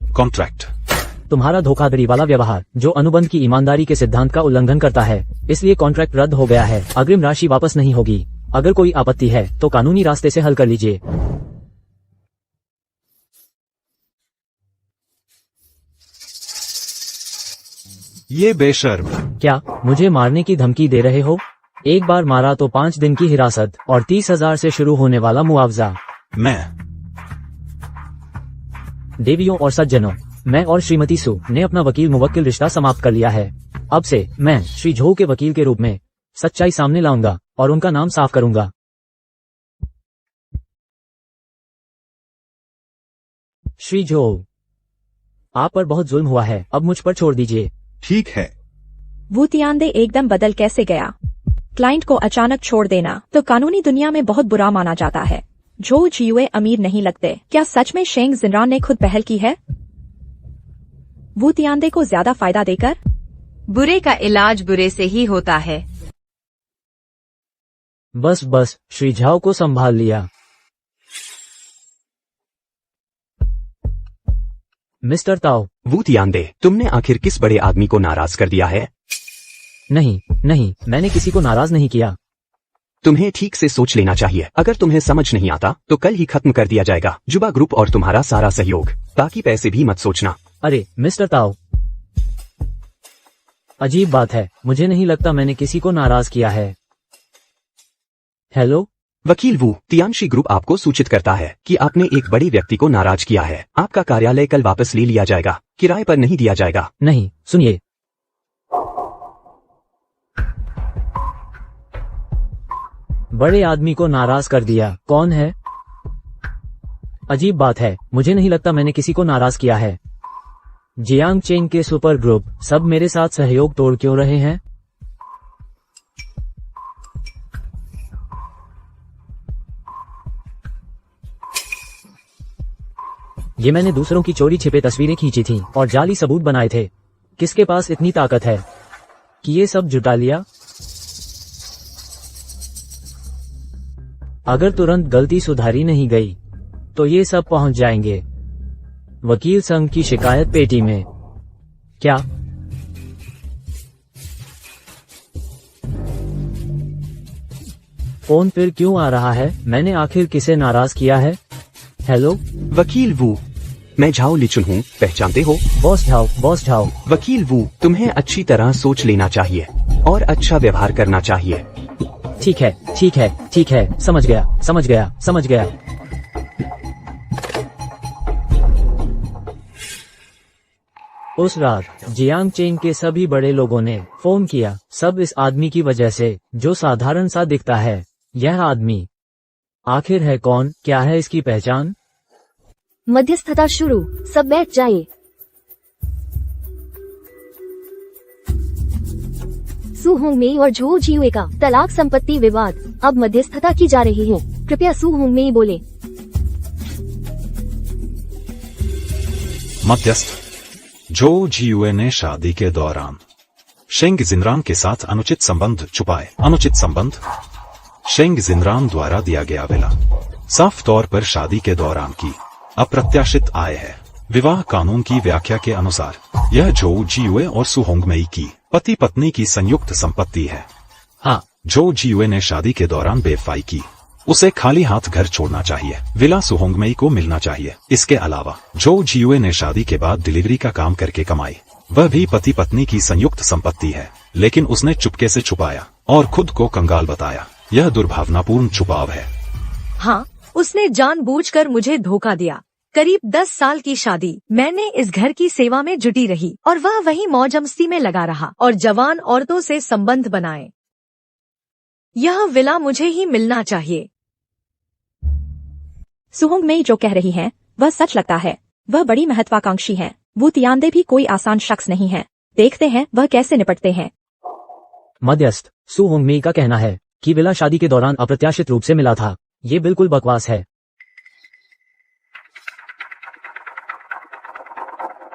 कॉन्ट्रैक्ट। तुम्हारा धोखाधड़ी वाला व्यवहार जो अनुबंध की ईमानदारी के सिद्धांत का उल्लंघन करता है, इसलिए कॉन्ट्रैक्ट रद्द हो गया है। अग्रिम राशि वापस नहीं होगी। अगर कोई आपत्ति है तो कानूनी रास्ते से हल कर लीजिए। ये बेशर्म। क्या मुझे मारने की धमकी दे रहे हो? एक बार मारा तो 5 दिन की हिरासत और 30,000 से शुरू होने वाला मुआवजा। मैं देवियों और सज्जनों, मैं और श्रीमती सु ने अपना वकील मुवक्किल रिश्ता समाप्त कर लिया है। अब से मैं श्री झो के वकील के रूप में सच्चाई सामने लाऊंगा और उनका नाम साफ करूंगा। श्री झो, आप पर बहुत जुल्म हुआ है, अब मुझ पर छोड़ दीजिए। ठीक है। वो तियांदे एकदम बदल कैसे गया? क्लाइंट को अचानक छोड़ देना तो कानूनी दुनिया में बहुत बुरा माना जाता है। जो जियुए अमीर नहीं लगते। क्या सच में शेंग जिनरान ने खुद पहल की है? वो तियांदे को ज्यादा फायदा देकर? बुरे का इलाज बुरे से ही होता है। बस श्री झाओ को संभाल लिया। मिस्टर ताओ। वू तियांदे, तुमने आखिर किस बड़े आदमी को नाराज कर दिया है? नहीं, मैंने किसी को नाराज नहीं किया। तुम्हें ठीक से सोच लेना चाहिए। अगर तुम्हें समझ नहीं आता तो कल ही खत्म कर दिया जाएगा जुबा ग्रुप और तुम्हारा सारा सहयोग। बाकी पैसे भी मत सोचना। अरे मिस्टर ताओ, अजीब बात है, मुझे नहीं लगता मैंने किसी को नाराज किया है। हेलो वकील वू, तियांशी ग्रुप आपको सूचित करता है कि आपने एक बड़े व्यक्ति को नाराज किया है। आपका कार्यालय कल वापस ले लिया जाएगा, किराए पर नहीं दिया जाएगा। नहीं, सुनिए, बड़े आदमी को नाराज कर दिया। कौन है? अजीब बात है, मुझे नहीं लगता मैंने किसी को नाराज किया है। जियांग चेंग के सुपर ग्रुप सब मेरे साथ सहयोग तोड़ क्यों रहे हैं? ये मैंने दूसरों की चोरी छिपे तस्वीरें खींची थी और जाली सबूत बनाए थे। किसके पास इतनी ताकत है कि ये सब जुटा लिया? अगर तुरंत गलती सुधारी नहीं गई तो ये सब पहुंच जाएंगे वकील संघ की शिकायत पेटी में। क्या? फोन फिर क्यों आ रहा है? मैंने आखिर किसे नाराज किया है? हेलो वकील वू, मैं झाओ लिचुन हूँ, पहचानते हो? Boss Zhao. वकील वू, तुम्हें अच्छी तरह सोच लेना चाहिए और अच्छा व्यवहार करना चाहिए। ठीक है, समझ गया। उस रात जियांग चेंग के सभी बड़े लोगों ने फोन किया, सब इस आदमी की वजह से जो साधारण सा दिखता है। यह आदमी आखिर है कौन? क्या है इसकी पहचान? मध्यस्थता शुरू, सब बैठ जाइए। सु होंगमेई और झो जियुए का तलाक संपत्ति विवाद, अब मध्यस्थता की जा रही है। कृपया सु होंगमेई बोले। मध्यस्थ। जो जियुए ने शादी के दौरान शेंग जिनरान के साथ अनुचित संबंध छुपाए। अनुचित संबंध शेंग जिनरान द्वारा दिया गया विला साफ तौर पर शादी के दौरान की अप्रत्याशित आय है। विवाह कानून की व्याख्या के अनुसार यह जो जियुए और सु होंगमेई की पति पत्नी की संयुक्त संपत्ति है। हाँ, जो जियुए ने शादी के दौरान बेवफाई की, उसे खाली हाथ घर छोड़ना चाहिए। विला सुहोंगमेई को मिलना चाहिए। इसके अलावा जो जियुए ने शादी के बाद डिलीवरी का काम करके कमाई, वह भी पति पत्नी की संयुक्त संपत्ति है, लेकिन उसने चुपके से छुपाया और खुद को कंगाल बताया। यह दुर्भावनापूर्ण छुपाव है। हाँ, उसने जानबूझकर मुझे धोखा दिया। करीब 10 साल की शादी मैंने इस घर की सेवा में जुटी रही और वह वही मौज मस्ती में लगा रहा और जवान औरतों से संबंध बनाए। यह विला मुझे ही मिलना चाहिए। सुहोंगमेई जो कह रही हैं, वह सच लगता है। वह बड़ी महत्वाकांक्षी हैं। वो तियांदे भी कोई आसान शख्स नहीं है। देखते हैं वह कैसे निपटते हैं। मध्यस्थ सु होंगमेई का कहना है कि विला शादी के दौरान अप्रत्याशित रूप से मिला था। ये बिल्कुल बकवास है।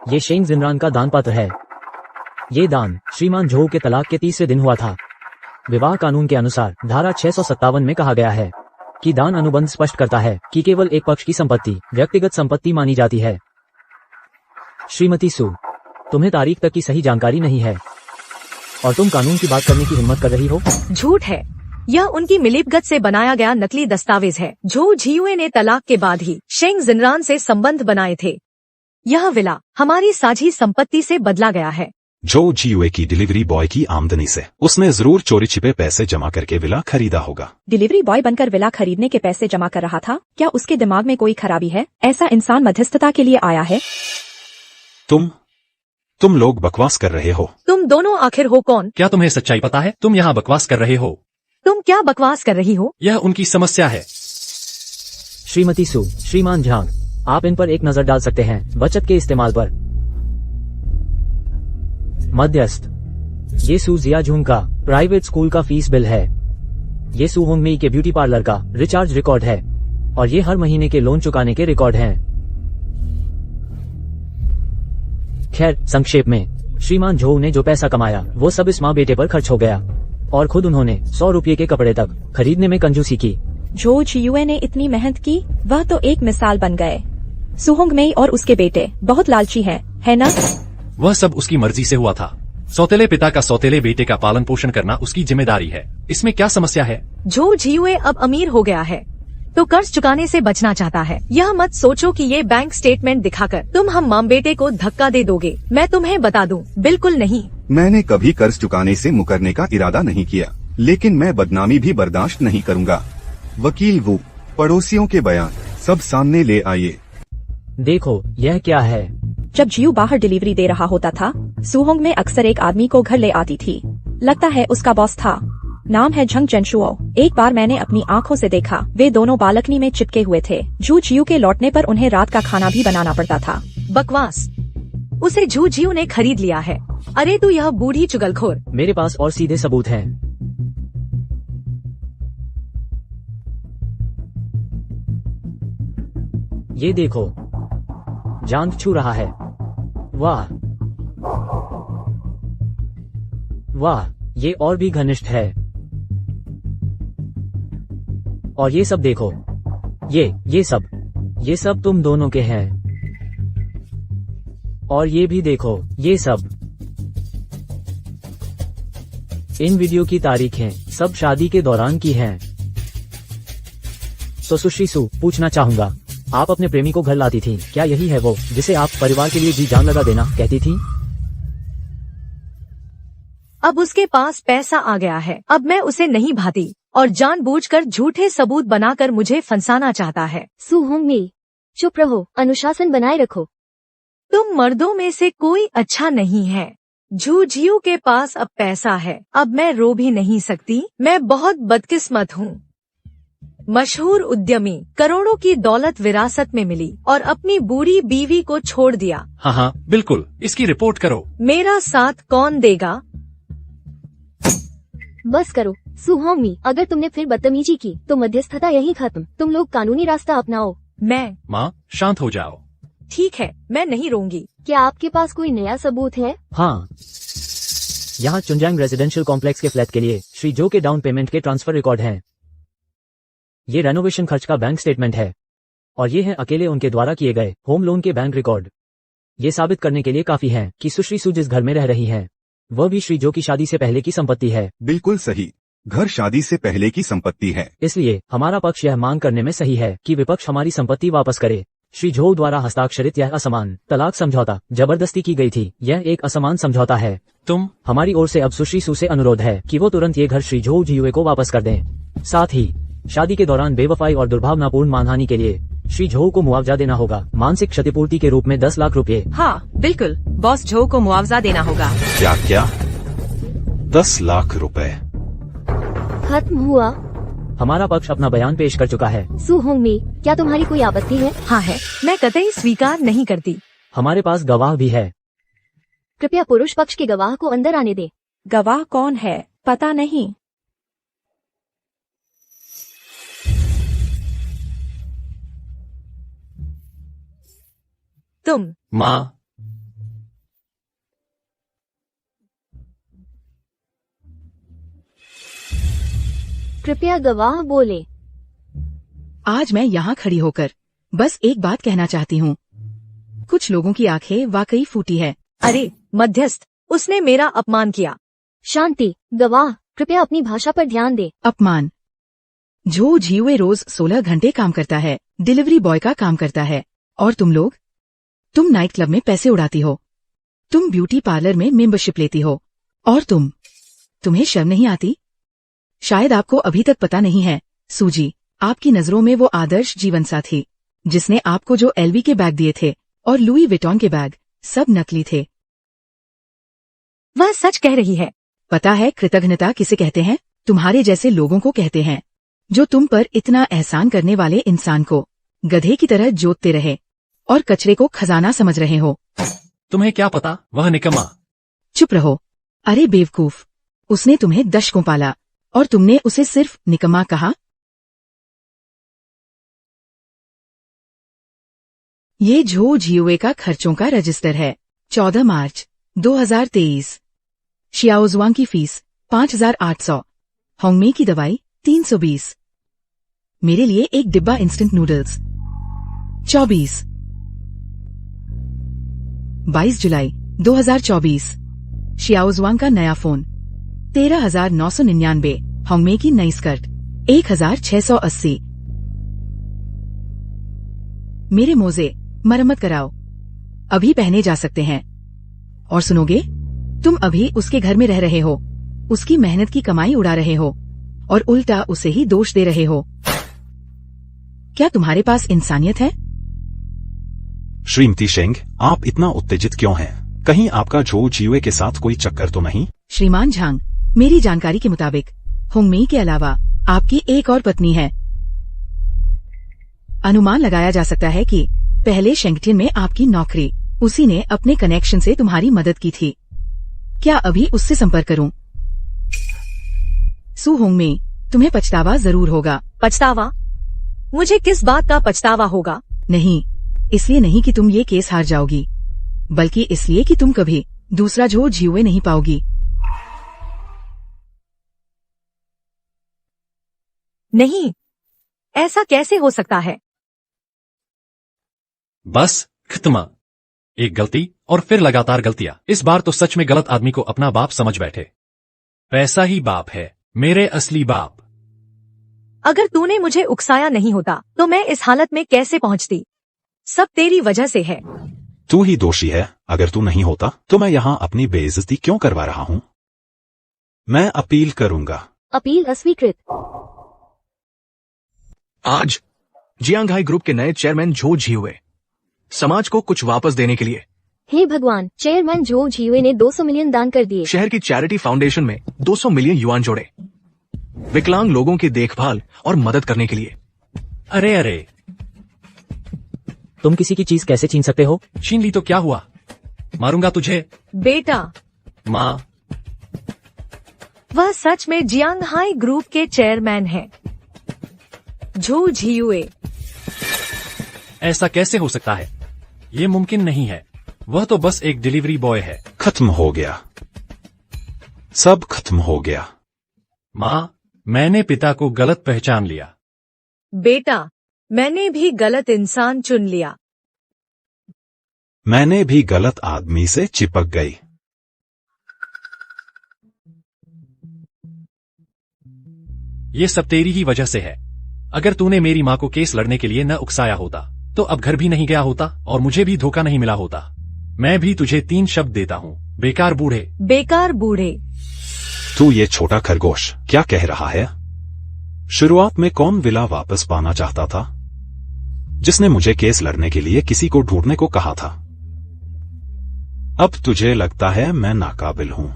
ये शेंग जिनरान का दान पत्र है। ये दान श्रीमान झो के तलाक के 30वें दिन हुआ था। विवाह कानून के अनुसार धारा 657 में कहा गया है कि दान अनुबंध स्पष्ट करता है कि केवल एक पक्ष की संपत्ति व्यक्तिगत संपत्ति मानी जाती है। श्रीमती सु, तुम्हें तारीख तक की सही जानकारी नहीं है और तुम कानून की बात करने की हिम्मत कर रही हो। झूठ है। यह उनकी मिलीभगत से बनाया गया नकली दस्तावेज है। जो जियुए ने तलाक के बाद ही शेंग जिनरान से संबंध बनाए थे। यह विला हमारी साझी संपत्ति से बदला गया है। जो जियुए की डिलीवरी बॉय की आमदनी से उसने जरूर चोरी छिपे पैसे जमा करके विला खरीदा होगा। डिलीवरी बॉय बनकर विला खरीदने के पैसे जमा कर रहा था। क्या उसके दिमाग में कोई खराबी है? ऐसा इंसान मध्यस्थता के लिए आया है। तुम लोग बकवास कर रहे हो। तुम दोनों आखिर हो कौन? क्या तुम्हें सच्चाई पता है? तुम यहाँ बकवास कर रहे हो। तुम क्या बकवास कर रही हो? यह उनकी समस्या है। श्रीमती सु, श्रीमान झांग, आप इन पर एक नजर डाल सकते हैं बचत के इस्तेमाल पर। मध्यस्थ, ये सु जियाझुंग का प्राइवेट स्कूल का फीस बिल है। ये सु होंगमेई के ब्यूटी पार्लर का रिचार्ज रिकॉर्ड है और ये हर महीने के लोन चुकाने के रिकॉर्ड हैं। खैर, संक्षेप में श्रीमान झो ने जो पैसा कमाया वो सब इस माँ बेटे पर खर्च हो गया और खुद उन्होंने 100 रुपये के कपड़े तक खरीदने में कंजूसी की। जो जियुए ने इतनी मेहनत की, वह तो एक मिसाल बन गए। सुहोंगमेई और उसके बेटे बहुत लालची हैं, है ना? वह सब उसकी मर्जी से हुआ था। सौतेले पिता का सौतेले बेटे का पालन पोषण करना उसकी जिम्मेदारी है। इसमें क्या समस्या है? जो जियुए अब अमीर हो गया है तो कर्ज चुकाने से बचना चाहता है। यह मत सोचो कि ये बैंक स्टेटमेंट दिखाकर तुम हम माम बेटे को धक्का दे दोगे। मैं तुम्हें बता दूं, बिल्कुल नहीं। मैंने कभी कर्ज चुकाने से मुकरने का इरादा नहीं किया, लेकिन मैं बदनामी भी बर्दाश्त नहीं करूंगा। वकील वो पड़ोसियों के बयान सब सामने ले आइए। देखो, यह क्या है? जब जियू बाहर डिलीवरी दे रहा होता था, सुहोंग में अक्सर एक आदमी को घर ले आती थी। लगता है उसका बॉस था। नाम है झंग चेनशुओ। एक बार मैंने अपनी आंखों से देखा, वे दोनों बालकनी में चिपके हुए थे। जू जियू के लौटने पर उन्हें रात का खाना भी बनाना पड़ता था। बकवास। उसे जू जियू ने खरीद लिया है। अरे तू यह बूढ़ी चुगलखोर। मेरे पास और सीधे सबूत हैं। ये देखो, जांघ छू रहा है। वाह वाह, ये और भी घनिष्ठ है। और ये सब देखो, ये सब तुम दोनों के हैं। और ये भी देखो, ये सब। इन वीडियो की तारीखें सब शादी के दौरान की हैं। तो सुश्री सु, पूछना चाहूंगा, आप अपने प्रेमी को घर लाती थी, क्या यही है वो जिसे आप परिवार के लिए जी जान लगा देना कहती थी? अब उसके पास पैसा आ गया है। अब मैं उसे नहीं भाती और जानबूझकर झूठे सबूत बनाकर मुझे फंसाना चाहता है। सु होंगमेई, चुप रहो, अनुशासन बनाए रखो। तुम मर्दों में से कोई अच्छा नहीं है। जू जियू के पास अब पैसा है। अब मैं रो भी नहीं सकती। मैं बहुत बदकिस्मत हूँ। मशहूर उद्यमी, करोड़ों की दौलत विरासत में मिली और अपनी बूढ़ी बीवी को छोड़ दिया। हाँ, बिल्कुल, इसकी रिपोर्ट करो। मेरा साथ कौन देगा? बस करो सु होंगमेई, अगर तुमने फिर बदतमीजी की तो मध्यस्थता यहीं खत्म। तुम लोग कानूनी रास्ता अपनाओ। मैं? माँ, शांत हो जाओ। ठीक है, मैं नहीं रोऊंगी। क्या आपके पास कोई नया सबूत है? हाँ, यहाँ चुनजांग रेजिडेंशियल कॉम्प्लेक्स के फ्लैट के लिए श्री जो के डाउन पेमेंट के ट्रांसफर रिकॉर्ड हैं। ये रेनोवेशन खर्च का बैंक स्टेटमेंट है और ये हैं अकेले उनके द्वारा किए गए होम लोन के बैंक रिकॉर्ड। ये साबित करने के लिए काफी हैं कि सुश्री सु जिस घर में रह रही हैं, वह भी श्री जो की शादी से पहले की संपत्ति है। बिल्कुल सही। घर शादी से पहले की संपत्ति है। इसलिए हमारा पक्ष यह मांग करने में सही है कि विपक्ष हमारी संपत्ति वापस करे। श्री झो द्वारा हस्ताक्षरित यह असमान तलाक समझौता जबरदस्ती की गई थी। यह एक असमान समझौता है। तुम हमारी ओर से अब सुश्री सू से अनुरोध है कि वो तुरंत ये घर श्री झो जियुए को वापस कर दें। साथ ही शादी के दौरान बेवफाई और दुर्भावनापूर्ण मानहानि के लिए श्री झो को मुआवजा देना होगा, मानसिक क्षतिपूर्ति के रूप में 10 लाख रुपए। हाँ बिल्कुल, बॉस झो को मुआवजा देना होगा। क्या क्या? 10 लाख रुपए? खत्म हुआ। हमारा पक्ष अपना बयान पेश कर चुका है। सू होंगमी, क्या तुम्हारी कोई आपत्ति है? हाँ है, मैं कतई स्वीकार नहीं करती। हमारे पास गवाह भी है। कृपया पुरुष पक्ष के गवाह को अंदर आने दे। गवाह कौन है पता नहीं। तुम माँ, कृपया गवाह बोले। आज मैं यहाँ खड़ी होकर बस एक बात कहना चाहती हूँ। कुछ लोगों की आंखें वाकई फूटी है। अरे मध्यस्थ, उसने मेरा अपमान किया। शांति। गवाह कृपया अपनी भाषा पर ध्यान दे। अपमान। झो जियुए रोज 16 घंटे काम करता है, डिलीवरी बॉय का काम करता है। और तुम लोग? तुम नाइट क्लब में पैसे उड़ाती हो, तुम ब्यूटी पार्लर में मेंबरशिप लेती हो, और तुम्हें शर्म नहीं आती? शायद आपको अभी तक पता नहीं है, सूजी, आपकी नजरों में वो आदर्श जीवन साथी जिसने आपको जो एलवी के बैग दिए थे और लुई विटॉन के बैग, सब नकली थे। वह सच कह रही है। पता है कृतज्ञता किसे कहते हैं? तुम्हारे जैसे लोगों को कहते हैं, जो तुम पर इतना एहसान करने वाले इंसान को गधे की तरह जोतते रहे और कचरे को खजाना समझ रहे हो। तुम्हें क्या पता, वह निकम्मा। चुप रहो। अरे बेवकूफ, उसने तुम्हें दशकों पाला और तुमने उसे सिर्फ निकम्मा कहा। ये झो जियुए का खर्चों का रजिस्टर है। 14 मार्च 2023। शियाओजुआंग की फीस 5,800। होंगमी की दवाई 320। मेरे लिए एक डिब्बा इंस्टेंट नूडल्स 24। 22 जुलाई 2024। शियाओजुआंग का नया फोन 13,999। होंगमे की नई स्कर्ट 1,680। मेरे मोजे मरम्मत कराओ, अभी पहने जा सकते हैं। और सुनोगे, तुम अभी उसके घर में रह रहे हो, उसकी मेहनत की कमाई उड़ा रहे हो और उल्टा उसे ही दोष दे रहे हो। क्या तुम्हारे पास इंसानियत है? श्रीमती शेंग, आप इतना उत्तेजित क्यों हैं? कहीं आपका झो जियुए के साथ कोई चक्कर तो नहीं? श्रीमान झांग, मेरी जानकारी के मुताबिक होंगमी के अलावा आपकी एक और पत्नी है। अनुमान लगाया जा सकता है कि पहले शेंगटिन में आपकी नौकरी, उसी ने अपने कनेक्शन से तुम्हारी मदद की थी। क्या अभी उससे संपर्क करूं? सू होंगमी, तुम्हें पछतावा जरूर होगा। पछतावा? मुझे किस बात का पछतावा होगा? नहीं, इसलिए नहीं कि तुम ये केस हार जाओगी, बल्कि इसलिए कि तुम कभी दूसरा झो जियुए नहीं पाओगी। नहीं, ऐसा कैसे हो सकता है? बस खत्म। एक गलती और फिर लगातार गलतियां। इस बार तो सच में गलत आदमी को अपना बाप समझ बैठे। पैसा ही बाप है, मेरे असली बाप। अगर तूने मुझे उकसाया नहीं होता तो मैं इस हालत में कैसे पहुंचती? सब तेरी वजह से है। तू ही दोषी है। अगर तू नहीं होता तो मैं यहाँ अपनी बेइज्जती क्यों करवा रहा हूँ? मैं अपील करूंगा। अपील अस्वीकृत। आज जियांगहाई ग्रुप के नए चेयरमैन झो जियुए समाज को कुछ वापस देने के लिए हे भगवान, चेयरमैन झो जियुए ने 200 मिलियन दान कर दिए। शहर की चैरिटी फाउंडेशन में 200 मिलियन युआन जोड़े, विकलांग लोगों की देखभाल और मदद करने के लिए। अरे अरे, तुम किसी की चीज कैसे छीन सकते हो? छीन ली तो क्या हुआ? मारूंगा तुझे। बेटा, माँ, वह सच में जियांगहाई ग्रुप के चेयरमैन है, झो जियुए। ऐसा कैसे हो सकता है? ये मुमकिन नहीं है। वह तो बस एक डिलीवरी बॉय है। खत्म हो गया, सब खत्म हो गया। माँ, मैंने पिता को गलत पहचान लिया। बेटा, मैंने भी गलत इंसान चुन लिया। मैंने भी गलत आदमी से चिपक गई। ये सब तेरी ही वजह से है। अगर तूने मेरी माँ को केस लड़ने के लिए न उकसाया होता तो अब घर भी नहीं गया होता और मुझे भी धोखा नहीं मिला होता। मैं भी तुझे 3 शब्द देता हूँ, बेकार बूढ़े। बेकार बूढ़े। तू ये छोटा खरगोश क्या कह रहा है? शुरुआत में कौन विला वापस पाना चाहता था, जिसने मुझे केस लड़ने के लिए किसी को ढूंढने को कहा था? अब तुझे लगता है मैं नाकाबिल हूँ।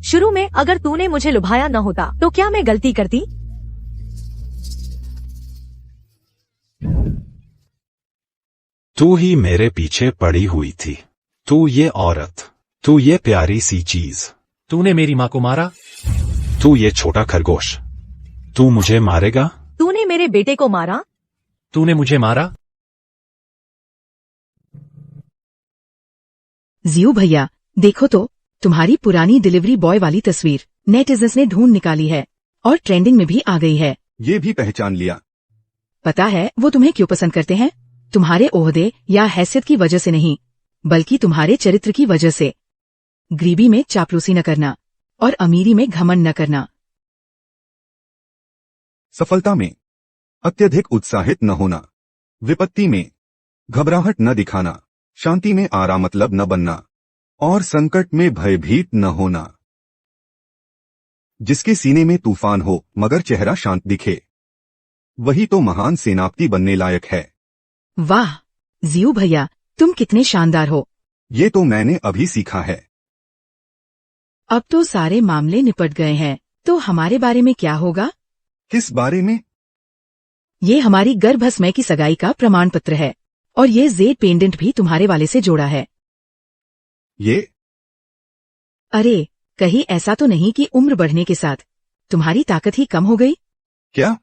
शुरू में अगर तूने मुझे लुभाया न होता तो क्या मैं गलती करती? तू ही मेरे पीछे पड़ी हुई थी। तू ये औरत, तू ये प्यारी सी चीज। तूने मेरी माँ को मारा। तू ये छोटा खरगोश, तू मुझे मारेगा? तूने मेरे बेटे को मारा। तूने मुझे मारा। जियो भैया, देखो तो तुम्हारी पुरानी डिलीवरी बॉय वाली तस्वीर नेटिजन्स ने ढूंढ निकाली है और ट्रेंडिंग में भी आ गई है। ये भी पहचान लिया। पता है वो तुम्हें क्यों पसंद करते हैं? तुम्हारे ओहदे या हैसियत की वजह से नहीं, बल्कि तुम्हारे चरित्र की वजह से। गरीबी में चापलूसी न करना और अमीरी में घमंड न करना। सफलता में अत्यधिक उत्साहित न होना, विपत्ति में घबराहट न दिखाना, शांति में आरा मतलब न बनना और संकट में भयभीत न होना। जिसके सीने में तूफान हो मगर चेहरा शांत दिखे, वही तो महान सेनापति बनने लायक है। वाह जियो भैया, तुम कितने शानदार हो। ये तो मैंने अभी सीखा है। अब तो सारे मामले निपट गए हैं, तो हमारे बारे में क्या होगा? किस बारे में? ये हमारी गर्भस्मय की सगाई का प्रमाण पत्र है और ये जेड पेंडेंट भी तुम्हारे वाले से जोड़ा है। ये? अरे कहीं ऐसा तो नहीं कि उम्र बढ़ने के साथ तुम्हारी ताकत ही कम हो गई? क्या?